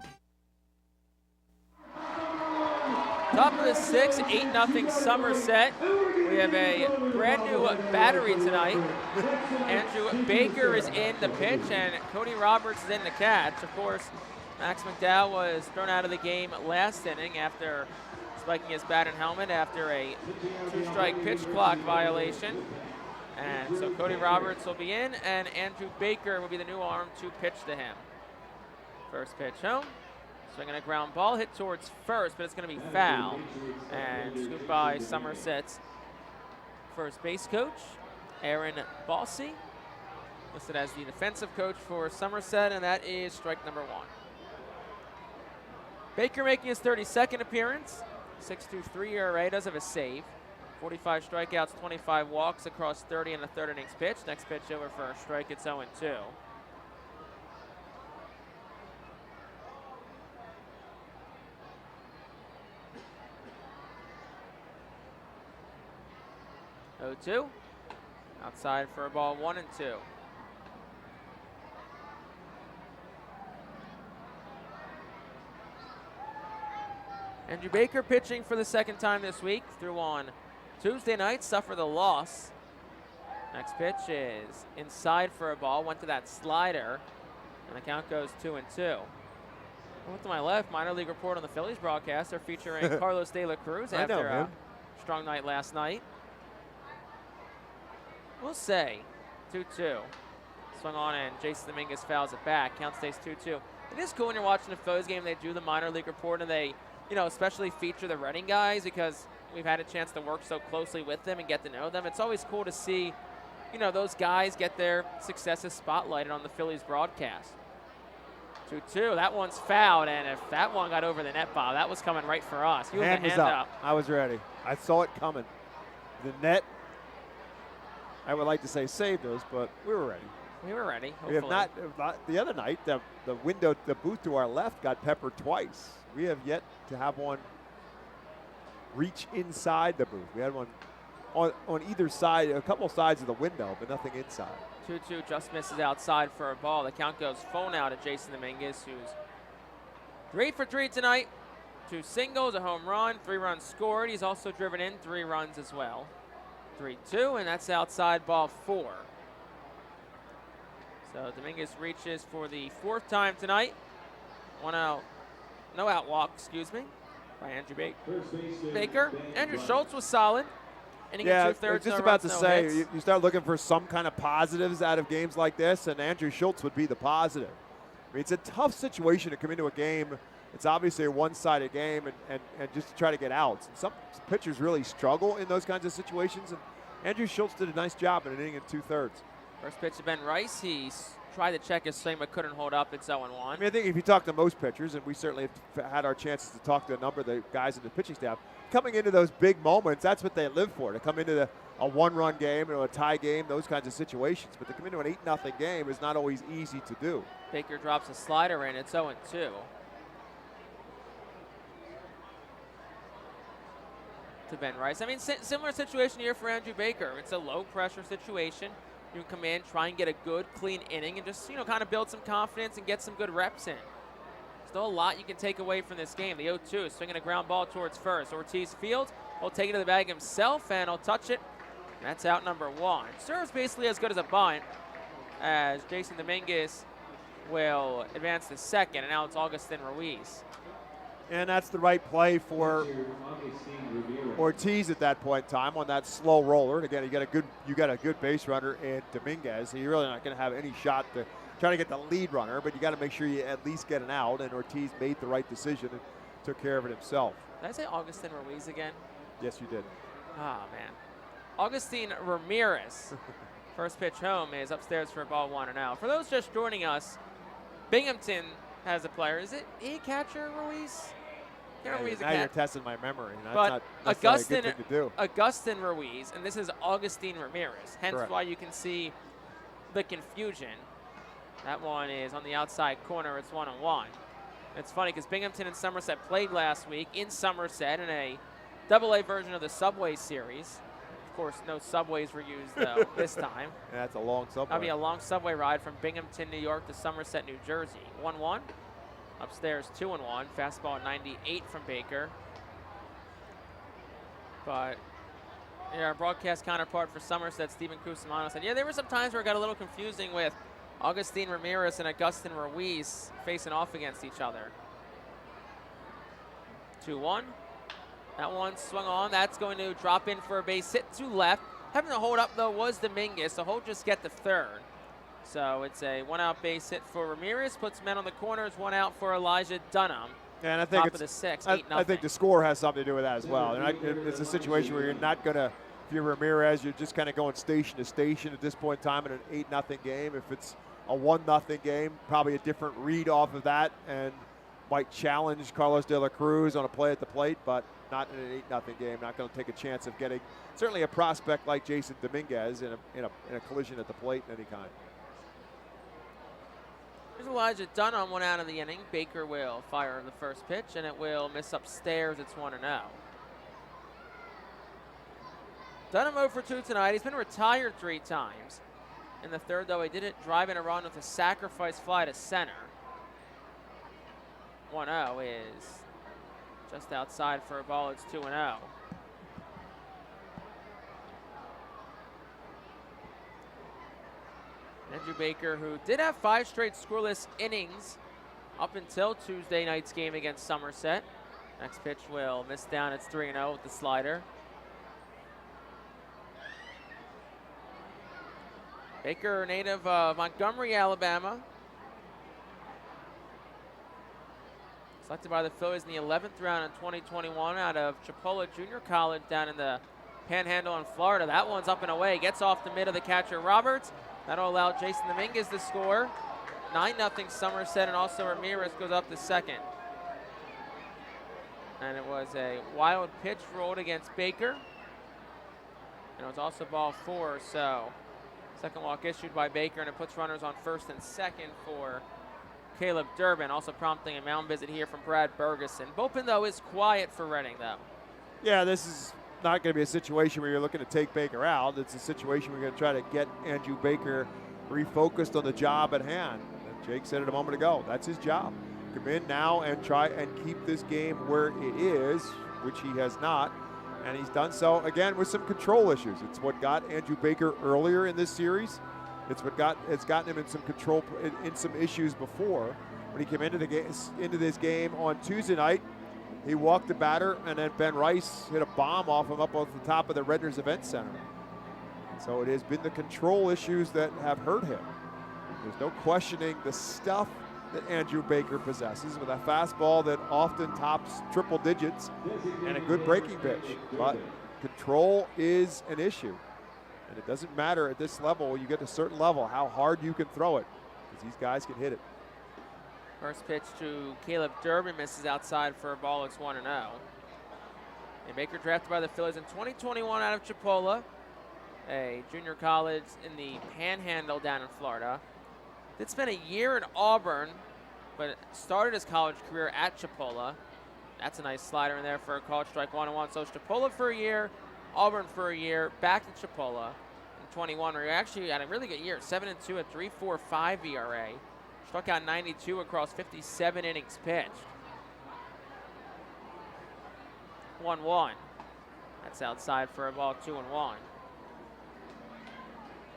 Top of the 6th, 8-0 Somerset. We have a brand new battery tonight. Andrew Baker is in the pitch, and Cody Roberts is in the catch. Of course, Max McDowell was thrown out of the game last inning after spiking his bat and helmet after a 2-strike pitch clock violation. And so Cody Roberts will be in, and Andrew Baker will be the new arm to pitch to him. First pitch home. Swinging a ground ball, hit towards first, but it's going to be foul. And scooped by Somerset's first base coach, Aaron Bossy, listed as the defensive coach for Somerset, and that is strike number 1. Baker making his 32nd appearance, 6.23 ERA, does have a save. 45 strikeouts, 25 walks across 30 and a third innings pitch. Next pitch over for a strike, it's 0-2. 0-2. Outside for a ball, 1-2. Andrew Baker pitching for the second time this week. Threw on Tuesday night, suffered the loss. Next pitch is inside for a ball. Went to that slider, and the count goes 2-2. Look to my left, minor league report on the Phillies broadcast. They're featuring Carlos De La Cruz after a strong night last night. We'll say 2-2. Swung on and Jason Dominguez fouls it back. Count stays 2-2. It is cool when you're watching a Phillies game. They do the minor league report and they, especially feature the Reading guys because we've had a chance to work so closely with them and get to know them. It's always cool to see, those guys get their successes spotlighted on the Phillies broadcast. 2-2. That one's fouled, and if that one got over the net, Bob, that was coming right for us. You hand was up. I was ready. I saw it coming. The net, I would like to say saved us, but we were ready. We were ready. Hopefully. We have not. The other night, the window, the booth to our left got peppered twice. We have yet to have one reach inside the booth. We had one on either side, a couple sides of the window, but nothing inside. 2-2 just misses outside for a ball. The count goes phone out at Jason Dominguez, who's 3 for 3 tonight. 2 singles, a home run, 3 runs scored. He's also driven in 3 runs as well. 3-2, and that's outside ball 4. So Dominguez reaches for the 4th time tonight. 1 out, no out walk, by Andrew Baker. Andrew Schultz was solid. Yeah, I was just about to say, you start looking for some kind of positives out of games like this, and Andrew Schultz would be the positive. I mean, it's a tough situation to come into a game. It's obviously a one-sided game, and just to try to get outs. And some pitchers really struggle in those kinds of situations, and Andrew Schultz did a nice job in an inning and 2/3. First pitch to Ben Rice. He tried to check his swing, but couldn't hold up. It's 0-1. I mean, I think if you talk to most pitchers, and we certainly have had our chances to talk to a number of the guys in the pitching staff, coming into those big moments, that's what they live for, to come into a one-run game or a tie game, those kinds of situations. But to come into an 8-0 game is not always easy to do. Baker drops a slider in. It's 0-2. To Ben Rice. I mean, similar situation here for Andrew Baker. It's a low-pressure situation. You can come in, try and get a good, clean inning, and just, kind of build some confidence and get some good reps in. Still a lot you can take away from this game. The 0-2 swinging a ground ball towards first. Ortiz fields. Will take it to the bag himself, and he'll touch it. And that's out number 1. Serves basically as good as a bunt, as Jason Dominguez will advance to second, and now it's Augustin Ruiz. And that's the right play for Ortiz at that point in time on that slow roller. And again, you got a good base runner in Dominguez. So you're really not going to have any shot to try to get the lead runner, but you got to make sure you at least get an out. And Ortiz made the right decision and took care of it himself. Did I say Augustin Ruiz again? Yes, you did. Oh man, Augustin Ramirez. First pitch home is upstairs for ball 1 and out. For those just joining us, Binghamton has a player. Is it catcher Ruiz? Now you're testing my memory. That's but not necessarily a good thing to do. Augustin Ruiz, and this is Augustin Ramirez. Hence Correct. why you can see the confusion. That one is on the outside corner. It's 1-1. It's funny because Binghamton and Somerset played last week in Somerset in a AA version of the Subway Series. Of course, no subways were used though this time. Yeah, that's a long subway. That'll be a long subway ride from Binghamton, New York to Somerset, New Jersey. 1-1. Upstairs 2-1. Fastball at 98 from Baker. But our broadcast counterpart for Somerset, Stephen Cusimano, said, there were some times where it got a little confusing with Augustin Ramirez and Augustin Ruiz facing off against each other. 2-1. That one swung on. That's going to drop in for a base hit to left. Having to hold up, though, was Dominguez, so he'll just get the third. So it's a 1-out base hit for Ramirez. Puts men on the corners. 1 out for Elijah Dunham. And I think top of the 6, 8-0. I think the score has something to do with that as well. And it's a situation where you're not going to, if you're Ramirez, you're just kind of going station to station at this point in time in an 8-0 game. If it's a 1-0 game, probably a different read off of that and might challenge Carlos De La Cruz on a play at the plate, but not in an 8-0 game. Not going to take a chance of getting certainly a prospect like Jason Dominguez in a collision at the plate in any kind. Here's Elijah Dunham, 1 out of the inning. Baker will fire the first pitch, and it will miss upstairs. It's 1-0. Dunham 0 for 2 tonight. He's been retired 3 times. In the third, though, he didn't drive in a run with a sacrifice fly to center. 1-0 is Just outside for a ball. It's 2-0. Andrew Baker, who did have 5 straight scoreless innings up until Tuesday night's game against Somerset. Next pitch will miss down. It's 3-0 with the slider. Baker, native of Montgomery, Alabama. Selected by the Phillies in the 11th round in 2021 out of Chipola Junior College down in the Panhandle in Florida. That one's up and away. Gets off the mid of the catcher Roberts. That'll allow Jason Dominguez to score. 9-0 Somerset, and also Ramirez goes up to second. And it was a wild pitch rolled against Baker. And it was also ball 4, so second walk issued by Baker, and it puts runners on first and second for Caleb Durbin, also prompting a mound visit here from Brad Bergeson. Bullpen, though, is quiet for Reading, though. Yeah, this is not going to be a situation where you're looking to take Baker out. It's a situation we're going to try to get Andrew Baker refocused on the job at hand. And Jake said it a moment ago. That's his job. Come in now and try and keep this game where it is, which he has not. And he's done so, again, with some control issues. It's what got Andrew Baker earlier in this series. It's gotten him in some control, in some issues before. When he came into this game on Tuesday night, he walked the batter, and then Ben Rice hit a bomb off him up off the top of the Redners Event Center. So it has been the control issues that have hurt him. There's no questioning the stuff that Andrew Baker possesses, with a fastball that often tops triple digits and a good breaking pitch. But control is an issue. And it doesn't matter at this level, you get to a certain level, how hard you can throw it, because these guys can hit it. First pitch to Caleb Durbin misses outside for a ball. It's 1-0. And Baker drafted by the Phillies in 2021 out of Chipola, a junior college in the Panhandle down in Florida. Did spend a year in Auburn, but started his college career at Chipola. That's a nice slider in there for a called strike 1-1. So Chipola for a year, Auburn for a year, back to Chipola in 21, where he actually had a really good year, 7-2 at 3.45 ERA. Struck out 92 across 57 innings pitched. 1-1. That's outside for a ball, 2-1.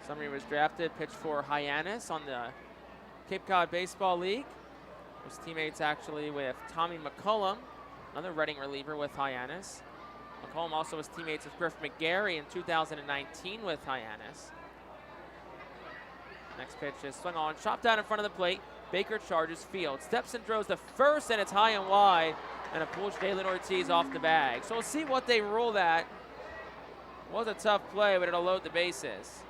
Somebody was drafted, pitched for Hyannis on the Cape Cod Baseball League. Was teammates actually with Tommy McCullum, another Reading reliever with Hyannis. McCullum also was teammates with Griff McGarry in 2019 with Hyannis. Next pitch is swung on, chopped out in front of the plate. Baker charges field, steps and throws to first, and it's high and wide, and it pulls Jalen Ortiz off the bag. So we'll see what they rule that. Was a tough play, but it'll load the bases.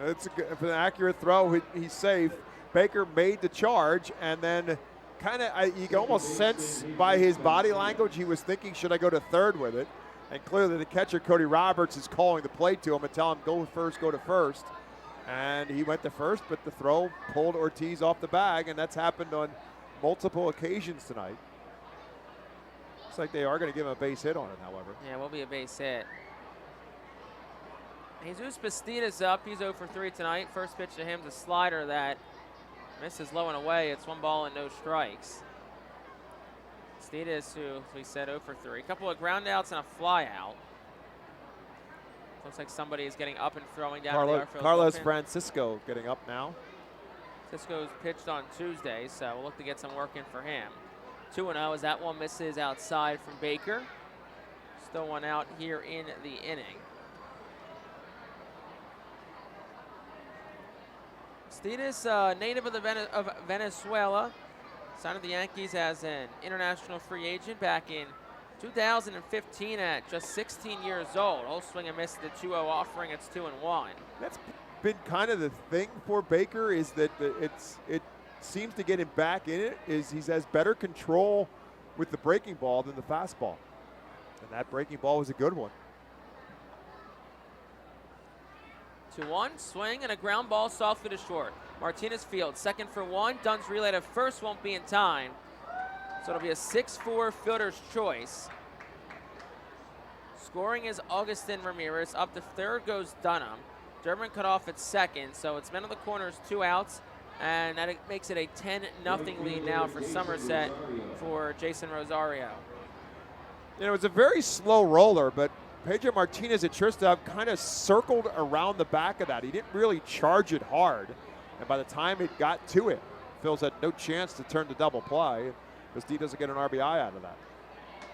It's an accurate throw. He's safe. Baker made the charge, and then you can almost sense by his body language he was thinking, should I go to third with it? And clearly the catcher, Cody Roberts, is calling the play to him and telling him, go to first. And he went to first, but the throw pulled Ortiz off the bag, and that's happened on multiple occasions tonight. Looks like they are going to give him a base hit on it, however. Yeah, it will be a base hit. Jesus Bastida's up. He's 0 for 3 tonight. First pitch to him is a slider that misses low and away. It's 1 ball and no strikes. Bastidas, who we said 0 for 3. A couple of ground outs and a fly out. Looks like somebody is getting up and throwing down the outfield. Carlos Francisco getting up now. Cisco's pitched on Tuesday, so we'll look to get some work in for him. 2-0 as that one misses outside from Baker. Still one out here in the inning. Bastidas, native of Venezuela, signed with the Yankees as an international free agent back in 2015 at just 16 years old. Whole swing and miss the 2-0 offering. It's 2-1. That's been kind of the thing for Baker, is that it seems to get him back in it, is he has better control with the breaking ball than the fastball. And that breaking ball was a good one. 2-1, swing and a ground ball softly to short. Martinez fields, second for 1. Dunn's relay to first won't be in time. So it'll be a 6-4 fielder's choice. Scoring is Augustin Ramirez. Up to third goes Dunham. Durbin cut off at second, so it's men on the corners, 2 outs, and that makes it a 10-0 lead now for Somerset for Jason Rosario. It was a very slow roller, but Pedro Martinez at shortstop kind of circled around the back of that. He didn't really charge it hard, and by the time it got to it, Phil's had no chance to turn to double play because D doesn't get an RBI out of that.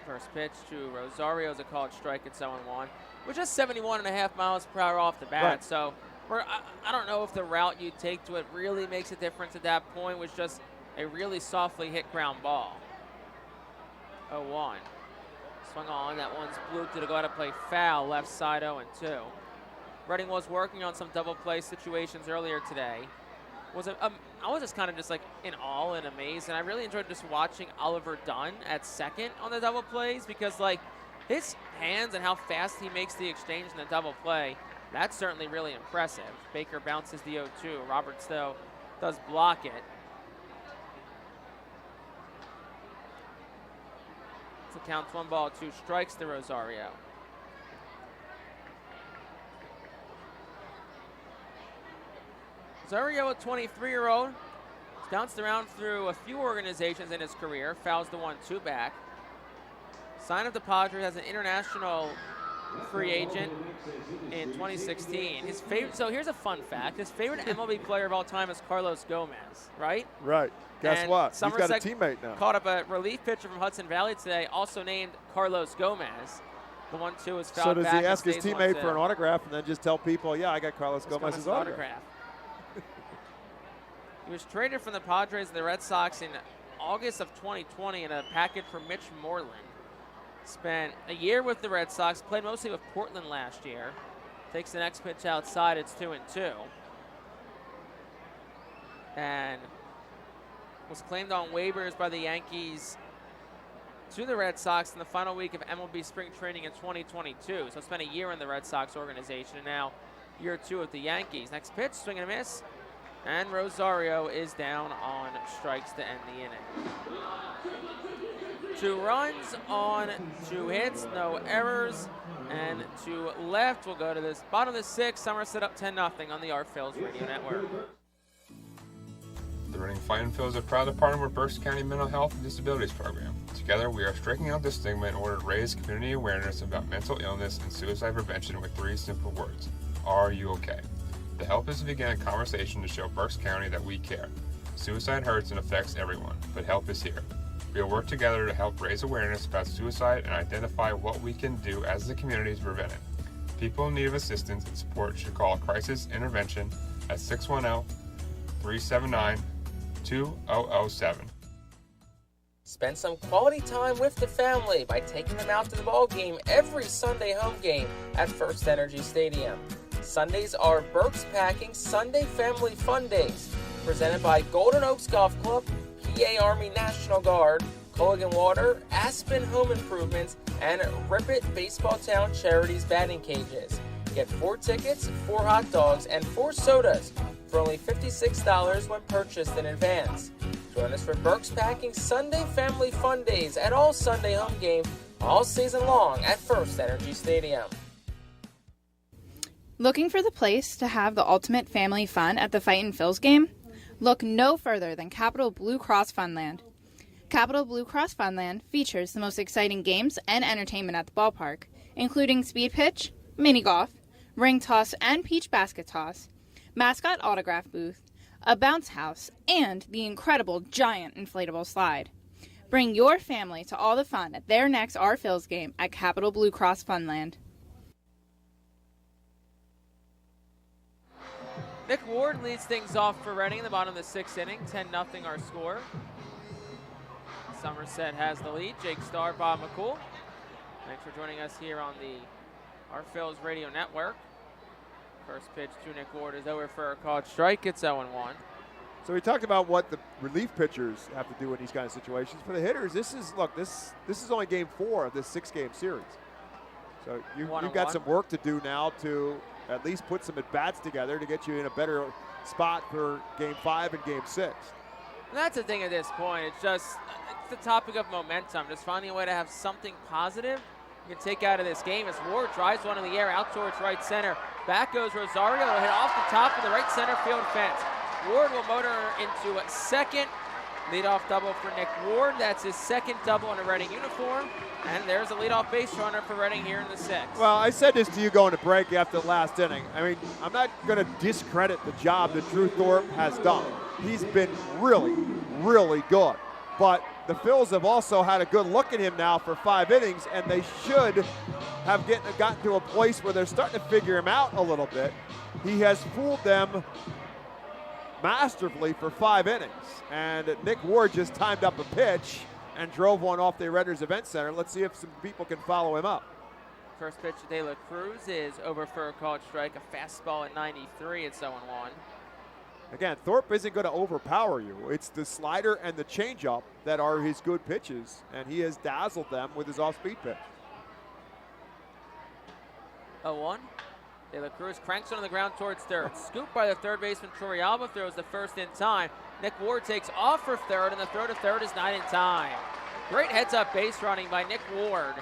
First pitch to Rosario is a called strike at 0-1. We're just 71.5 miles per hour off the bat, Right. so I don't know if the route you take to it really makes a difference at that point. It was just a really softly hit ground ball. 0-1. Swung on, that one's blooped to go out of play foul, left side 0-2. Reading was working on some double play situations earlier today. I was just kind of just like in awe and amazed, and I really enjoyed just watching Oliver Dunn at second on the double plays because like his hands and how fast he makes the exchange in the double play, that's certainly really impressive. Baker bounces the 0-2. Roberts, though, does block it. So counts 1 ball, 2 strikes to Rosario. Rosario, a 23-year-old, has bounced around through a few organizations in his career, fouls the 1-2 back. Signed up the Padres as an international free agent in 2016. His favorite. So here's a fun fact: his favorite MLB player of all time is Carlos Gomez, right? Right. Guess And what? He's Somerset got a teammate now. Caught up a relief pitcher from Hudson Valley today, also named Carlos Gomez. The 1-2 is fouled So does back he and ask his stays teammate 1-2. for an autograph and then just tell people, yeah, I got Carlos Gomez's autograph? He was traded from the Padres and the Red Sox in August of 2020 in a package for Mitch Moreland. Spent a year with the Red Sox, played mostly with Portland last year. Takes the next pitch outside, it's 2-2. And was claimed on waivers by the Yankees to the Red Sox in the final week of MLB spring training in 2022. So spent a year in the Red Sox organization and now year 2 with the Yankees. Next pitch, swing and a miss. And Rosario is down on strikes to end the inning. 2 runs on 2 hits, no errors. And to left, we'll go to this bottom of the 6th. Somerset up 10-0 on the Phillies Radio Network. The Reading Fightin' Phillies are proud to partner with Berks County Mental Health and Disabilities Program. Together, we are striking out the stigma in order to raise community awareness about mental illness and suicide prevention with 3 simple words. Are you okay? The help is to begin a conversation to show Berks County that we care. Suicide hurts and affects everyone, but help is here. We will work together to help raise awareness about suicide and identify what we can do as a community to prevent it. People in need of assistance and support should call Crisis Intervention at 610-379-2007. Spend some quality time with the family by taking them out to the ball game every Sunday home game at FirstEnergy Stadium. Sundays are Berks Packing Sunday Family Fun Days, presented by Golden Oaks Golf Club, PA Army National Guard, Culligan Water, Aspen Home Improvements, and Rip It Baseball Town Charities batting cages. Get 4 tickets, 4 hot dogs, and 4 sodas for only $56 when purchased in advance. Join us for Berks Packing Sunday Family Fun Days at all Sunday home games all season long at FirstEnergy Stadium. Looking for the place to have the ultimate family fun at the Fightin' Phil's game? Look no further than Capital Blue Cross Funland. Capital Blue Cross Funland features the most exciting games and entertainment at the ballpark, including speed pitch, mini golf, ring toss and peach basket toss, mascot autograph booth, a bounce house, and the incredible giant inflatable slide. Bring your family to all the fun at their next Phil's game at Capital Blue Cross Funland. Nick Ward leads things off for Reading in the bottom of the 6th inning. 10-0 our score. Somerset has the lead. Jake Starr, Bob McCool. Thanks for joining us here on the Phillies Radio Network. First pitch to Nick Ward is over for a called strike. It's 0-1. So we talked about what the relief pitchers have to do in these kind of situations. For the hitters, this is only game 4 of this 6-game series. So you've got some work to do now to at least put some at-bats together to get you in a better spot for game 5 and game 6. And that's the thing at this point. It's the topic of momentum. Just finding a way to have something positive you can take out of this game as Ward drives one in the air out towards right center. Back goes Rosario. It'll hit off the top of the right center field fence. Ward will motor into second, Leadoff double for Nick Ward. That's his second double in a Reading uniform. And there's a leadoff base runner for Reading here in the 6th. Well, I said this to you going to break after the last inning. I mean, I'm not going to discredit the job that Drew Thorpe has done. He's been really, really good. But the Phils have also had a good look at him now for 5 innings, and they should have gotten to a place where they're starting to figure him out a little bit. He has fooled them masterfully for 5 innings. And Nick Ward just timed up a pitch and drove one off the Redders Event Center. Let's see if some people can follow him up. First pitch to De La Cruz is over for a called strike, a fastball at 93. It's 0-1. Again, Thorpe isn't going to overpower you. It's the slider and the changeup that are his good pitches, and he has dazzled them with his off-speed pitch. 0-1. De La Cruz cranks on the ground towards third. Scooped by the third baseman, Torrealba throws the first in time. Nick Ward takes off for third, and the throw to third is not in time. Great heads-up base running by Nick Ward.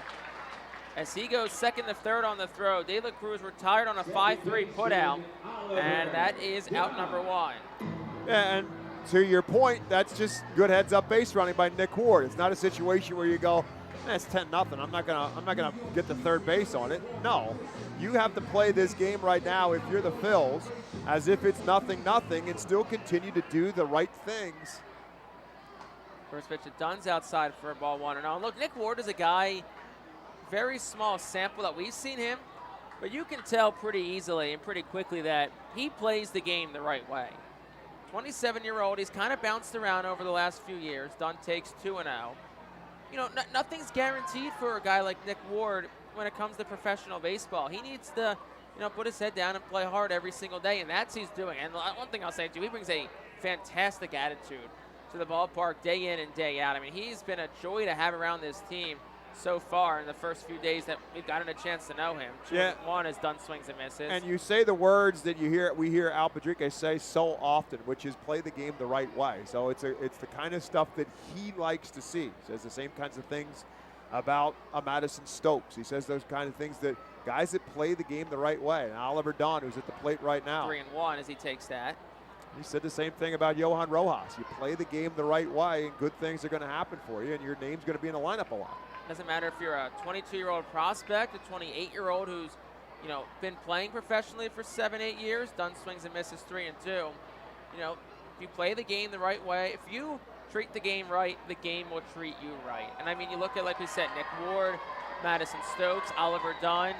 As he goes second to third on the throw, De La Cruz retired on a 5-3 putout, and that is out number 1. Yeah, and to your point, that's just good heads-up base running by Nick Ward. It's not a situation where you go, it's 10-0. I'm not gonna get to third base on it. No, you have to play this game right now if you're the Phils, as if it's 0-0, and still continue to do the right things. First pitch to Dunn's outside for a ball 1-0. Look, Nick Ward is a guy, very small sample that we've seen him, but you can tell pretty easily and pretty quickly that he plays the game the right way. 27-year-old, he's kind of bounced around over the last few years. Dunn takes 2-0. You know, nothing's guaranteed for a guy like Nick Ward when it comes to professional baseball. He needs to, put his head down and play hard every single day, and that's what he's doing. And one thing I'll say, too, he brings a fantastic attitude to the ballpark day in and day out. I mean, he's been a joy to have around this team so far in the first few days that we've gotten a chance to know him. One has done swings and misses. And you say the words that we hear Al Padrique say so often, which is play the game the right way. So it's the kind of stuff that he likes to see. He says the same kinds of things about Madison Stokes. He says those kind of things that guys that play the game the right way. And Oliver Don, who's at the plate right now. 3-1 as he takes that. He said the same thing about Johan Rojas. You play the game the right way, and good things are going to happen for you, and your name's going to be in the lineup a lot. Doesn't matter if you're a 22-year-old prospect, a 28-year-old who's, been playing professionally for 7-8 years. Dunn swings and misses 3-2. If you play the game the right way, if you treat the game right, the game will treat you right. And I mean, you look at, like we said, Nick Ward, Madison Stokes, Oliver Dunn,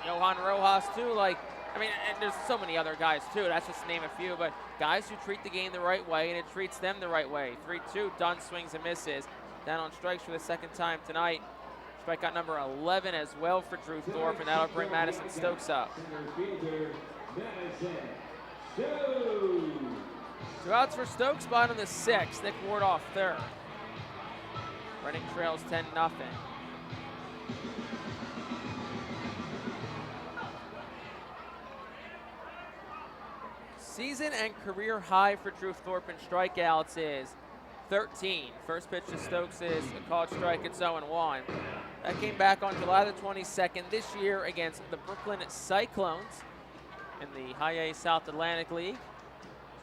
Johan Rojas too. And there's so many other guys too. That's just to name a few. But guys who treat the game the right way, and it treats them the right way. 3-2. Dunn swings and misses. Down on strikes for the second time tonight. Strikeout number 11 as well for Drew Thorpe, and that'll bring Madison Stokes up. 2 outs for Stokes, bottom of the 6th. Nick Ward off third. Reading trails 10-0. Season and career high for Drew Thorpe in strikeouts is 13. First pitch to Stokes is a called strike. It's 0-1. That came back on July the 22nd this year against the Brooklyn Cyclones in the High A South Atlantic League.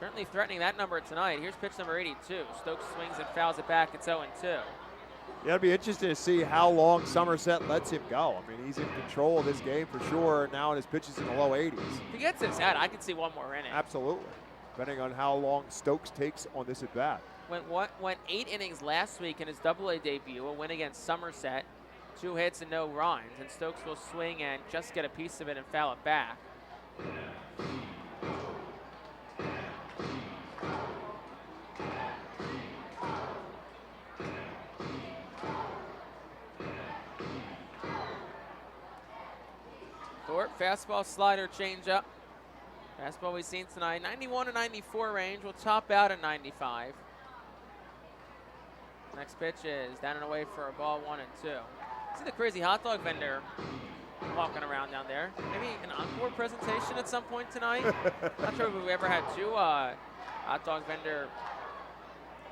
Certainly threatening that number tonight. Here's pitch number 82. Stokes swings and fouls it back. It's 0-2. Yeah, it'll be interesting to see how long Somerset lets him go. I mean, he's in control of this game for sure now, and his pitch is in the low 80s. If he gets this out, I could see one more inning. Absolutely, depending on how long Stokes takes on this at bat. Went 8 innings last week in his Double-A debut, a win against Somerset, 2 hits and no runs, and Stokes will swing and just get a piece of it and foul it back. Thorpe, fastball, slider, changeup. Fastball we've seen tonight, 91 to 94 range. Will top out at 95. Next pitch is down and away for a ball 1-2. See the crazy hot dog vendor walking around down there. Maybe an encore presentation at some point tonight. Not sure if we've ever had 2 hot dog vendor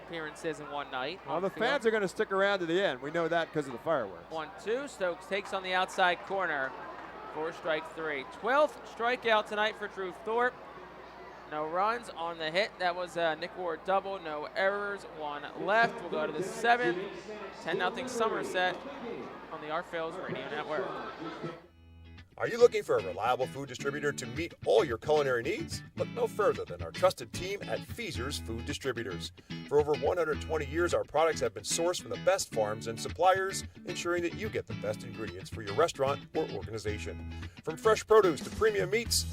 appearances in one night. Well, the fans are going to stick around to the end. We know that because of the fireworks. 1-2. Stokes takes on the outside corner for strike 3. 12th strikeout tonight for Drew Thorpe. No runs on the hit. That was a Nick Ward double. No errors. One left. We'll go to the 7th. 10-0 Somerset on the Our Phillies Radio Network. Are you looking for a reliable food distributor to meet all your culinary needs? Look no further than our trusted team at Feaser's Food Distributors. For over 120 years, our products have been sourced from the best farms and suppliers, ensuring that you get the best ingredients for your restaurant or organization. From fresh produce to premium meats,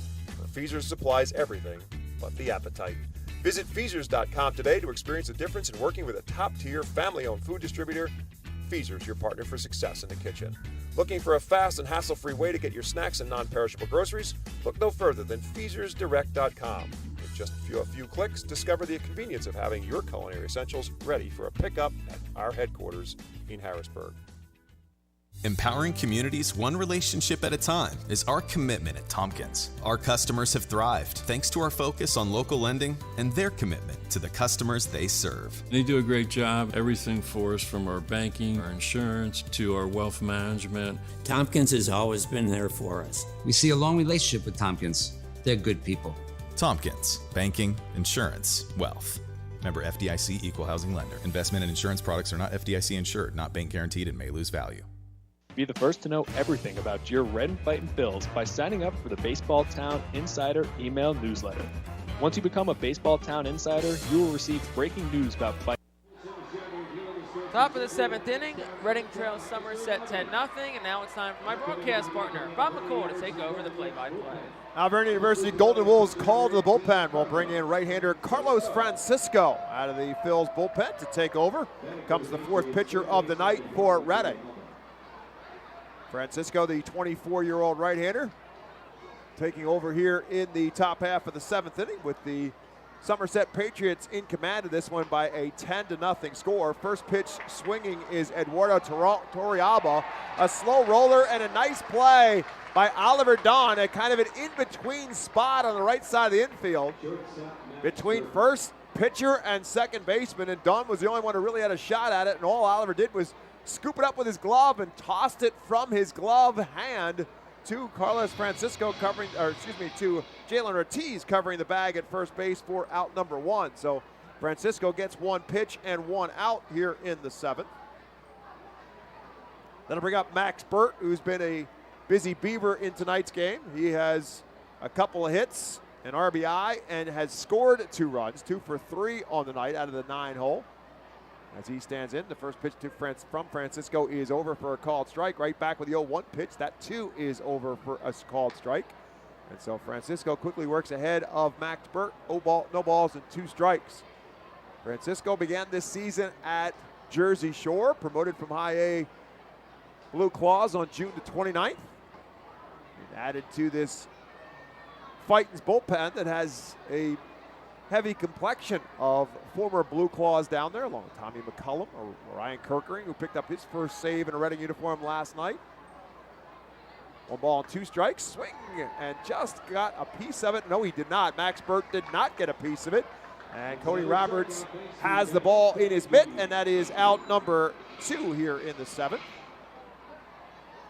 Feaser's supplies everything but the appetite. Visit Feasers.com today to experience the difference in working with a top-tier family-owned food distributor. Feaser's, your partner for success in the kitchen. Looking for a fast and hassle-free way to get your snacks and non-perishable groceries? Look no further than FeasersDirect.com. With just a few clicks, discover the convenience of having your culinary essentials ready for a pickup at our headquarters in Harrisburg. Empowering communities one relationship at a time is our commitment at Tompkins. Our customers have thrived thanks to our focus on local lending and their commitment to the customers they serve. They do a great job. Everything for us, from our banking, our insurance, to our wealth management. Tompkins has always been there for us. We see a long relationship with Tompkins. They're good people. Tompkins, banking, insurance, wealth. Member FDIC Equal Housing Lender. Investment and insurance products are not FDIC insured, not bank guaranteed, and may lose value. Be the first to know everything about your Red and Fightin' Phils by signing up for the Baseball Town Insider email newsletter. Once you become a Baseball Town Insider, you will receive breaking news about Fightin'. Top of the 7th inning, Reading trails Somerset 10-0, and now it's time for my broadcast partner, Bob McCool, to take over the play-by-play. Alvernia University Golden Wolves call to the bullpen. We'll bring in right-hander Carlos Francisco out of the Phil's bullpen to take over. Comes the 4th pitcher of the night for Reading. Francisco, the 24-year-old right-hander, taking over here in the top half of the 7th inning with the Somerset Patriots in command of this one by a 10-0 score. First pitch swinging is Eduardo Torrealba. A slow roller and a nice play by Oliver Don at kind of an in-between spot on the right side of the infield between first pitcher and second baseman, and Don was the only one who really had a shot at it, and all Oliver did was scoop it up with his glove and tossed it from his glove hand to Carlos Francisco to Jalen Ortiz covering the bag at first base for out number 1. So Francisco gets 1 pitch and 1 out here in the 7th. Then I'll bring up Max Burt, who's been a busy Beaver in tonight's game. He has a couple of hits, an RBI, and has scored 2 runs, 2 for 3 on the night out of the 9-hole. As he stands in, the first pitch from Francisco is over for a called strike. Right back with the 0-1 pitch. That too is over for a called strike. And so Francisco quickly works ahead of Max Burt. No balls and 2 strikes. Francisco began this season at Jersey Shore, promoted from High A Blue Claws on June the 29th. And added to this Fightin's bullpen that has a heavy complexion of former Blue Claws down there, along with Tommy McCullum or Ryan Kirkering, who picked up his first save in a Reading uniform last night. 1 ball and 2 strikes, swing, and just got a piece of it. No, he did not. Max Burt did not get a piece of it. And Cody Roberts has the ball in his mitt, and that is out number 2 here in the 7th.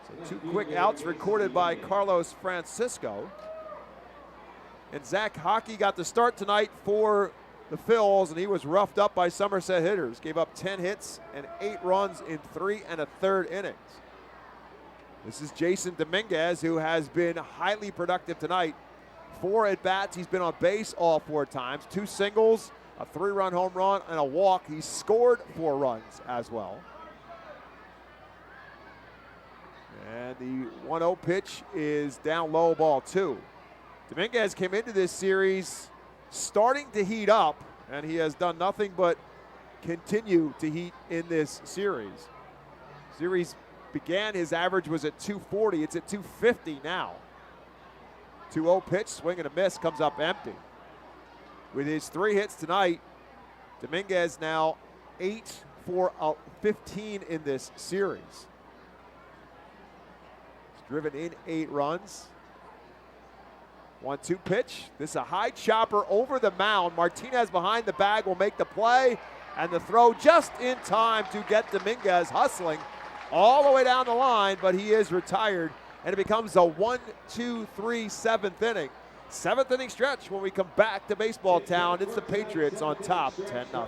So 2 quick outs recorded by Carlos Francisco. And Zach Hockey got the start tonight for the Phils, and he was roughed up by Somerset hitters. Gave up 10 hits and 8 runs in 3 1/3 innings. This is Jason Dominguez, who has been highly productive tonight. 4 at-bats. He's been on base all 4 times. 2 singles, a 3-run home run, and a walk. He scored 4 runs as well. And the 1-0 pitch is down low, ball 2. Dominguez came into this series starting to heat up, and he has done nothing but continue to heat in this series. Series began, his average was at 240. It's at 250 now. 2-0 pitch, swing and a miss, comes up empty. With his 3 hits tonight, Dominguez now 8 for 15 in this series. He's driven in 8 runs. 1-2 pitch. This is a high chopper over the mound. Martinez behind the bag will make the play, and the throw just in time to get Dominguez hustling all the way down the line, but he is retired, and it becomes a 1-2-3 7th inning. 7th inning stretch when we come back to Baseball Town. It's the Patriots on top, 10-0.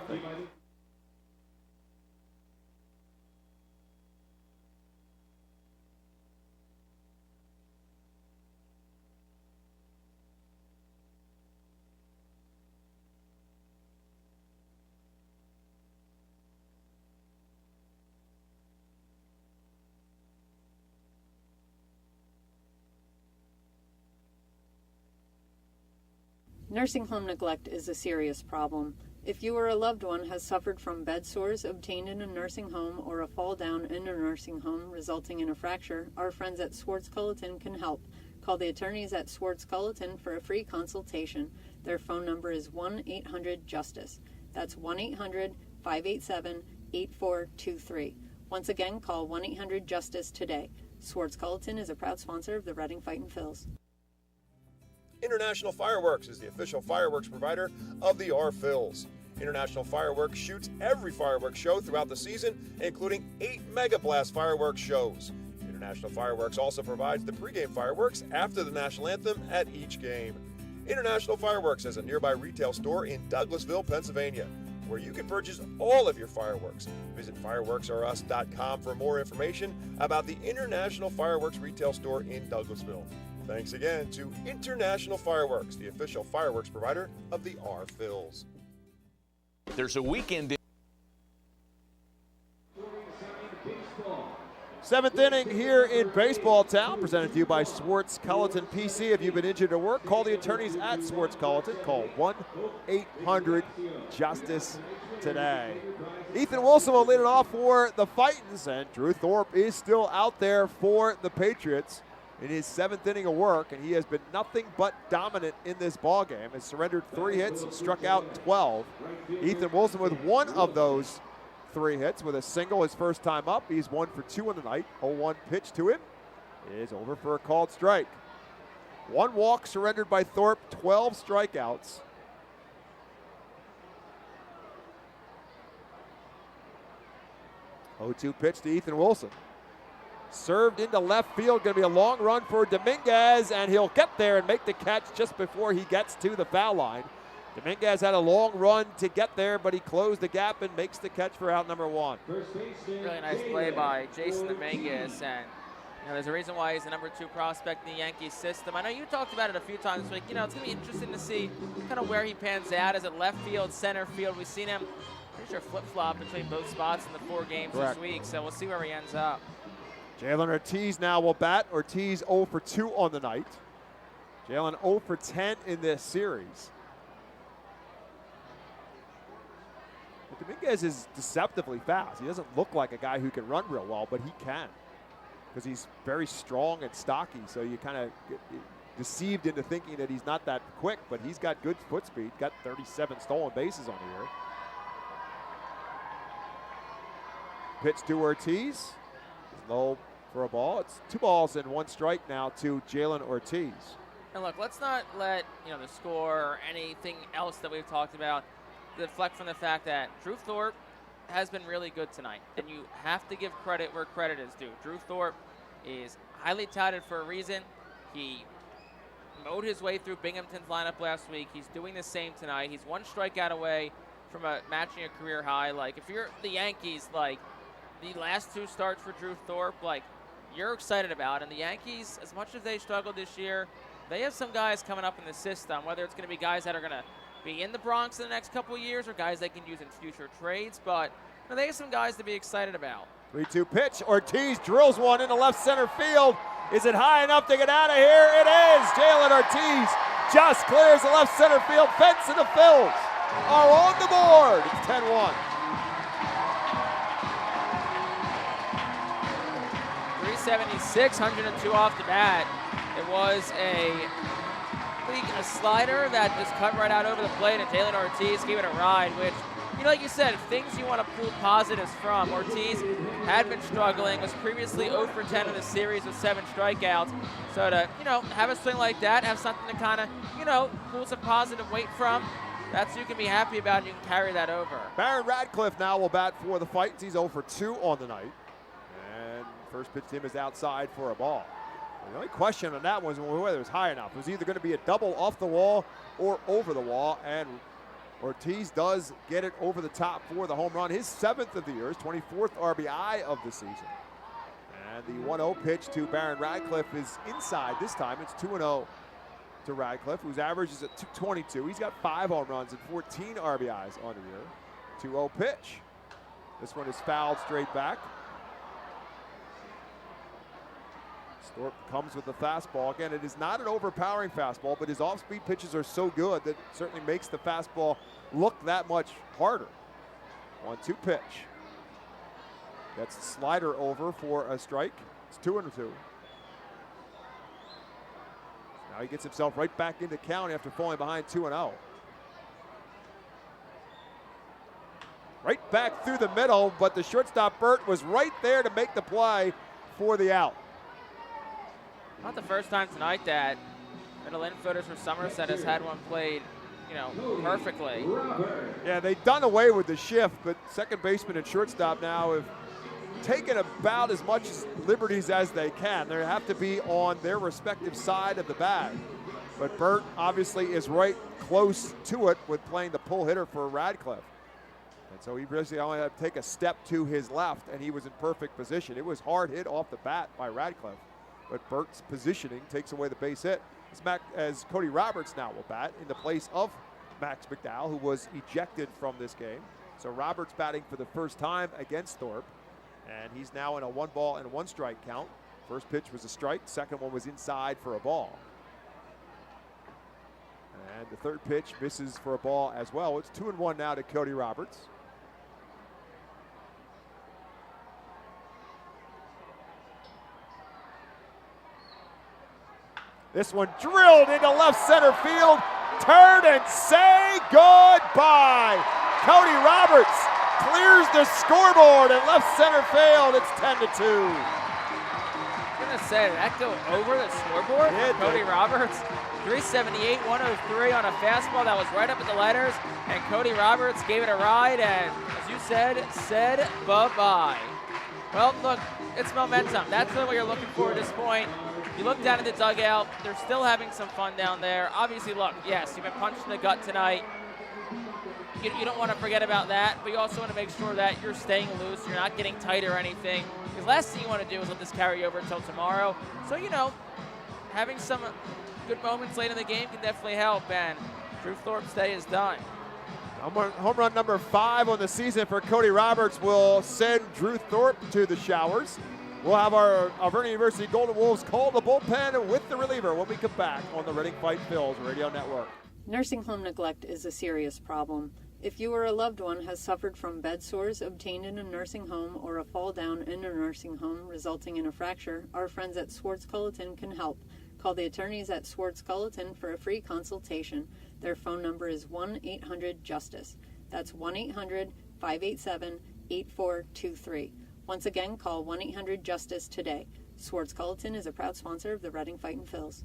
Nursing home neglect is a serious problem. If you or a loved one has suffered from bed sores obtained in a nursing home or a fall down in a nursing home resulting in a fracture, our friends at Swartz-Culleton can help. Call the attorneys at Swartz-Culleton for a free consultation. Their phone number is 1-800-JUSTICE. That's 1-800-587-8423. Once again, call 1-800-JUSTICE today. Swartz-Culleton is a proud sponsor of the Reading Fightin' Phils. International Fireworks is the official fireworks provider of the Phillies. International Fireworks shoots every fireworks show throughout the season, including 8 Mega Blast fireworks shows. International Fireworks also provides the pregame fireworks after the national anthem at each game. International Fireworks has a nearby retail store in Douglasville, Pennsylvania, where you can purchase all of your fireworks. Visit fireworksrus.com for more information about the International Fireworks retail store in Douglasville. Thanks again to International Fireworks, the official fireworks provider of the Phillies. There's a weekend. 7th inning here in Baseball Town, presented to you by Swartz-Culleton PC. If you've been injured at work, call the attorneys at Swartz-Culleton. Call 1-800-JUSTICE today. Ethan Wilson will lead it off for the Fightins, and Drew Thorpe is still out there for the Patriots in his 7th inning of work, and he has been nothing but dominant in this ballgame. Has surrendered 3 hits, struck out 12. Ethan Wilson with one of those 3 hits with a single his first time up. He's 1 for 2 on the night. 0-1 pitch to him is over for a called strike. 1 walk surrendered by Thorpe, 12 strikeouts. Oh-2 pitch to Ethan Wilson. Served into left field, going to be a long run for Dominguez, and he'll get there and make the catch just before he gets to the foul line. Dominguez had a long run to get there, but he closed the gap and makes the catch for out number 1. Really nice play by Jason Dominguez, and there's a reason why he's the number 2 prospect in the Yankees system. I know you talked about it a few times this week. It's going to be interesting to see kind of where he pans out. Is it left field, center field? We've seen him pretty sure flip-flop between both spots in the 4 games this week, so we'll see where he ends up. Jalen Ortiz now will bat. Ortiz 0 for 2 on the night. Jalen 0 for 10 in this series. But Dominguez is deceptively fast. He doesn't look like a guy who can run real well, but he can, because he's very strong and stocky, so you kind of get deceived into thinking that he's not that quick, but he's got good foot speed, got 37 stolen bases on the year. Pitch to Ortiz. Low for a ball. It's 2 balls and 1 strike now to Jalen Ortiz. And look, let's not let the score or anything else that we've talked about deflect from the fact that Drew Thorpe has been really good tonight, and you have to give credit where credit is due. Drew Thorpe is highly touted for a reason. He mowed his way through Binghamton's lineup last week. He's doing the same tonight. He's 1 strikeout away from matching a career high. Like, if you're the Yankees, like, the last 2 starts for Drew Thorpe, like, you're excited about. And the Yankees, as much as they struggled this year, they have some guys coming up in the system, whether it's going to be guys that are going to be in the Bronx in the next couple of years or guys they can use in future trades. But they have some guys to be excited about. 3-2 pitch. Ortiz drills one into left center field. Is it high enough to get out of here? It is. Jalen Ortiz just clears the left center field fence, and the Phils are on the board. It's 10-1. 376, 102 off the bat. It was a slider that just cut right out over the plate, and Jalen Ortiz gave it a ride, which, like you said, things you want to pull positives from. Ortiz had been struggling, was previously 0 for 10 in the series with 7 strikeouts. So to, have a swing like that, have something to kind of, pull some positive weight from, that's you can be happy about, and you can carry that over. Baron Radcliffe now will bat for the Fightins. He's 0 for 2 on the night. And first pitch to him is outside for a ball. The only question on that was whether it was high enough. It was either going to be a double off the wall or over the wall, and Ortiz does get it over the top for the home run. His 7th of the year, his 24th RBI of the season. And the 1-0 pitch to Baron Radcliffe is inside this time. It's 2-0 to Radcliffe, whose average is at 222. He's got 5 home runs and 14 RBIs on the year. 2-0 pitch. This one is fouled straight back. Thorpe comes with the fastball. Again, it is not an overpowering fastball, but his off-speed pitches are so good that it certainly makes the fastball look that much harder. 1-2 pitch. Gets the slider over for a strike. It's 2-2. Now he gets himself right back into count after falling behind 2-0. Right back through the middle, but the shortstop Burt was right there to make the play for the out. Not the first time tonight that middle infielders for Somerset has had one played, perfectly. Yeah, they've done away with the shift, but second baseman and shortstop now have taken about as much liberties as they can. They have to be on their respective side of the bag. But Burt obviously is right close to it with playing the pull hitter for Radcliffe. And so he basically only had to take a step to his left, and he was in perfect position. It was hard hit off the bat by Radcliffe. But Burt's positioning takes away the base hit. As Cody Roberts now will bat in the place of Max McDowell, who was ejected from this game. So Roberts batting for the first time against Thorpe. And he's now in a 1-1 count. First pitch was a strike. Second one was inside for a ball. And the third pitch misses for a ball as well. It's 2-1 now to Cody Roberts. This one drilled into left center field. Turn and say goodbye. Cody Roberts clears the scoreboard in left center field. It's 10-2. I was going to say, did that go over the scoreboard? Yeah, Cody Roberts, 378, 103 on a fastball that was right up at the letters. And Cody Roberts gave it a ride and, as you said bye-bye. Well, look, it's momentum. That's what you're looking for at this point. You look down at the dugout. They're still having some fun down there. Obviously, look, yes, you've been punched in the gut tonight. You don't want to forget about that, but you also want to make sure that you're staying loose. You're not getting tight or anything. Because last thing you want to do is let this carry over until tomorrow. So, having some good moments late in the game can definitely help. And Drew Thorpe's day is done. Home run number 5 on the season for Cody Roberts will send Drew Thorpe to the showers. We'll have our Alvernia University Golden Wolves call the bullpen with the reliever when we come back on the Reading Fight Phillies Radio Network. Nursing home neglect is a serious problem. If you or a loved one has suffered from bed sores obtained in a nursing home or a fall down in a nursing home resulting in a fracture, our friends at Swartz Culleton can help. Call the attorneys at Swartz Culleton for a free consultation. Their phone number is 1-800-JUSTICE. That's 1-800-587-8423. Once again, call 1-800-JUSTICE today. Swartz Culleton is a proud sponsor of the Reading Fightin' Phils.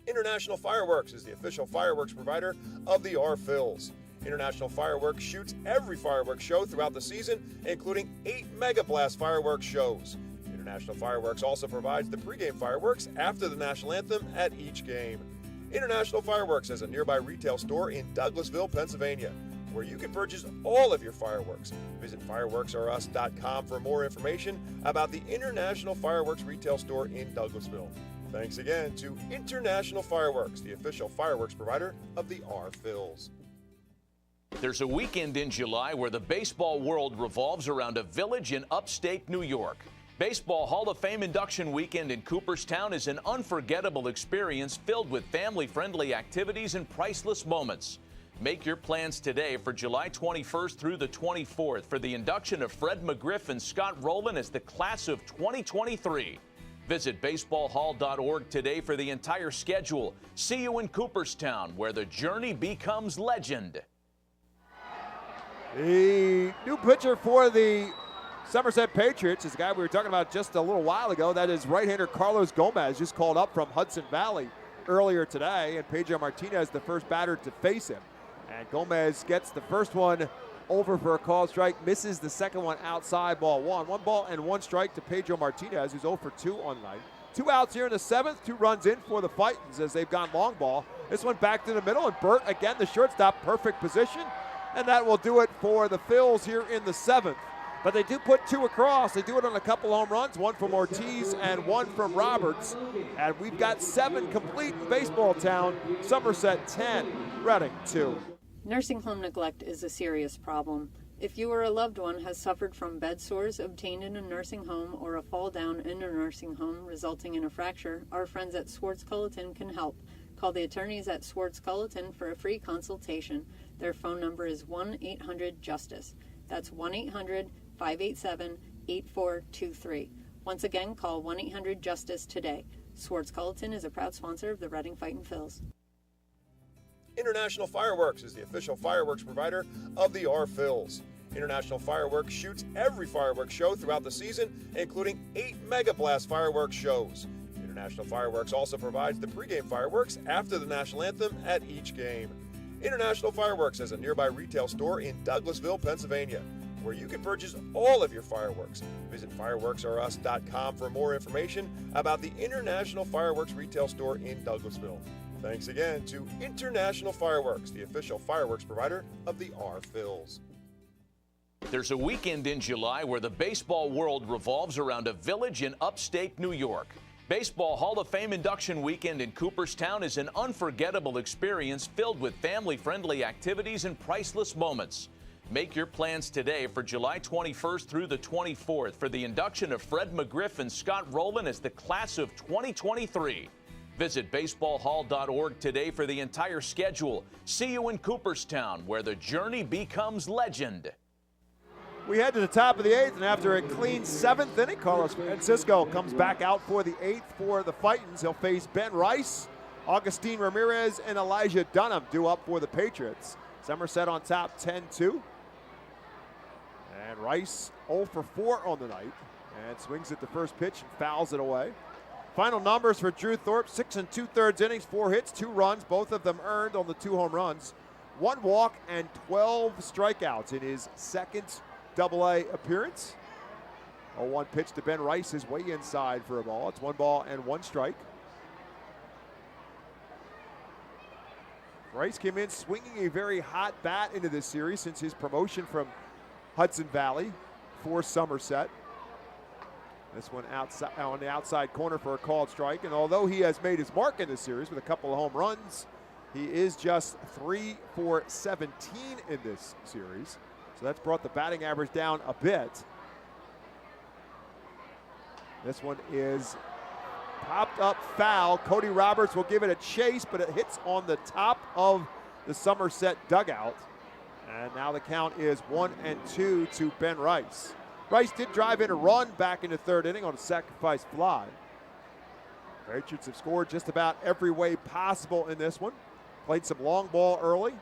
International Fireworks is the official fireworks provider of the R-Phils. International Fireworks shoots every fireworks show throughout the season, including 8 Mega Blast fireworks shows. International Fireworks also provides the pregame fireworks after the national anthem at each game. International Fireworks has a nearby retail store in Douglasville, Pennsylvania, where you can purchase all of your fireworks. Visit fireworksorus.com for more information about the International Fireworks retail store in Douglasville. Thanks again to International Fireworks, the official fireworks provider of the R-Phils. There's a weekend in July where the baseball world revolves around a village in upstate New York. Baseball Hall of Fame induction weekend in Cooperstown is an unforgettable experience filled with family-friendly activities and priceless moments. Make your plans today for July 21st through the 24th for the induction of Fred McGriff and Scott Rowland as the class of 2023. Visit baseballhall.org today for the entire schedule. See you in Cooperstown, where the journey becomes legend. The new pitcher for the Somerset Patriots is the guy we were talking about just a little while ago. That is right-hander Carlos Gomez, just called up from Hudson Valley earlier today, and Pedro Martinez, the first batter to face him. And Gomez gets the first one over for a called strike, misses the second one outside, ball 1. 1 ball and 1 strike to Pedro Martinez, who's 0 for 2 on the night. 2 outs here in the 7th, 2 runs in for the Fightins as they've gone long ball. This one back to the middle, and Burt, again, the shortstop, perfect position. And that will do it for the Phils here in the 7th. But they do put 2 across. They do it on a couple home runs, 1 from Ortiz and 1 from Roberts. And we've got 7 complete in Baseball Town. Somerset 10, Reading 2. Nursing home neglect is a serious problem. If you or a loved one has suffered from bed sores obtained in a nursing home or a fall down in a nursing home resulting in a fracture, our friends at Swartz-Culleton can help. Call the attorneys at Swartz-Culleton for a free consultation. Their phone number is 1-800-JUSTICE. That's 1-800-587-8423. Once again, call 1-800-JUSTICE today. Swartz-Culleton is a proud sponsor of the Reading Fightin' Phils. International Fireworks is the official fireworks provider of the Phils. International Fireworks shoots every fireworks show throughout the season, including 8 Mega Blast fireworks shows. International Fireworks also provides the pregame fireworks after the national anthem at each game. International Fireworks has a nearby retail store in Douglasville, Pennsylvania, where you can purchase all of your fireworks. Visit fireworksareus.com for more information about the International Fireworks retail store in Douglasville. Thanks again to International Fireworks, the official fireworks provider of the Phils. There's a weekend in July where the baseball world revolves around a village in upstate New York. Baseball Hall of Fame induction weekend in Cooperstown is an unforgettable experience filled with family-friendly activities and priceless moments. Make your plans today for July 21st through the 24th for the induction of Fred McGriff and Scott Rowland as the class of 2023. Visit baseballhall.org today for the entire schedule. See you in Cooperstown, where the journey becomes legend. We head to the top of the 8th, and after a clean 7th inning, Carlos Francisco comes back out for the 8th for the Fightins. He'll face Ben Rice, Augustine Ramirez, and Elijah Dunham due up for the Patriots. Somerset on top 10-2. And Rice 0 for 4 on the night, and swings at the first pitch and fouls it away. Final numbers for Drew Thorpe, 6 2/3 innings, 4 hits, 2 runs, both of them earned on the 2 home runs, 1 walk, and 12 strikeouts in his second Double-A appearance. 0-1 pitch to Ben Rice is way inside for a ball. It's 1 ball and 1 strike. Rice came in swinging a very hot bat into this series since his promotion from Hudson Valley for Somerset. This one outside, on the outside corner for a called strike. And although he has made his mark in this series with a couple of home runs, he is just 3 for 17 in this series. So that's brought the batting average down a bit. This one is popped up foul. Cody Roberts will give it a chase, but it hits on the top of the Somerset dugout. And now the count is 1-2 to Ben Rice. Rice did drive in a run back in the 3rd inning on a sacrifice fly. Patriots have scored just about every way possible in this one. Played some long ball early.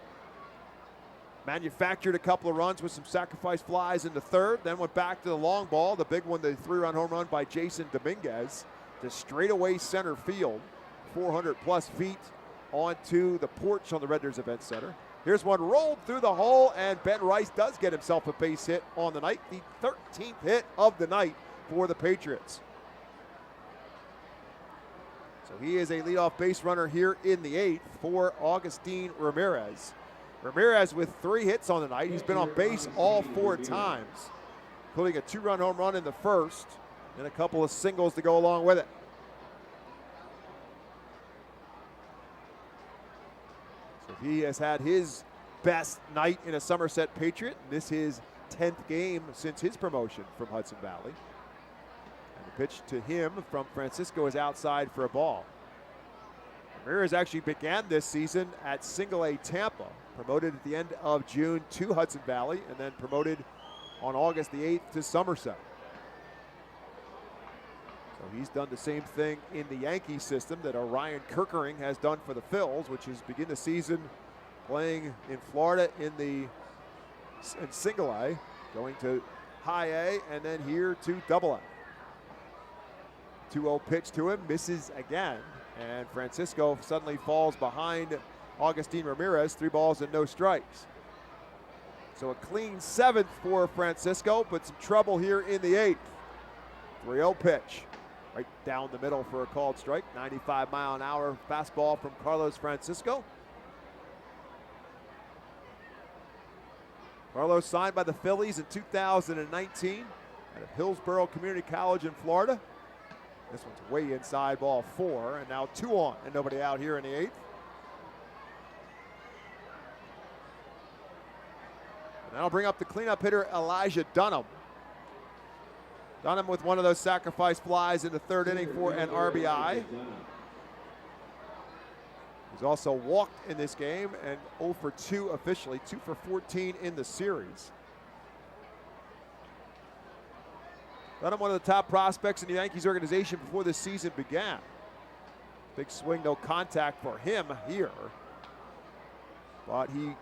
Manufactured a couple of runs with some sacrifice flies in the 3rd, then went back to the long ball, the big one, the 3-run home run by Jason Dominguez to straightaway center field, 400-plus feet onto the porch on the Redners Event Center. Here's one rolled through the hole, and Ben Rice does get himself a base hit on the night, the 13th hit of the night for the Patriots. So he is a leadoff base runner here in the 8th for Augustine Ramirez. Ramirez with 3 hits on the night. He's been on base all 4 times, including a 2-run home run in the 1st and a couple of singles to go along with it. So he has had his best night in a Somerset Patriot. This is his 10th game since his promotion from Hudson Valley. And the pitch to him from Francisco is outside for a ball. Ramirez actually began this season at Single-A Tampa, promoted at the end of June to Hudson Valley, and then promoted on August the 8th to Somerset. So he's done the same thing in the Yankee system that Orion Kirkering has done for the Phils, which is begin the season playing in Florida in Single-A, going to High A, and then here to Double-A. 2-0 pitch to him, misses again, and Francisco suddenly falls behind Augustine Ramirez, 3 balls and no strikes. So a clean 7th for Francisco, but some trouble here in the 8th. 3-0 pitch. Right down the middle for a called strike. 95-mile-an-hour fastball from Carlos Francisco. Carlos signed by the Phillies in 2019 out of Hillsborough Community College in Florida. This one's way inside, ball 4, and now 2 on and nobody out here in the 8th. And that'll bring up the cleanup hitter, Elijah Dunham. Dunham with one of those sacrifice flies in the 3rd inning for an RBI. He's also walked in this game and 0 for 2 officially, 2 for 14 in the series. Dunham, one of the top prospects in the Yankees organization before this season began. Big swing, no contact for him here. But he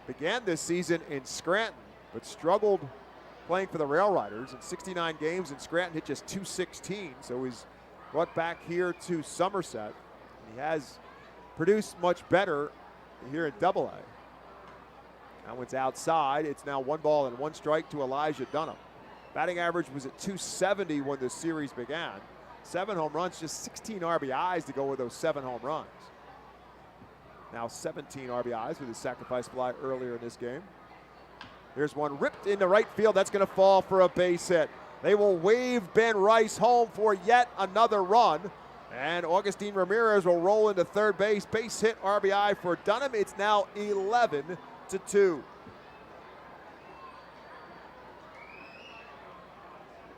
began this season in Scranton, but struggled playing for the Rail Riders. In 69 games in Scranton, hit just .216, so he's brought back here to Somerset. He has produced much better here at Double-A. That one's outside. It's now 1 ball and 1 strike to Elijah Dunham. Batting average was at .270 when the series began. 7 home runs, just 16 RBIs to go with those 7 home runs. Now 17 RBIs with his sacrifice fly earlier in this game. Here's one ripped into right field. That's going to fall for a base hit. They will wave Ben Rice home for yet another run. And Augustine Ramirez will roll into third base. Base hit RBI for Dunham. It's now 11-2.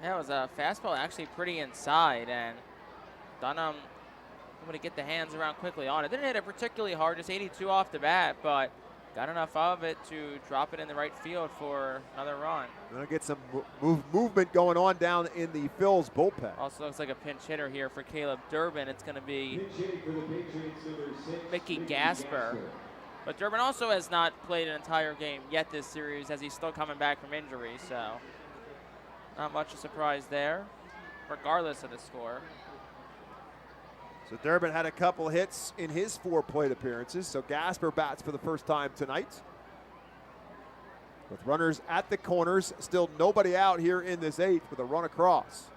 Yeah, it was a fastball actually pretty inside, and Dunham able to get the hands around quickly on it. Didn't hit it particularly hard, just 82 off the bat, but got enough of it to drop it in the right field for another run. Gonna get some movement going on down in the Phil's bullpen. Also looks like a pinch hitter here for Caleb Durbin. It's gonna be Mickey Gasper. But Durbin also has not played an entire game yet this series, as he's still coming back from injury, so not much of a surprise there, regardless of the score. So Durbin had a couple hits in his 4 plate appearances, so Gasper bats for the first time tonight. With runners at the corners, still nobody out here in this 8th with a run across.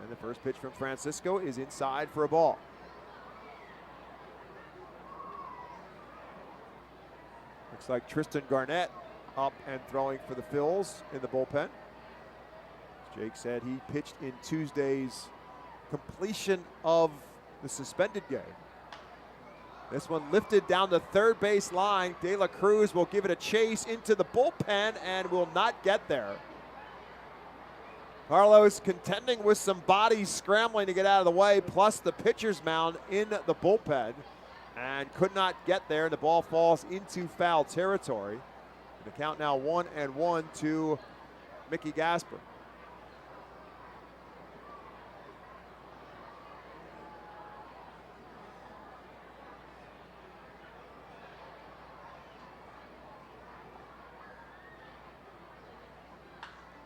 And the first pitch from Francisco is inside for a ball. Looks like Tristan Garnett up and throwing for the Phils in the bullpen. Jake said he pitched in Tuesday's completion of the suspended game. This one lifted down the third base line. De La Cruz will give it a chase into the bullpen and will not get there. Carlos contending with some bodies scrambling to get out of the way, plus the pitcher's mound in the bullpen, and could not get there. The ball falls into foul territory. The count now 1-1 to Mickey Gasper.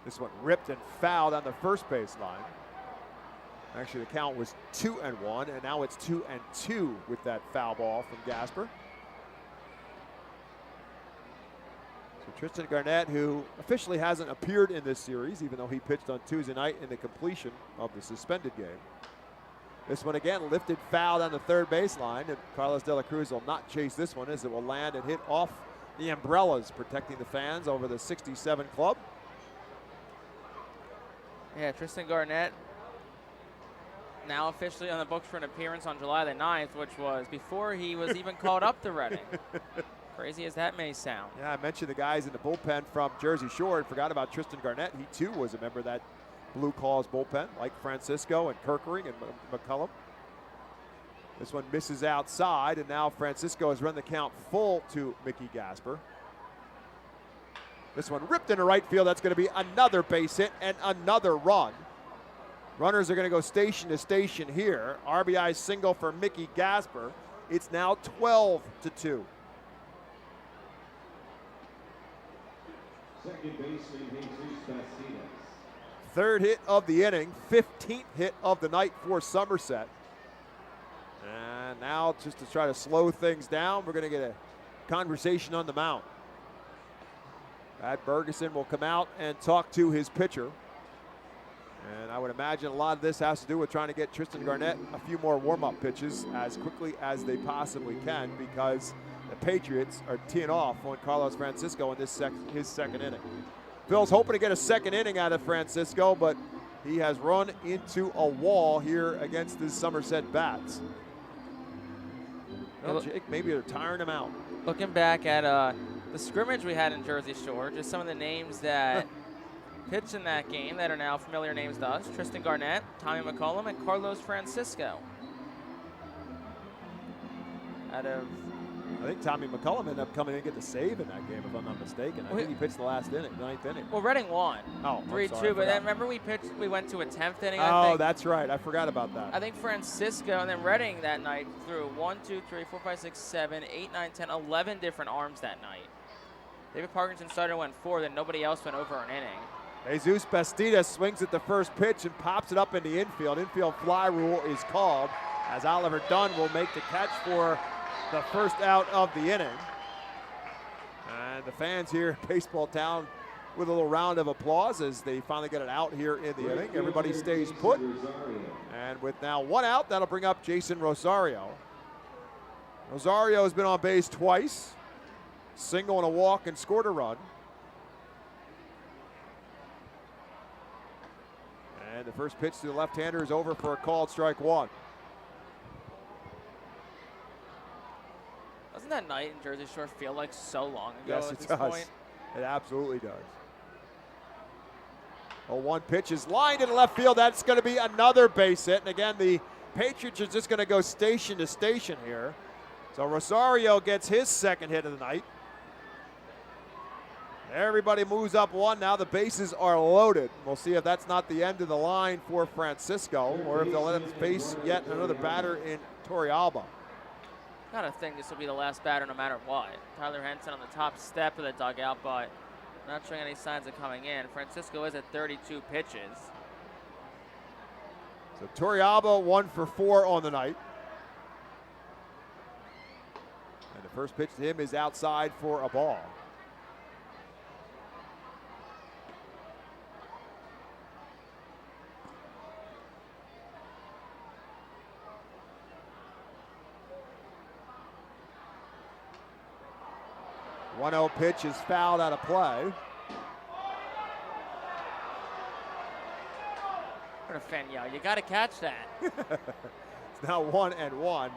This one ripped and fouled on the first base line. Actually, the count was 2-1, and now it's 2-2 with that foul ball from Gasper. So Tristan Garnett, who officially hasn't appeared in this series, even though he pitched on Tuesday night in the completion of the suspended game. This one again lifted, fouled on the third base line, and Carlos De La Cruz will not chase this one as it will land and hit off the umbrellas, protecting the fans over the 67 club. Yeah, Tristan Garnett now officially on the books for an appearance on July the 9th, which was before he was even called up to Reading. Crazy as that may sound. Yeah, I mentioned the guys in the bullpen from Jersey Shore and forgot about Tristan Garnett. He too was a member of that Blue Calls bullpen, like Francisco and Kirkering and McCullum. This one misses outside, and now Francisco has run the count full to Mickey Gasper. This one ripped into right field. That's going to be another base hit and another run. Runners are going to go station to station here. RBI single for Mickey Gasper. It's now 12-2. Second baseman, Jesus Bastidas. Third hit of the inning, 15th hit of the night for Somerset. And now just to try to slow things down, we're going to get a conversation on the mound. Pat Bergeson will come out and talk to his pitcher. And I would imagine a lot of this has to do with trying to get Tristan Garnett a few more warm-up pitches as quickly as they possibly can, because the Patriots are teeing off on Carlos Francisco in his second inning. Phil's hoping to get a second inning out of Francisco, but he has run into a wall here against his Somerset bats. Well, Jake, maybe they're tiring him out. Looking back at the scrimmage we had in Jersey Shore, just some of the names that pitched in that game that are now familiar names to us: Tristan Garnett, Tommy McCollum, and Carlos Francisco. I think Tommy McCullum ended up coming in and get the save in that game, if I'm not mistaken. I think he pitched the last inning, ninth inning. Well, Reading won. Oh, 3-2, but then remember we went to a 10th inning, I Oh, think. that's right. I forgot about that. I think Francisco and then Reading that night threw 1, 2, 3, 4, 5, 6, 7, 8, 9, 10, 11 different arms that night. David Parkinson started and went 4, then nobody else went over an inning. Jesus Bastidas swings at the first pitch and pops it up in the infield. Infield fly rule is called as Oliver Dunn will make the catch for the first out of the inning. And the fans here in Baseball Town with a little round of applause as they finally get it out here in the inning. Everybody stays put. And with now one out, that'll bring up Jason Rosario. Rosario has been on base twice, single and a walk, and scored a run. And the first pitch to the left-hander is over for a called strike one. Doesn't that night in Jersey Shore feel like so long ago Yes, at it this does. point? It absolutely does. Oh, one pitch is lined in left field. That's going to be another base hit. And again, the Patriots are just going to go station to station here. So Rosario gets his second hit of the night. Everybody moves up one. Now the bases are loaded. We'll see if that's not the end of the line for Francisco, or if they'll let him face yet another batter in Torrealba. Gotta think this will be the last batter no matter what. Tyler Henson on the top step of the dugout, but not showing any signs of coming in. Francisco is at 32 pitches. So Torrealba 1 for 4 on the night. And the first pitch to him is outside for a ball. The 1-0 pitch is fouled out of play. What a fan yell. You got to catch that. It's now 1-1.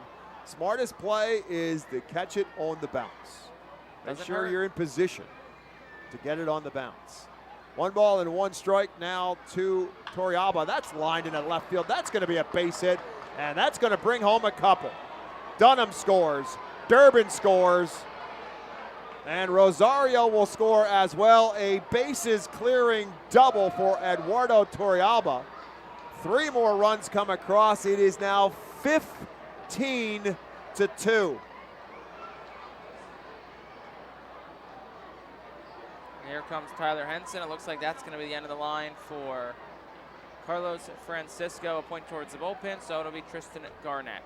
Smartest play is to catch it on the bounce. Make Doesn't sure hurt. you're in position to get it on the bounce. 1 ball and 1 strike now to Torrealba. That's lined in at left field. That's going to be a base hit, and that's going to bring home a couple. Dunham scores. Durbin scores. And Rosario will score as well. A bases clearing double for Eduardo Torrealba. 3 more runs come across. It is now 15-2. Here comes Tyler Henson. It looks like that's going to be the end of the line for Carlos Francisco. A point towards the bullpen, so it'll be Tristan Garnett.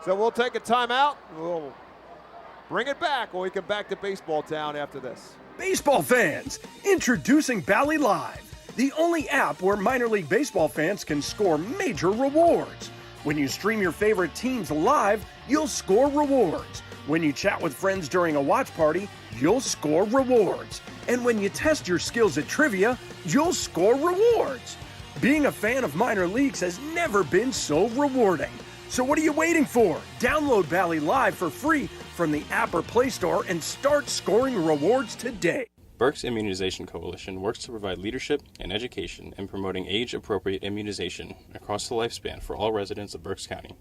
So we'll take a timeout. We'll bring it back when we come back to Baseball Town after this. Baseball fans, introducing Bally Live, the only app where minor league baseball fans can score major rewards. When you stream your favorite teams live, you'll score rewards. When you chat with friends during a watch party, you'll score rewards. And when you test your skills at trivia, you'll score rewards. Being a fan of minor leagues has never been so rewarding. So what are you waiting for? Download Bally Live for free from the app or Play Store and start scoring rewards today. Berks Immunization Coalition works to provide leadership and education in promoting age-appropriate immunization across the lifespan for all residents of Berks County.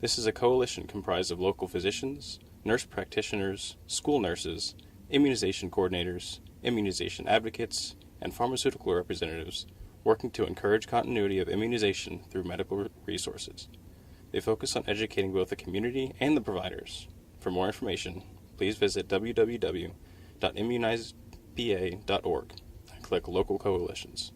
This is a coalition comprised of local physicians, nurse practitioners, school nurses, immunization coordinators, immunization advocates, and pharmaceutical representatives working to encourage continuity of immunization through medical resources. They focus on educating both the community and the providers. For more information, please visit www.immunizeba.org and click Local Coalitions.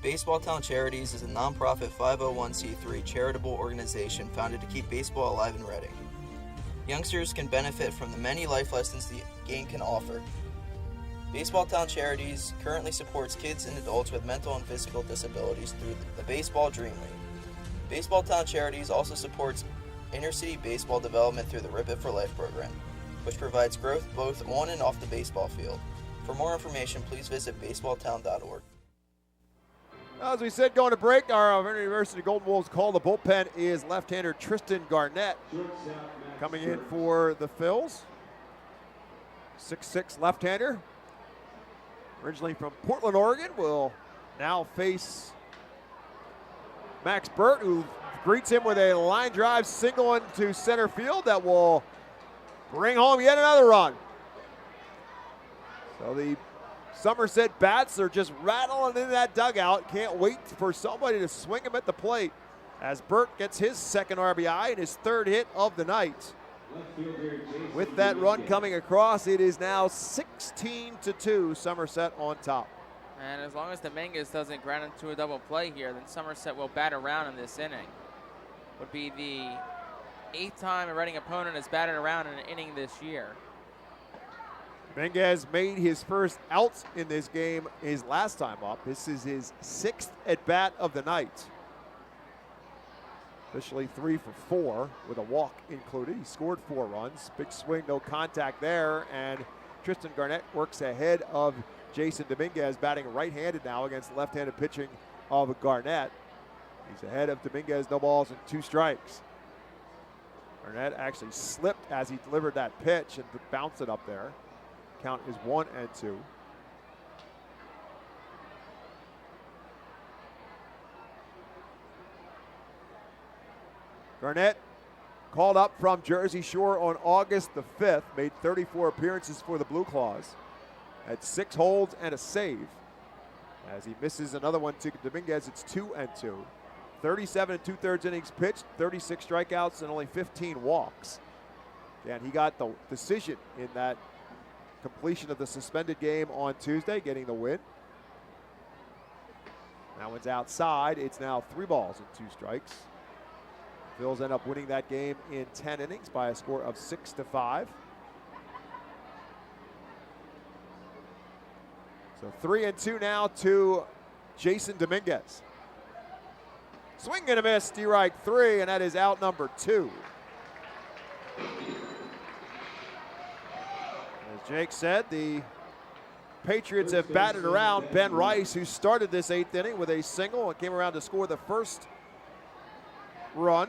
Baseball Town Charities is a nonprofit 501c3 charitable organization founded to keep baseball alive in Reading. Youngsters can benefit from the many life lessons the game can offer. Baseball Town Charities currently supports kids and adults with mental and physical disabilities through the Baseball Dream League. Baseball Town Charities also supports inner-city baseball development through the Rip It for Life program, which provides growth both on and off the baseball field. For more information, please visit baseballtown.org. As we said, going to break, our University Golden Wolves call the bullpen is left-hander Tristan Garnett coming in for the Phils. 6'6" left-hander. Originally from Portland, Oregon, will now face Max Burt, who greets him with a line drive single into center field that will bring home yet another run. So the Somerset bats are just rattling in that dugout. Can't wait for somebody to swing him at the plate as Burt gets his second RBI and his third hit of the night. With that run coming across, it is now 16-2, Somerset on top. And as long as Dominguez doesn't ground into a double play here, then Somerset will bat around in this inning. Would be the 8th time a Reading opponent has batted around in an inning this year. Dominguez made his first outs in this game his last time up. This is his 6th at-bat of the night. Officially 3 for 4 with a walk included. He scored 4 runs. Big swing, no contact there. And Tristan Garnett works ahead of Jason Dominguez, batting right-handed now against left-handed pitching of Garnett. He's ahead of Dominguez, no balls and 2 strikes. Garnett actually slipped as he delivered that pitch and bounced it up there. Count is 1-2. Garnett called up from Jersey Shore on August the 5th, made 34 appearances for the Blue Claws, had 6 holds and a save. As he misses another one to Dominguez, it's 2-2. 37 2/3 innings pitched, 36 strikeouts, and only 15 walks. And he got the decision in that completion of the suspended game on Tuesday, getting the win. That one's outside. It's now 3 balls and 2 strikes. Phils end up winning that game in 10 innings by a score of 6-5. So 3-2 now to Jason Dominguez. Swing and a miss, strike 3, and that is out number 2. As Jake said, the Patriots have batted around Ben Rice, who started this 8th inning with a single and came around to score the first run.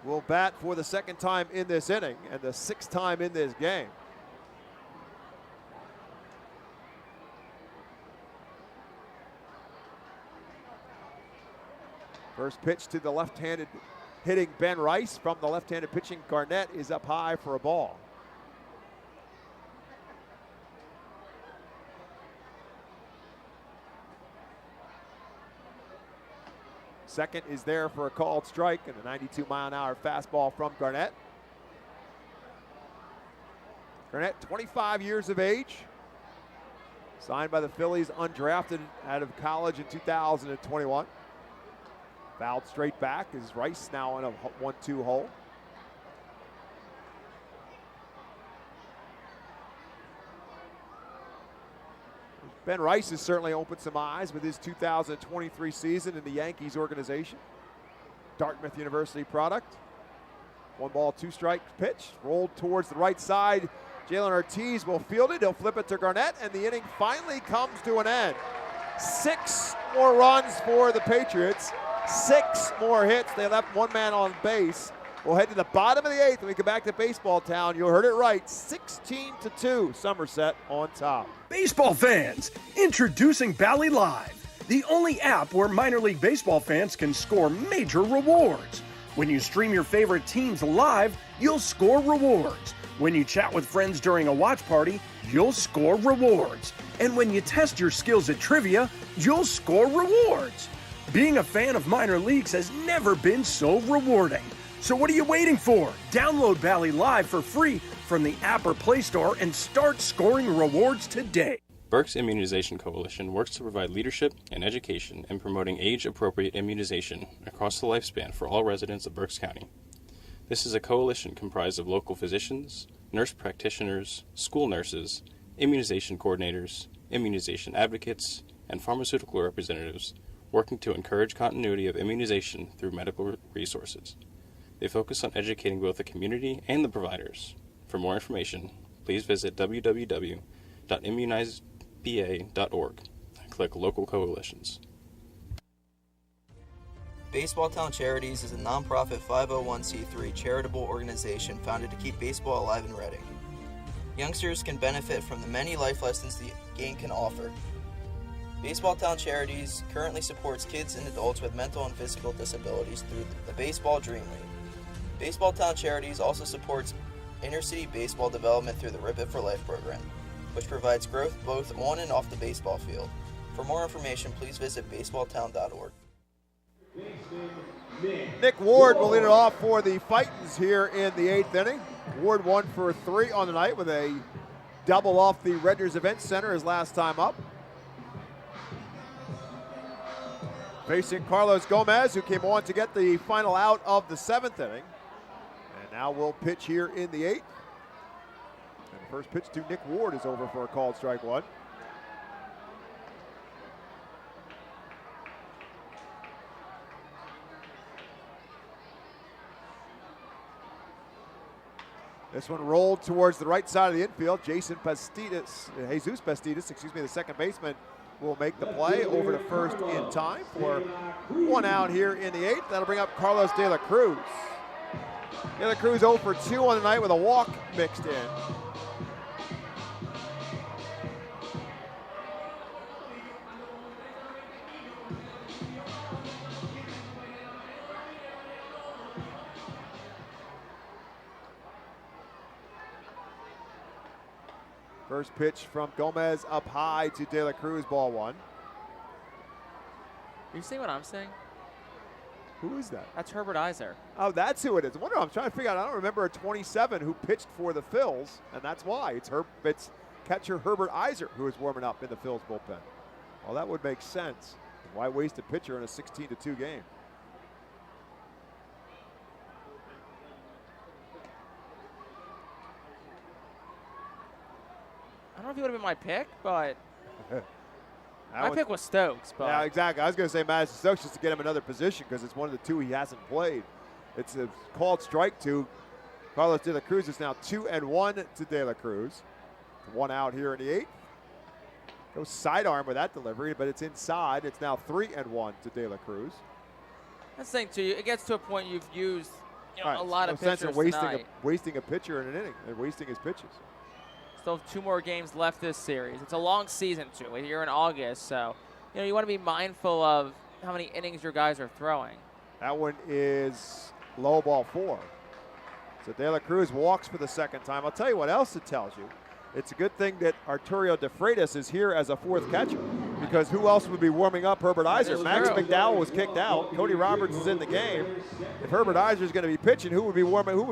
Will bat for the 2nd time in this inning and the 6th time in this game. First pitch to the left-handed hitting Ben Rice from the left-handed pitching Garnett is up high for a ball. Second is there for a called strike and a 92-mile-an-hour fastball from Garnett. Garnett, 25 years of age. Signed by the Phillies, undrafted out of college in 2021. Fouled straight back is Rice now in a 1-2 hole. Ben Rice has certainly opened some eyes with his 2023 season in the Yankees organization. Dartmouth University product. 1 ball, 2 strike pitch. Rolled towards the right side. Jalen Ortiz will field it. He'll flip it to Garnett, and the inning finally comes to an end. 6 more runs for the Patriots. 6 more hits. They left 1 man on base. We'll head to the bottom of the 8th when we come back to Baseball Town. You heard it right, 16-2, Somerset on top. Baseball fans, introducing Bally Live, the only app where minor league baseball fans can score major rewards. When you stream your favorite teams live, you'll score rewards. When you chat with friends during a watch party, you'll score rewards. And when you test your skills at trivia, you'll score rewards. Being a fan of minor leagues has never been so rewarding. So what are you waiting for? Download Bally Live for free from the app or Play Store and start scoring rewards today. Berks Immunization Coalition works to provide leadership and education in promoting age-appropriate immunization across the lifespan for all residents of Berks County. This is a coalition comprised of local physicians, nurse practitioners, school nurses, immunization coordinators, immunization advocates, and pharmaceutical representatives working to encourage continuity of immunization through medical resources. They focus on educating both the community and the providers. For more information, please visit www.immunizeba.org and click Local Coalitions. Baseball Town Charities is a nonprofit 501c3 charitable organization founded to keep baseball alive in Reading. Youngsters can benefit from the many life lessons the game can offer. Baseball Town Charities currently supports kids and adults with mental and physical disabilities through the Baseball Dream League. Baseball Town Charities also supports inner-city baseball development through the Rip It for Life program, which provides growth both on and off the baseball field. For more information, please visit baseballtown.org. Nick Ward will lead it off for the Fightins here in the 8th inning. Ward 1 for 3 on the night with a double off the Redners Event Center his last time up. Facing Carlos Gomez, who came on to get the final out of the 7th inning. And now will pitch here in the 8th. And the first pitch to Nick Ward is over for a called strike one. This one rolled towards the right side of the infield. Jesus Bastidas, the second baseman, will make the play over to first in time for one out here in the 8th. That'll bring up Carlos De La Cruz. De La Cruz 0 for 2 on the night with a walk mixed in. First pitch from Gomez up high to De La Cruz, ball one. Are you seeing what I'm saying? Who is that? That's Herbert Iser. Oh, that's who it is. I wonder, I'm trying to figure out, I don't remember a 27 who pitched for the Phils, and that's why. It's catcher Herbert Iser who is warming up in the Phils bullpen. Well, that would make sense. Why waste a pitcher in a 16-2 game? I don't know if he would have been my pick, but my pick was Stokes. But yeah, exactly. I was going to say Madison Stokes just to get him another position because it's one of the two he hasn't played. It's a called strike to Carlos De La Cruz. It's now 2-1 to De La Cruz. One out here in the 8th. Goes sidearm with that delivery, but it's inside. It's now 3-1 to De La Cruz. That's the thing, too. It gets to a point you've used right, a lot of pitchers sense of wasting a pitcher in an inning and wasting his pitches. Still have 2 more games left this series. It's a long season, too. You're in August, so you want to be mindful of how many innings your guys are throwing. That one is low ball 4. So De La Cruz walks for the second time. I'll tell you what else it tells you. It's a good thing that Arturo De Freitas is here as a 4th catcher because who else would be warming up Herbert Iser? Max McDowell was kicked out. Cody Roberts is in the game. If Herbert Iser is going to be pitching, who would be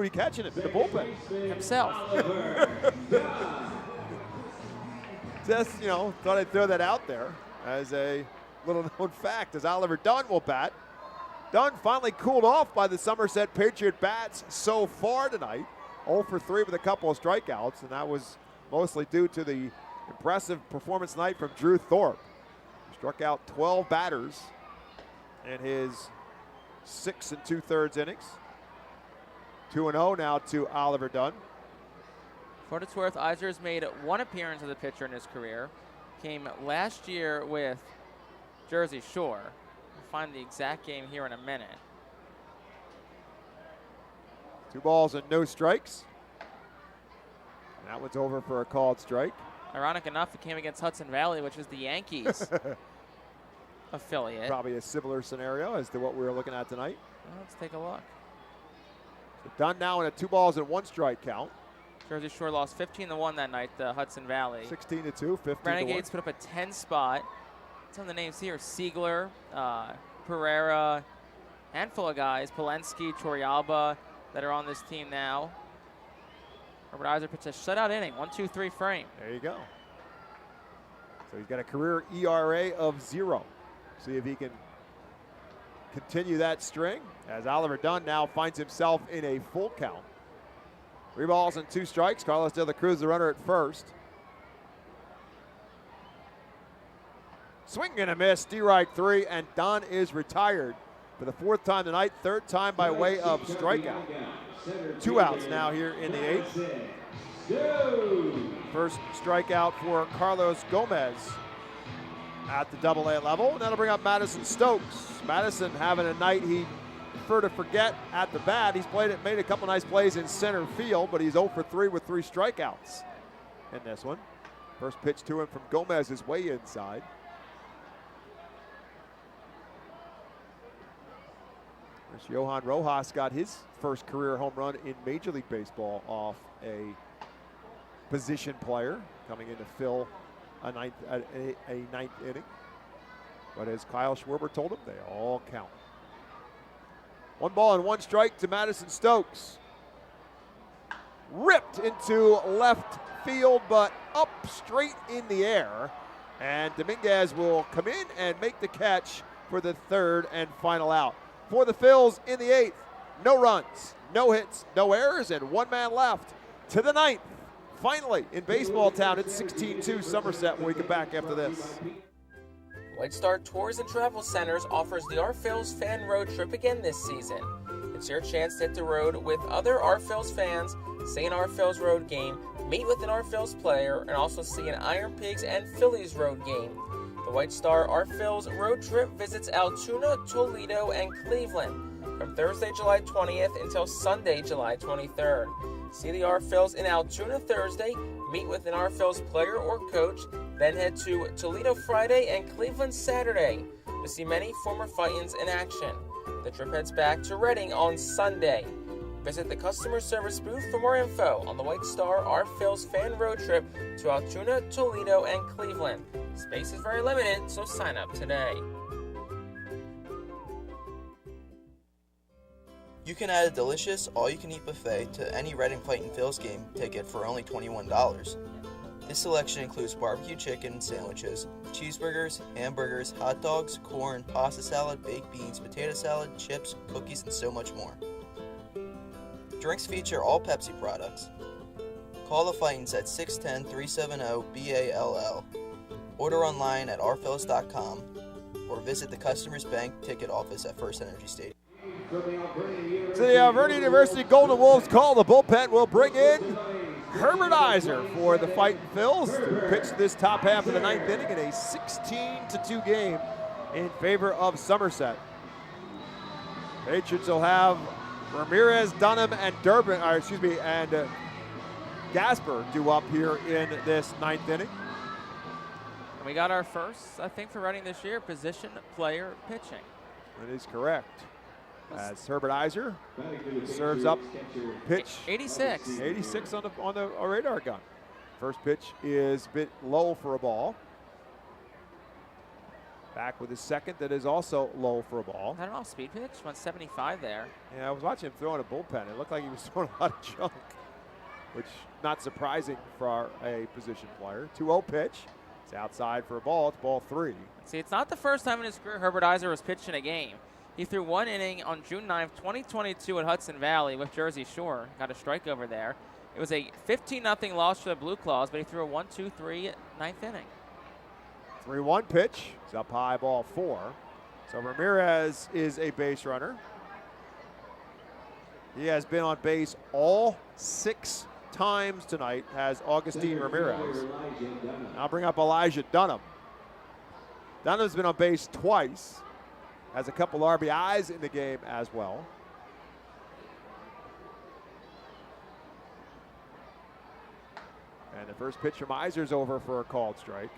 catching it in the bullpen? Himself. Just, thought I'd throw that out there as a little known fact as Oliver Dunn will bat. Dunn finally cooled off by the Somerset Patriot bats so far tonight. 0 for 3 with a couple of strikeouts, and that was mostly due to the impressive performance tonight from Drew Thorpe. He struck out 12 batters in his 6 2/3 innings. 2-0 now to Oliver Dunn. For what it's worth, Iser's made 1 appearance as a pitcher in his career. Came last year with Jersey Shore. We'll find the exact game here in a minute. 2 balls and no strikes. That one's over for a called strike. Ironic enough, it came against Hudson Valley, which is the Yankees affiliate. Probably a similar scenario as to what we were looking at tonight. Well, let's take a look. So Dunn now in a 2 balls and 1 strike count. Jersey Shore lost 15-1 that night to Hudson Valley. 16-2, 15-1. Renegades put up a 10 spot. Some of the names here: Siegler, Pereira, handful of guys, Polensky, Torrealba, that are on this team now. Herbert Iser pitched a shutout inning, 1-2-3 frame. There you go. So he's got a career ERA of 0. See if he can continue that string as Oliver Dunn now finds himself in a full count. 3 balls and 2 strikes. Carlos De La Cruz, the runner at first. Swing and a miss, strike 3, and Dunn is retired for the 4th time tonight, 3rd time by way of strikeout. 2 outs now here in the 8th. First strikeout for Carlos Gomez at the Double-A level. And that'll bring up Madison Stokes. Madison having a night he'd prefer to forget at the bat. He's made a couple nice plays in center field, but he's 0 for 3 with 3 strikeouts in this one. First pitch to him from Gomez is way inside. There's Johan Rojas got his first career home run in Major League Baseball off a position player coming in to fill a ninth inning. But as Kyle Schwarber told him, they all count. 1 ball and 1 strike to Madison Stokes. Ripped into left field, but up straight in the air. And Dominguez will come in and make the catch for the 3rd and final out. For the Phils in the 8th, no runs, no hits, no errors, and 1 man left to the 9th. Finally, in Baseball Town, it's 16-2 Somerset when we get back after this. White Star Tours and Travel Centers offers the Our Phils fan road trip again this season. It's your chance to hit the road with other Our Phils fans, see an Our Phils road game, meet with an Our Phils player, and also see an Iron Pigs and Phillies road game. The White Star Our Phils road trip visits Altoona, Toledo, and Cleveland from Thursday, July 20th until Sunday, July 23rd. See the Our Phils in Altoona Thursday, meet with an Our Phils player or coach, then head to Toledo Friday and Cleveland Saturday to see many former Fightins in action. The trip heads back to Reading on Sunday. Visit the customer service booth for more info on the White Star Our Phils fan road trip to Altoona, Toledo, and Cleveland. Space is very limited, so sign up today. You can add a delicious all-you-can-eat buffet to any Reading Fightin' Phils game ticket for only $21. This selection includes barbecue chicken sandwiches, cheeseburgers, hamburgers, hot dogs, corn, pasta salad, baked beans, potato salad, chips, cookies, and so much more. Drinks feature all Pepsi products. Call the Fightins at 610-370-BALL. Order online at ourphils.com or visit the Customers Bank ticket office at FirstEnergy Stadium. So the Alvernia University Golden Wolves call the bullpen. Will bring in Herbert Iser for the Fightin' Phils to pitch this top half of the 9th inning in a 16-2 game in favor of Somerset. Patriots will have Ramirez, Dunham, and Gasper due up here in this 9th inning. And we got our first, I think, for Reading this year, position player pitching. That is correct. As Herbert Iser serves up pitch 86. 86 on the radar gun. First pitch is a bit low for a ball. Back with his second that is also low for a ball. I don't know, speed pitch, 175 there. Yeah, I was watching him throwing a bullpen. It looked like he was throwing a lot of junk, which not surprising for a position player. 2-0 pitch. It's outside for a ball. It's ball 3. See, it's not the first time in his career Herbert Iser was pitched in a game. He threw 1 inning on June 9th, 2022 at Hudson Valley with Jersey Shore. Got a strike over there. It was a 15-0 loss for the Blue Claws, but he threw a 1-2-3 9th inning. 3-1 pitch. It's up high, ball 4. So Ramirez is a base runner. He has been on base all 6 times tonight, has Augustine Ramirez. I'll bring up Elijah Dunham. Dunham's been on base twice. Has a couple RBIs in the game as well. And the first pitch from Iser's over for a called strike.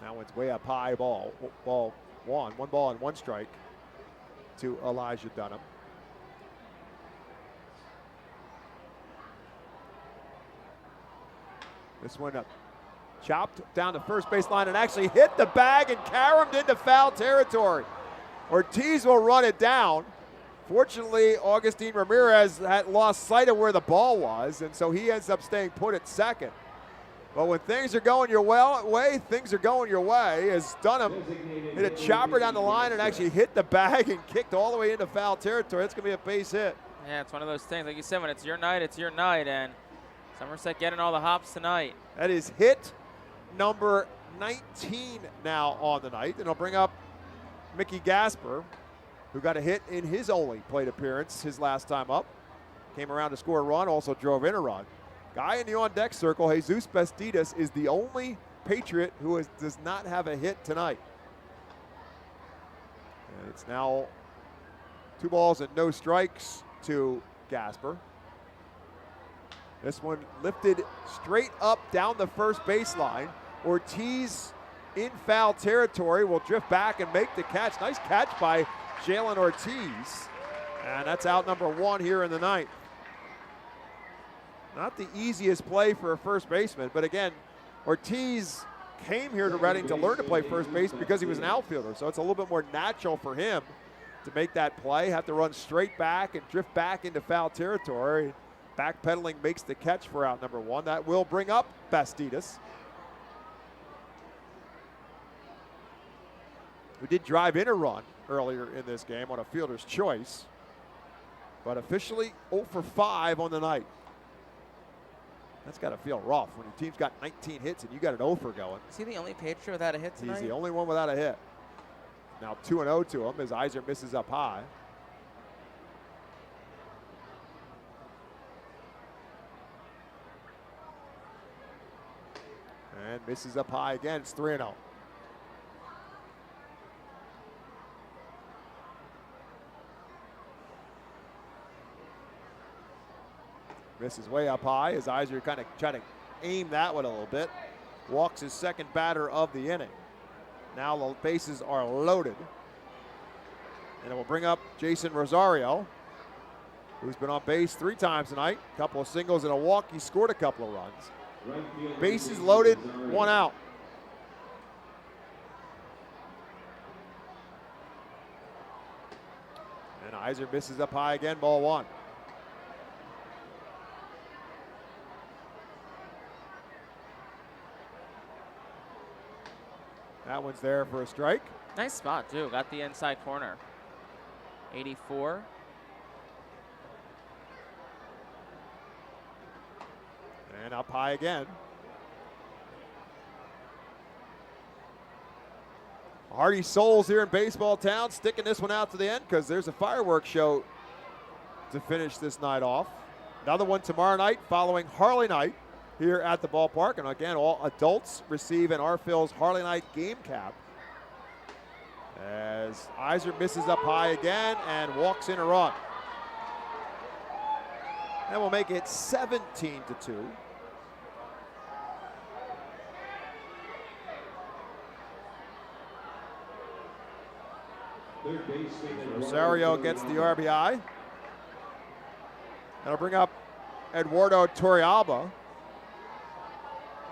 That one's way up high, ball 1. 1 ball and 1 strike to Elijah Dunham. This one up, chopped down the first base line and actually hit the bag and caromed into foul territory. Ortiz will run it down Fortunately, Augustine Ramirez had lost sight of where the ball was, and so he ends up staying put at second. But when things are going your way, things are going your way. As Dunham hit a chopper down the line and actually hit the bag and kicked all the way into foul territory. That's going to be a base hit. Yeah, it's one of those things. Like you said, when it's your night, it's your night. And Somerset getting all the hops tonight. That is hit number 19 now on the night. And it'll bring up Mickey Gasper, who got a hit in his only plate appearance his last time up. Came around to score a run, also drove in a run. Guy in the on-deck circle, Jesus Bastidas, is the only Patriot who does not have a hit tonight. And it's now 2 balls and no strikes to Gasper. This one lifted straight up down the first baseline. Ortiz in foul territory will drift back and make the catch. Nice catch by Jalen Ortiz. And that's out number 1 here in the ninth. Not the easiest play for a first baseman, but again, Ortiz came here to Reading to learn to play first base because he was an outfielder, so it's a little bit more natural for him to make that play, have to run straight back and drift back into foul territory. Backpedaling makes the catch for out number 1. That will bring up Bastidas, who did drive in a run earlier in this game on a fielder's choice, but officially 0 for 5 on the night. That's got to feel rough when your team's got 19 hits and you got an 0 for going. Is he the only Patriot without a hit tonight? He's the only one without a hit. Now 2-0 to him as Iser misses up high. And misses up high again. It's 3-0. Misses way up high as Iser kind of trying to aim that one a little bit. Walks his second batter of the inning. Now the bases are loaded. And it will bring up Jason Rosario, who's been on base 3 times tonight. A couple of singles and a walk. He scored a couple of runs. Bases loaded, 1 out. And Iser misses up high again, ball 1. That one's there for a strike. Nice spot, too. Got the inside corner. 84. And up high again. Hardy Souls here in Baseball Town, sticking this one out to the end because there's a fireworks show to finish this night off. Another one tomorrow night following Harley Night here at the ballpark. And again, all adults receive an R-Phil's Harley Night game cap. As Iser misses up high again and walks in a run. That will make it 17-2. Rosario gets the RBI. That'll bring up Eduardo Torrealba.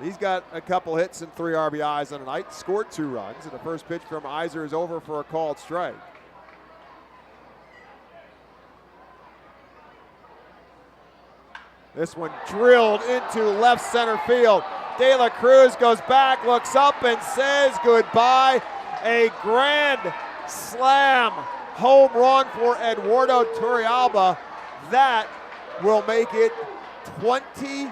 He's got a couple hits and 3 RBIs on the night, scored 2 runs, and the first pitch from Iser is over for a called strike. This one drilled into left center field. De La Cruz goes back, looks up, and says goodbye. A grand slam home run for Eduardo Torrealba. That will make it 21-2.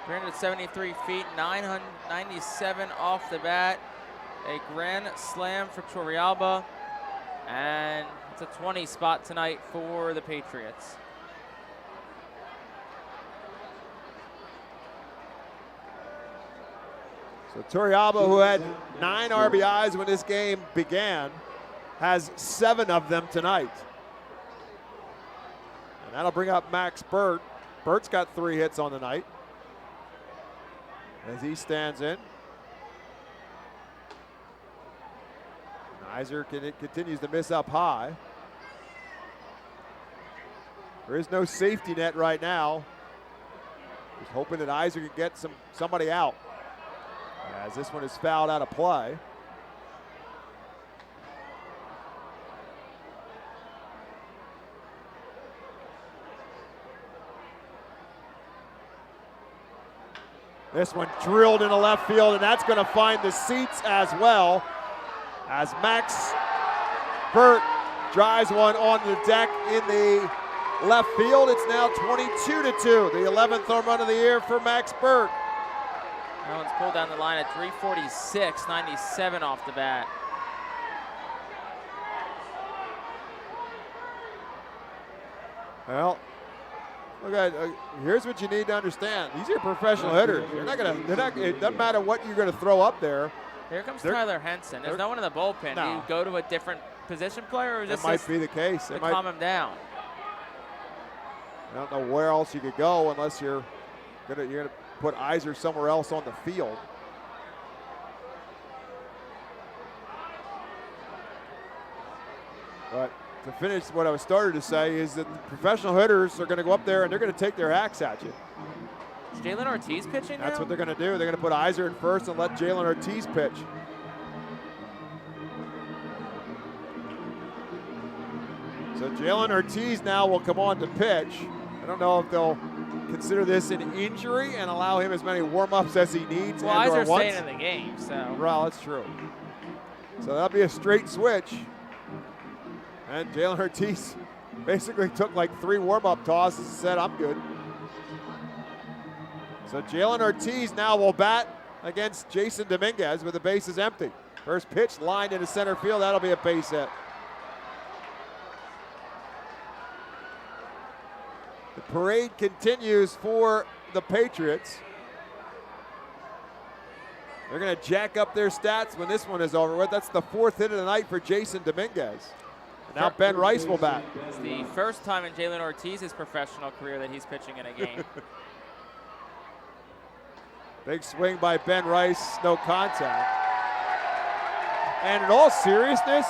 373 feet, 997 off the bat. A grand slam for Torrealba. And it's a 20 spot tonight for the Patriots. So Torrealba, who had 9 RBIs when this game began, has 7 of them tonight. And that'll bring up Max Burt. Burt's got 3 hits on the night as he stands in. Iser continues to miss up high. There is no safety net right now. Just hoping that Iser can get somebody out, as this one is fouled out of play. This one drilled into left field, and that's going to find the seats as well as Max Burt drives one on the deck in the left field. It's now 22-2, the 11th home run of the year for Max Burt. That one's pulled down the line at 346, 97 off the bat. Well, look at here's what you need to understand. These are professional hitters. It doesn't matter what you're gonna throw up there. Here comes Tyler Henson. There's no one in the bullpen. No. Do you go to a different position player, or is That this might just be the case. to calm him down? I don't know where else you could go unless you're gonna put Iser somewhere else on the field. But to finish, what I was started to say is that the professional hitters are going to go up there and they're going to take their hacks at you. Is Jalen Ortiz pitching That's now? what they're going to do. They're going to put Iser in first and let Jalen Ortiz pitch. So Jalen Ortiz now will come on to pitch. I don't know if they'll consider this an injury and allow him as many warm-ups as he needs. Well, Iser's staying in the game, so. Well, that's true. So that'll be a straight switch. And Jalen Ortiz basically took like 3 warm-up tosses and said, I'm good. So Jalen Ortiz now will bat against Jason Dominguez with the bases empty. First pitch lined into center field. That'll be a base hit. The parade continues for the Patriots. They're going to jack up their stats when this one is over with. That's the 4th hit of the night for Jason Dominguez. Now Ben Rice will bat. It's the first time in Jalen Ortiz's professional career that he's pitching in a game. Big swing by Ben Rice, no contact. And in all seriousness,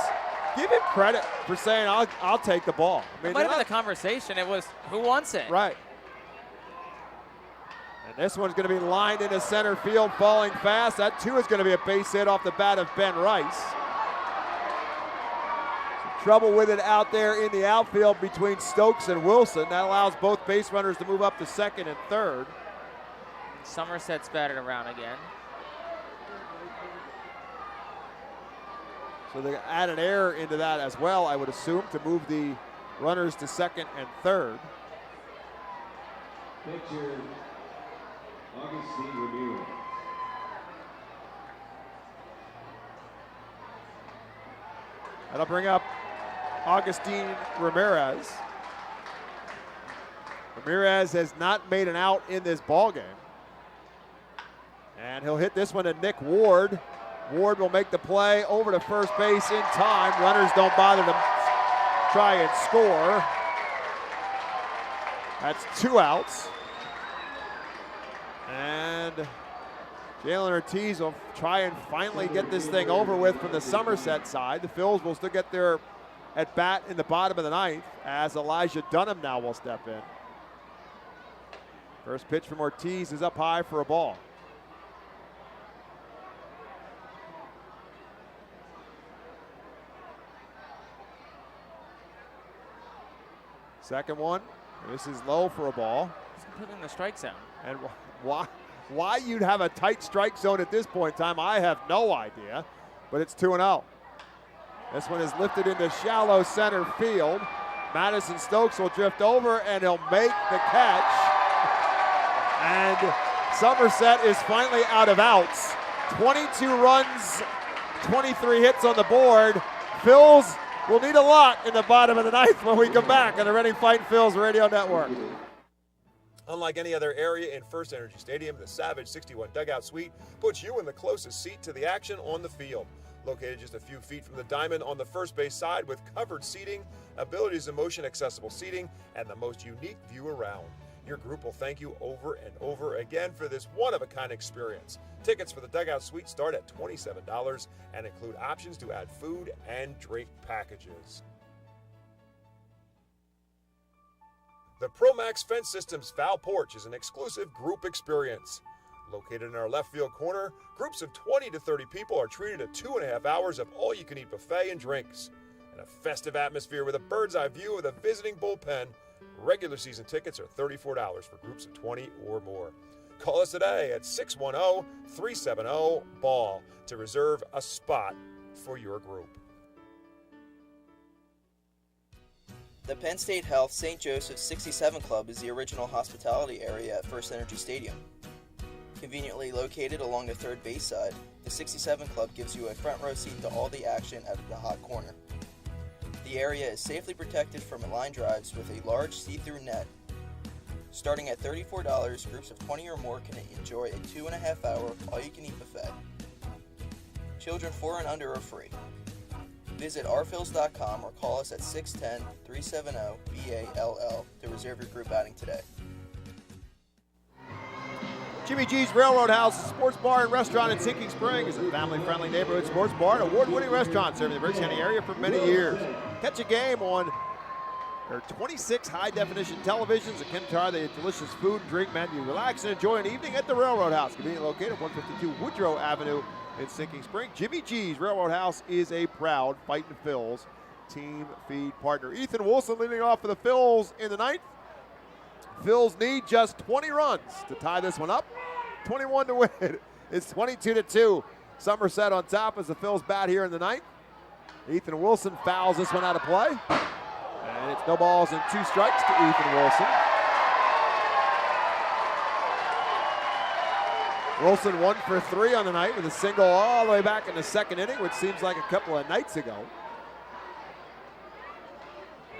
give him credit for saying, I'll take the ball. I mean, It might have been the conversation. It was, who wants it? Right. And this one's going to be lined into center field, falling fast. That too is going to be a base hit off the bat of Ben Rice. Trouble with it out there in the outfield between Stokes and Wilson. That allows both base runners to move up to second and third. Somerset's batted around again. So they add an error into that as well, I would assume, to move the runners to second and third. Pitcher, Augustine Ramirez. That'll bring up Augustine Ramirez. Ramirez has not made an out in this ballgame. And he'll hit this one to Nick Ward. Ward will make the play over to first base in time. Runners don't bother to try and score. That's 2 outs. And Jalen Ortiz will try and finally get this thing over with from the Somerset side. The Phils will still get their at bat in the bottom of the 9th as Elijah Dunham now will step in. First pitch from Ortiz is up high for a ball. Second one, this is low for a ball. He's completely in the strike zone. And why you'd have a tight strike zone at this point in time, I have no idea, but it's 2-0. This one is lifted into shallow center field. Madison Stokes will drift over and he'll make the catch. And Somerset is finally out of outs. 22 runs, 23 hits on the board. Phils will need a lot in the bottom of the 9th when we come back on the Reading Fightin Phils Radio Network. Unlike any other area in FirstEnergy Stadium, the Savage 61 Dugout Suite puts you in the closest seat to the action on the field. Located just a few feet from the diamond on the first base side with covered seating, abilities in motion accessible seating, and the most unique view around. Your group will thank you over and over again for this one-of-a-kind experience. Tickets for the Dugout Suite start at $27 and include options to add food and drink packages. The ProMax Fence Systems Foul Porch is an exclusive group experience. Located in our left field corner, groups of 20 to 30 people are treated to 2.5 hours of all-you-can-eat buffet and drinks. In a festive atmosphere with a bird's-eye view of the visiting bullpen, regular season tickets are $34 for groups of 20 or more. Call us today at 610-370-BALL to reserve a spot for your group. The Penn State Health St. Joseph's 67 Club is the original hospitality area at FirstEnergy Stadium. Conveniently located along the third base side, the 67 Club gives you a front row seat to all the action at the hot corner. The area is safely protected from line drives with a large see-through net. Starting at $34, groups of 20 or more can enjoy a 2.5-hour all-you-can-eat buffet. Children 4 and under are free. Visit rphils.com or call us at 610-370-BALL to reserve your group outing today. Jimmy G's Railroad House Sports Bar and Restaurant in Sinking Spring is a family-friendly neighborhood sports bar and award-winning restaurant serving the Berks County area for many years. Catch a game on their 26 high-definition televisions and try the delicious food and drink menu. Relax and enjoy an evening at the Railroad House, conveniently located at 152 Woodrow Avenue in Sinking Spring. Jimmy G's Railroad House is a proud Fightin' Phillies team feed partner. Ethan Wilson leading off for the Phillies in the ninth. Phillies need just 20 runs to tie this one up. 21 to win. It's 22-2. Somerset on top as the Phillies bat here in the ninth. Ethan Wilson fouls this one out of play. And it's no balls and 2 strikes to Ethan Wilson. Wilson 1 for 3 on the night with a single all the way back in the second inning, which seems like a couple of nights ago.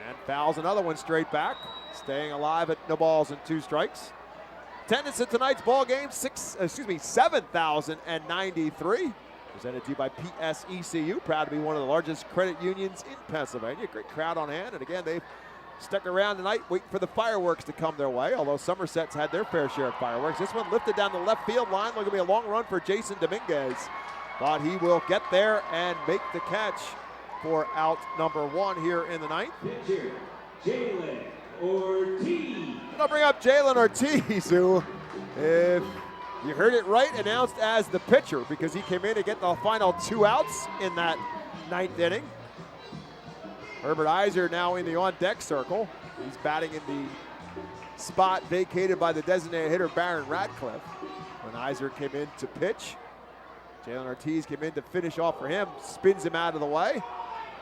And fouls another one straight back, staying alive at no balls and 2 strikes. Attendance at tonight's ball game, 7,093. Presented to you by PSECU, proud to be one of the largest credit unions in Pennsylvania. Great crowd on hand, and again, they've stuck around tonight waiting for the fireworks to come their way, although Somerset's had their fair share of fireworks. This one lifted down the left field line. Looking to be a long run for Jason Dominguez. Thought he will get there and make the catch for out number 1 here in the ninth. Pitcher, Jalen Ortiz. And I'll bring up Jalen Ortiz, who, if you heard it right, announced as the pitcher because he came in to get the final 2 outs in that ninth inning. Herbert Iser now in the on-deck circle. He's batting in the spot vacated by the designated hitter, Baron Ratcliffe. When Iser came in to pitch, Jalen Ortiz came in to finish off for him, spins him out of the way.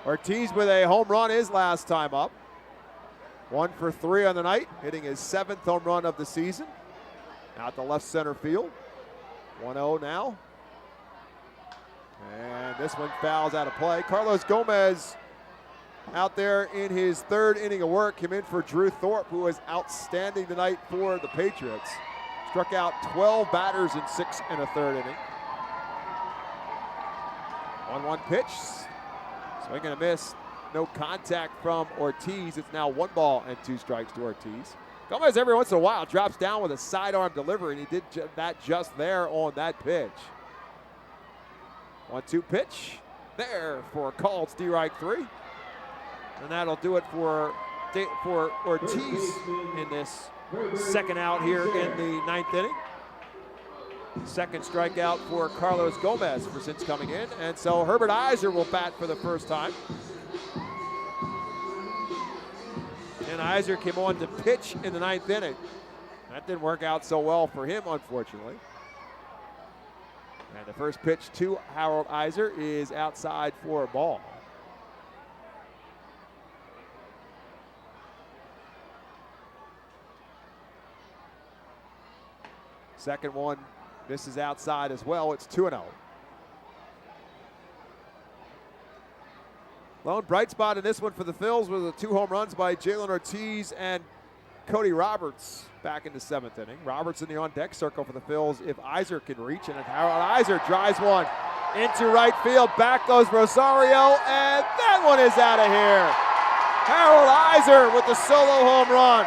Ortiz with a home run his last time up. 1 for 3 on the night, hitting his 7th home run of the season. Out the left center field. 1-0 now. And this one fouls out of play. Carlos Gomez out there in his 3rd inning of work. Came in for Drew Thorpe, who was outstanding tonight for the Patriots. Struck out 12 batters in 6 1/3 inning. 1-1 pitch. Swing and a miss. No contact from Ortiz. It's now 1 ball and 2 strikes to Ortiz. Gomez every once in a while drops down with a sidearm delivery, and he did that just there on that pitch. 1-2 pitch there for a called strike 3. And that'll do it for Ortiz in this second out here in the 9th inning. Second strikeout for Carlos Gomez since coming in. And so Herbert Iser will bat for the first time. And Iser came on to pitch in the 9th inning. That didn't work out so well for him, unfortunately. And the first pitch to Harold Iser is outside for a ball. Second one, this is outside as well. It's 2-0. Lone bright spot in this one for the Phils was the 2 home runs by Jalen Ortiz and Cody Roberts back in the 7th inning. Roberts in the on-deck circle for the Phils if Iser can reach, and Harold Iser drives one into right field. Back goes Rosario, and that one is out of here. Harold Iser with the solo home run.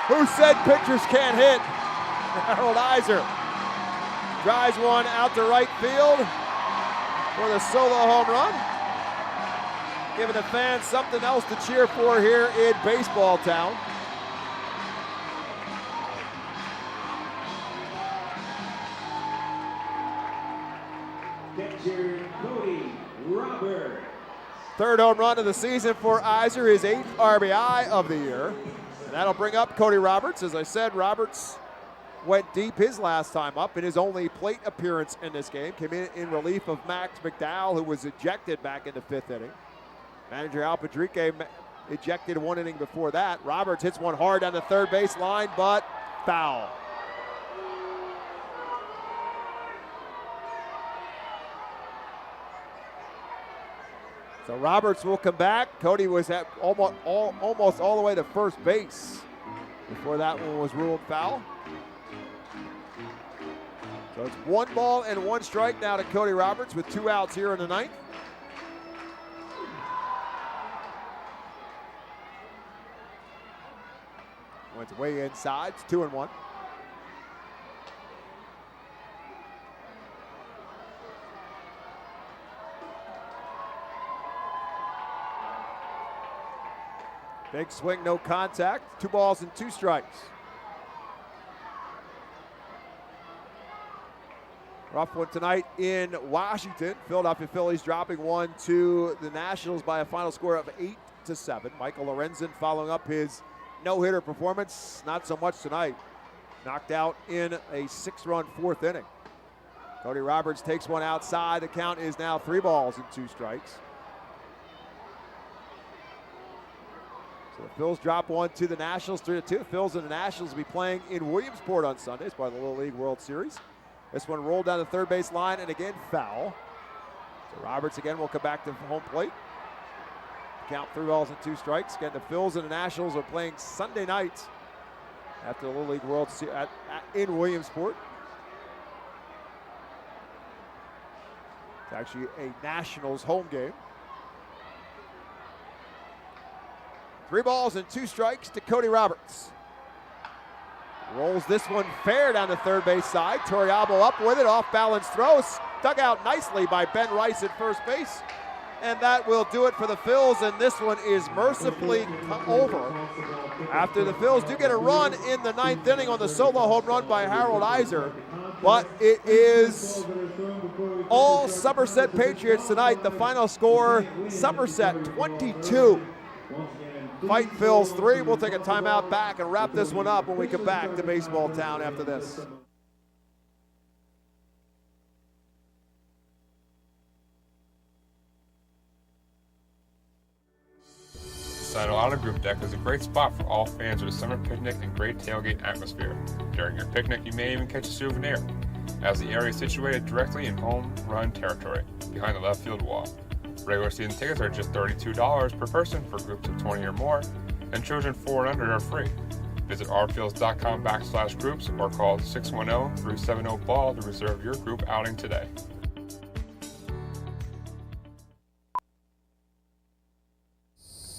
Who said pitchers can't hit? Harold Iser drives one out to right field for the solo home run, giving the fans something else to cheer for here in Baseball Town. Catcher Cody Roberts. 3rd home run of the season for Iser, his 8th RBI of the year. And that'll bring up Cody Roberts. As I said, Roberts went deep his last time up in his only plate appearance in this game. Came in relief of Max McDowell, who was ejected back in the 5th inning. Manager Al Padrique ejected 1 inning before that. Roberts hits one hard down the third base line, but foul. So Roberts will come back. Cody was at almost all the way to first base before that one was ruled foul. So it's 1 ball and 1 strike now to Cody Roberts with 2 outs here in the 9th. Went way inside. It's 2-1. Big swing, no contact. 2 balls and 2 strikes. Rough one tonight in Washington. Philadelphia Phillies dropping 1 to the Nationals by a final score of 8-7. Michael Lorenzen following up his no-hitter performance. Not so much tonight. Knocked out in a 6-run 4th inning. Cody Roberts takes one outside. The count is now 3 balls and 2 strikes. So the Phils drop 1 to the Nationals, 3-2. Phils and the Nationals will be playing in Williamsport on Sunday as part of the Little League World Series. This one rolled down the third base line and again foul. So Roberts again will come back to home plate. Count 3 balls and 2 strikes. Again, the Phils and the Nationals are playing Sunday night after the Little League World Series in Williamsport. It's actually a Nationals home game. 3 balls and 2 strikes to Cody Roberts. Rolls this one fair down the third base side. Torrialbo up with it, off balance throws. Dug out nicely by Ben Rice at first base. And that will do it for the Phils, and this one is mercifully over. After the Phils do get a run in the 9th inning on the solo home run by Harold Iser. But it is all Somerset Patriots tonight. The final score, Somerset 22. Fightin' Phils 3. We'll take a timeout back and wrap this one up when we come back to Baseball Town after this. Sino Auto Group Deck is a great spot for all fans of a summer picnic and great tailgate atmosphere. During your picnic, you may even catch a souvenir, as the area is situated directly in home run territory, behind the left field wall. Regular season tickets are just $32 per person for groups of 20 or more, and children 4 and under are free. Visit rfields.com/groups or call 610-370-BALL to reserve your group outing today.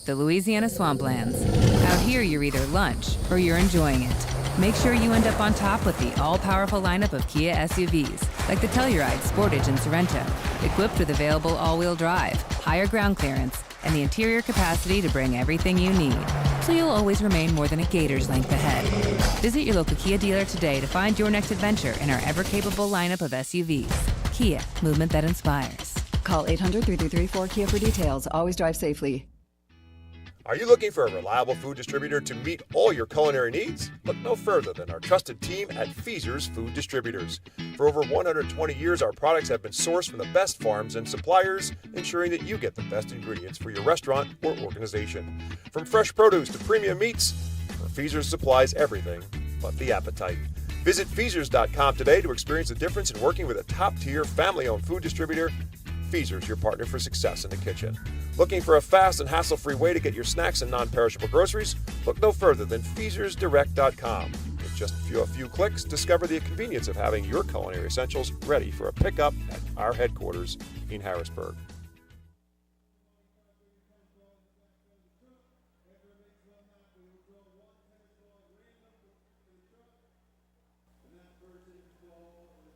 The Louisiana Swamplands. Out here, you're either lunch or you're enjoying it. Make sure you end up on top with the all-powerful lineup of Kia SUVs, like the Telluride, Sportage, and Sorrento, equipped with available all-wheel drive, higher ground clearance, and the interior capacity to bring everything you need, so you'll always remain more than a gator's length ahead. Visit your local Kia dealer today to find your next adventure in our ever-capable lineup of SUVs. Kia, movement that inspires. Call 800-3334-KIA for details. Always drive safely. Are you looking for a reliable food distributor to meet all your culinary needs? Look no further than our trusted team at Feaser's Food Distributors. For over 120 years, our products have been sourced from the best farms and suppliers, ensuring that you get the best ingredients for your restaurant or organization. From fresh produce to premium meats, Feaser's supplies everything but the appetite. Visit Feasers.com today to experience the difference in working with a top-tier, family-owned food distributor. Feaser's, your partner for success in the kitchen. Looking for a fast and hassle-free way to get your snacks and non-perishable groceries? Look no further than FeasersDirect.com. With just a few clicks, discover the convenience of having your culinary essentials ready for a pickup at our headquarters in Harrisburg.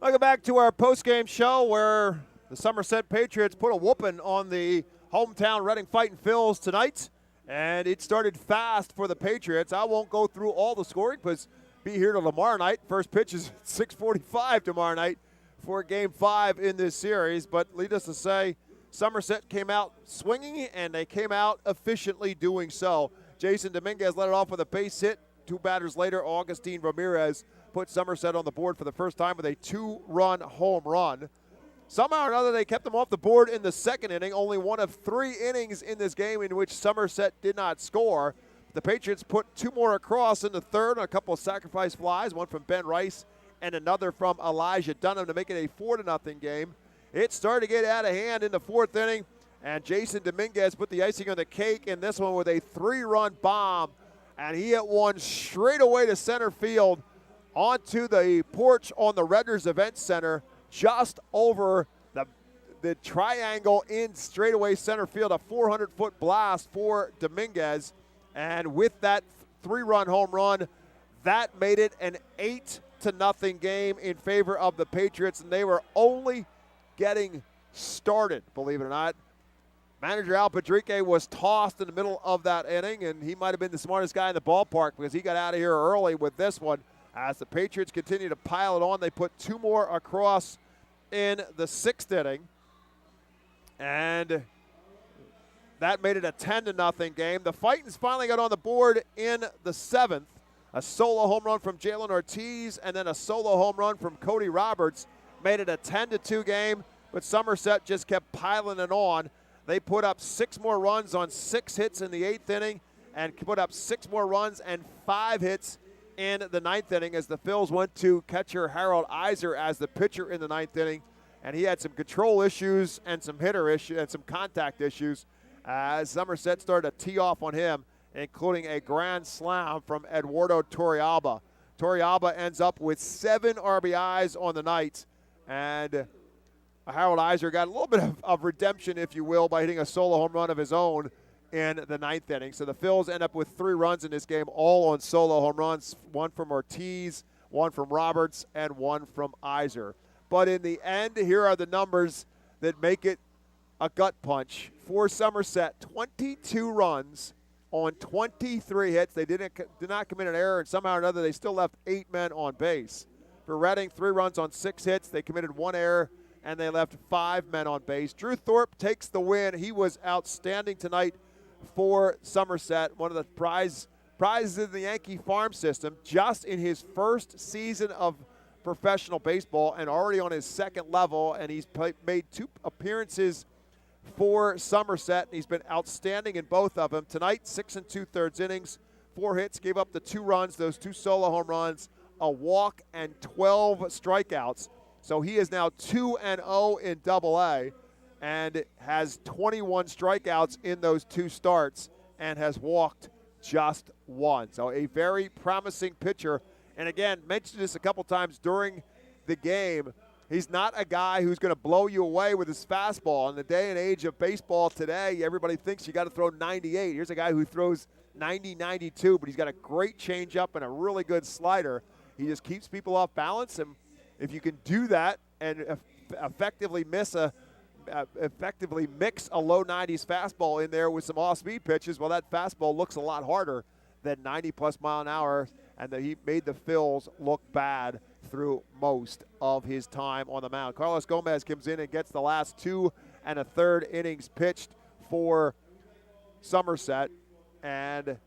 Welcome back to our post-game show where the Somerset Patriots put a whooping on the hometown Reading Fightin' Phils tonight, and it started fast for the Patriots. I won't go through all the scoring because be here till tomorrow night. First pitch is 6:45 tomorrow night for Game 5 in this series, but needless to say, Somerset came out swinging, and they came out efficiently doing so. Jason Dominguez led it off with a base hit. 2 batters later, Augustine Ramirez put Somerset on the board for the first time with a 2-run home run. Somehow or another, they kept them off the board in the second inning, only one of 3 innings in this game in which Somerset did not score. The Patriots put 2 more across in the third, a couple of sacrifice flies, one from Ben Rice and another from Elijah Dunham to make it a 4-0 game. It started to get out of hand in the 4th inning, and Jason Dominguez put the icing on the cake in this one with a 3-run bomb, and he hit one straight away to center field onto the porch on the Redners Event Center, just over the triangle in straightaway center field, a 400-foot blast for Dominguez. And with that 3-run home run, that made it an 8-0 game in favor of the Patriots, and they were only getting started, believe it or not. Manager Al Padrique was tossed in the middle of that inning, and he might have been the smartest guy in the ballpark because he got out of here early with this one. As the Patriots continue to pile it on, they put 2 more across in the 6th inning, and that made it a 10-0 game. The Fightins finally got on the board in the 7th. A solo home run from Jalen Ortiz and then a solo home run from Cody Roberts made it a 10-2 game, but Somerset just kept piling it on. They put up 6 more runs on 6 hits in the 8th inning and put up 6 more runs and 5 hits in the 9th inning as the Phils went to catcher Harold Iser as the pitcher in the 9th inning, and he had some control issues and some hitter issues and some contact issues as Somerset started to tee off on him, including a grand slam from Eduardo Torrealba. Torrealba ends up with 7 RBIs on the night, and Harold Iser got a little bit of redemption, if you will, by hitting a solo home run of his own in the 9th inning. So the Phils end up with 3 runs in this game, all on solo home runs, 1 from Ortiz, 1 from Roberts, and 1 from Iser. But in the end, here are the numbers that make it a gut punch. For Somerset, 22 runs on 23 hits. They did not commit an error, and somehow or another they still left 8 men on base. For Reading, 3 runs on 6 hits. They committed 1 error, and they left 5 men on base. Drew Thorpe takes the win. He was outstanding tonight for Somerset, one of the prizes in the Yankee farm system, just in his first season of professional baseball and already on his 2nd level, and he's made 2 appearances for Somerset. He's been outstanding in both of them. Tonight, 6 2/3 innings, 4 hits, gave up the 2 runs, those 2 solo home runs, a walk, and 12 strikeouts. So he is now 2-0 in Double-A and has 21 strikeouts in those 2 starts and has walked just 1. So a very promising pitcher. And again, mentioned this a couple times during the game, he's not a guy who's going to blow you away with his fastball. In the day and age of baseball today, everybody thinks you got to throw 98. Here's a guy who throws 90, 92, but he's got a great changeup and a really good slider. He just keeps people off balance, and if you can do that and effectively mix a low 90s fastball in there with some off-speed pitches, well, that fastball looks a lot harder than 90-plus mile an hour, and he made the Phils look bad through most of his time on the mound. Carlos Gomez comes in and gets the last 2 1/3 innings pitched for Somerset, and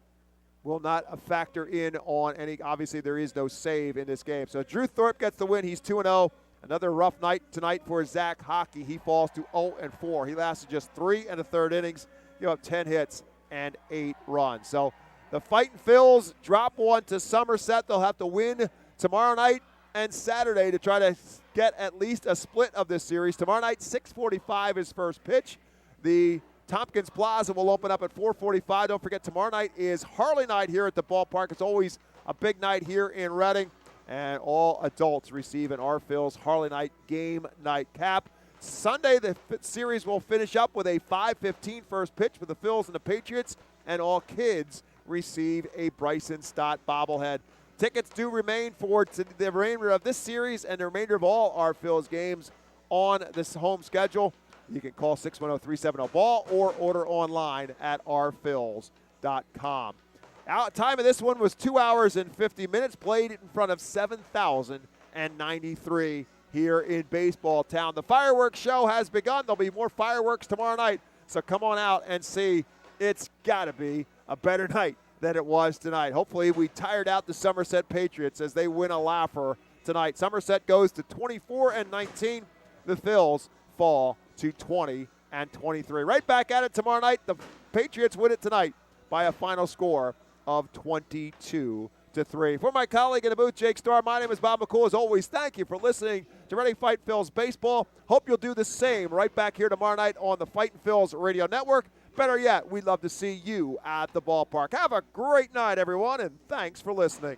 will not factor in on any. Obviously, there is no save in this game. So Drew Thorpe gets the win. He's 2-0. Another rough night tonight for Zach Hockey. He falls to 0-4. He lasted just 3 1/3 innings. You have 10 hits and 8 runs. So the Fightin' Phils drop 1 to Somerset. They'll have to win tomorrow night and Saturday to try to get at least a split of this series. Tomorrow night, 6:45 is first pitch. The Tompkins Plaza will open up at 4:45. Don't forget, tomorrow night is Harley night here at the ballpark. It's always a big night here in Reading, and all adults receive an R. Phil's Harley night game night cap. Sunday, the series will finish up with a 5:15 first pitch for the Phils and the Patriots, and all kids receive a Bryson Stott bobblehead. Tickets do remain for the remainder of this series and the remainder of all R. Phil's games on this home schedule. You can call 610-370-BALL or order online at rphils.com. Time of this one was 2 hours and 50 minutes, played in front of 7,093 here in Baseball Town. The fireworks show has begun. There'll be more fireworks tomorrow night, so come on out and see. It's got to be a better night than it was tonight. Hopefully we tired out the Somerset Patriots as they win a laugher tonight. Somerset goes to 24-19. The Phils fall to 20-23. Right back at it tomorrow night. The Patriots win it tonight by a final score of 22-3. For my colleague in the booth, Jake Starr, my name is Bob McCool. As always, thank you for listening to Reading Fight Phils Baseball. Hope you'll do the same right back here tomorrow night on the Fightin' Phils Radio Network. Better yet, we'd love to see you at the ballpark. Have a great night, everyone, and thanks for listening.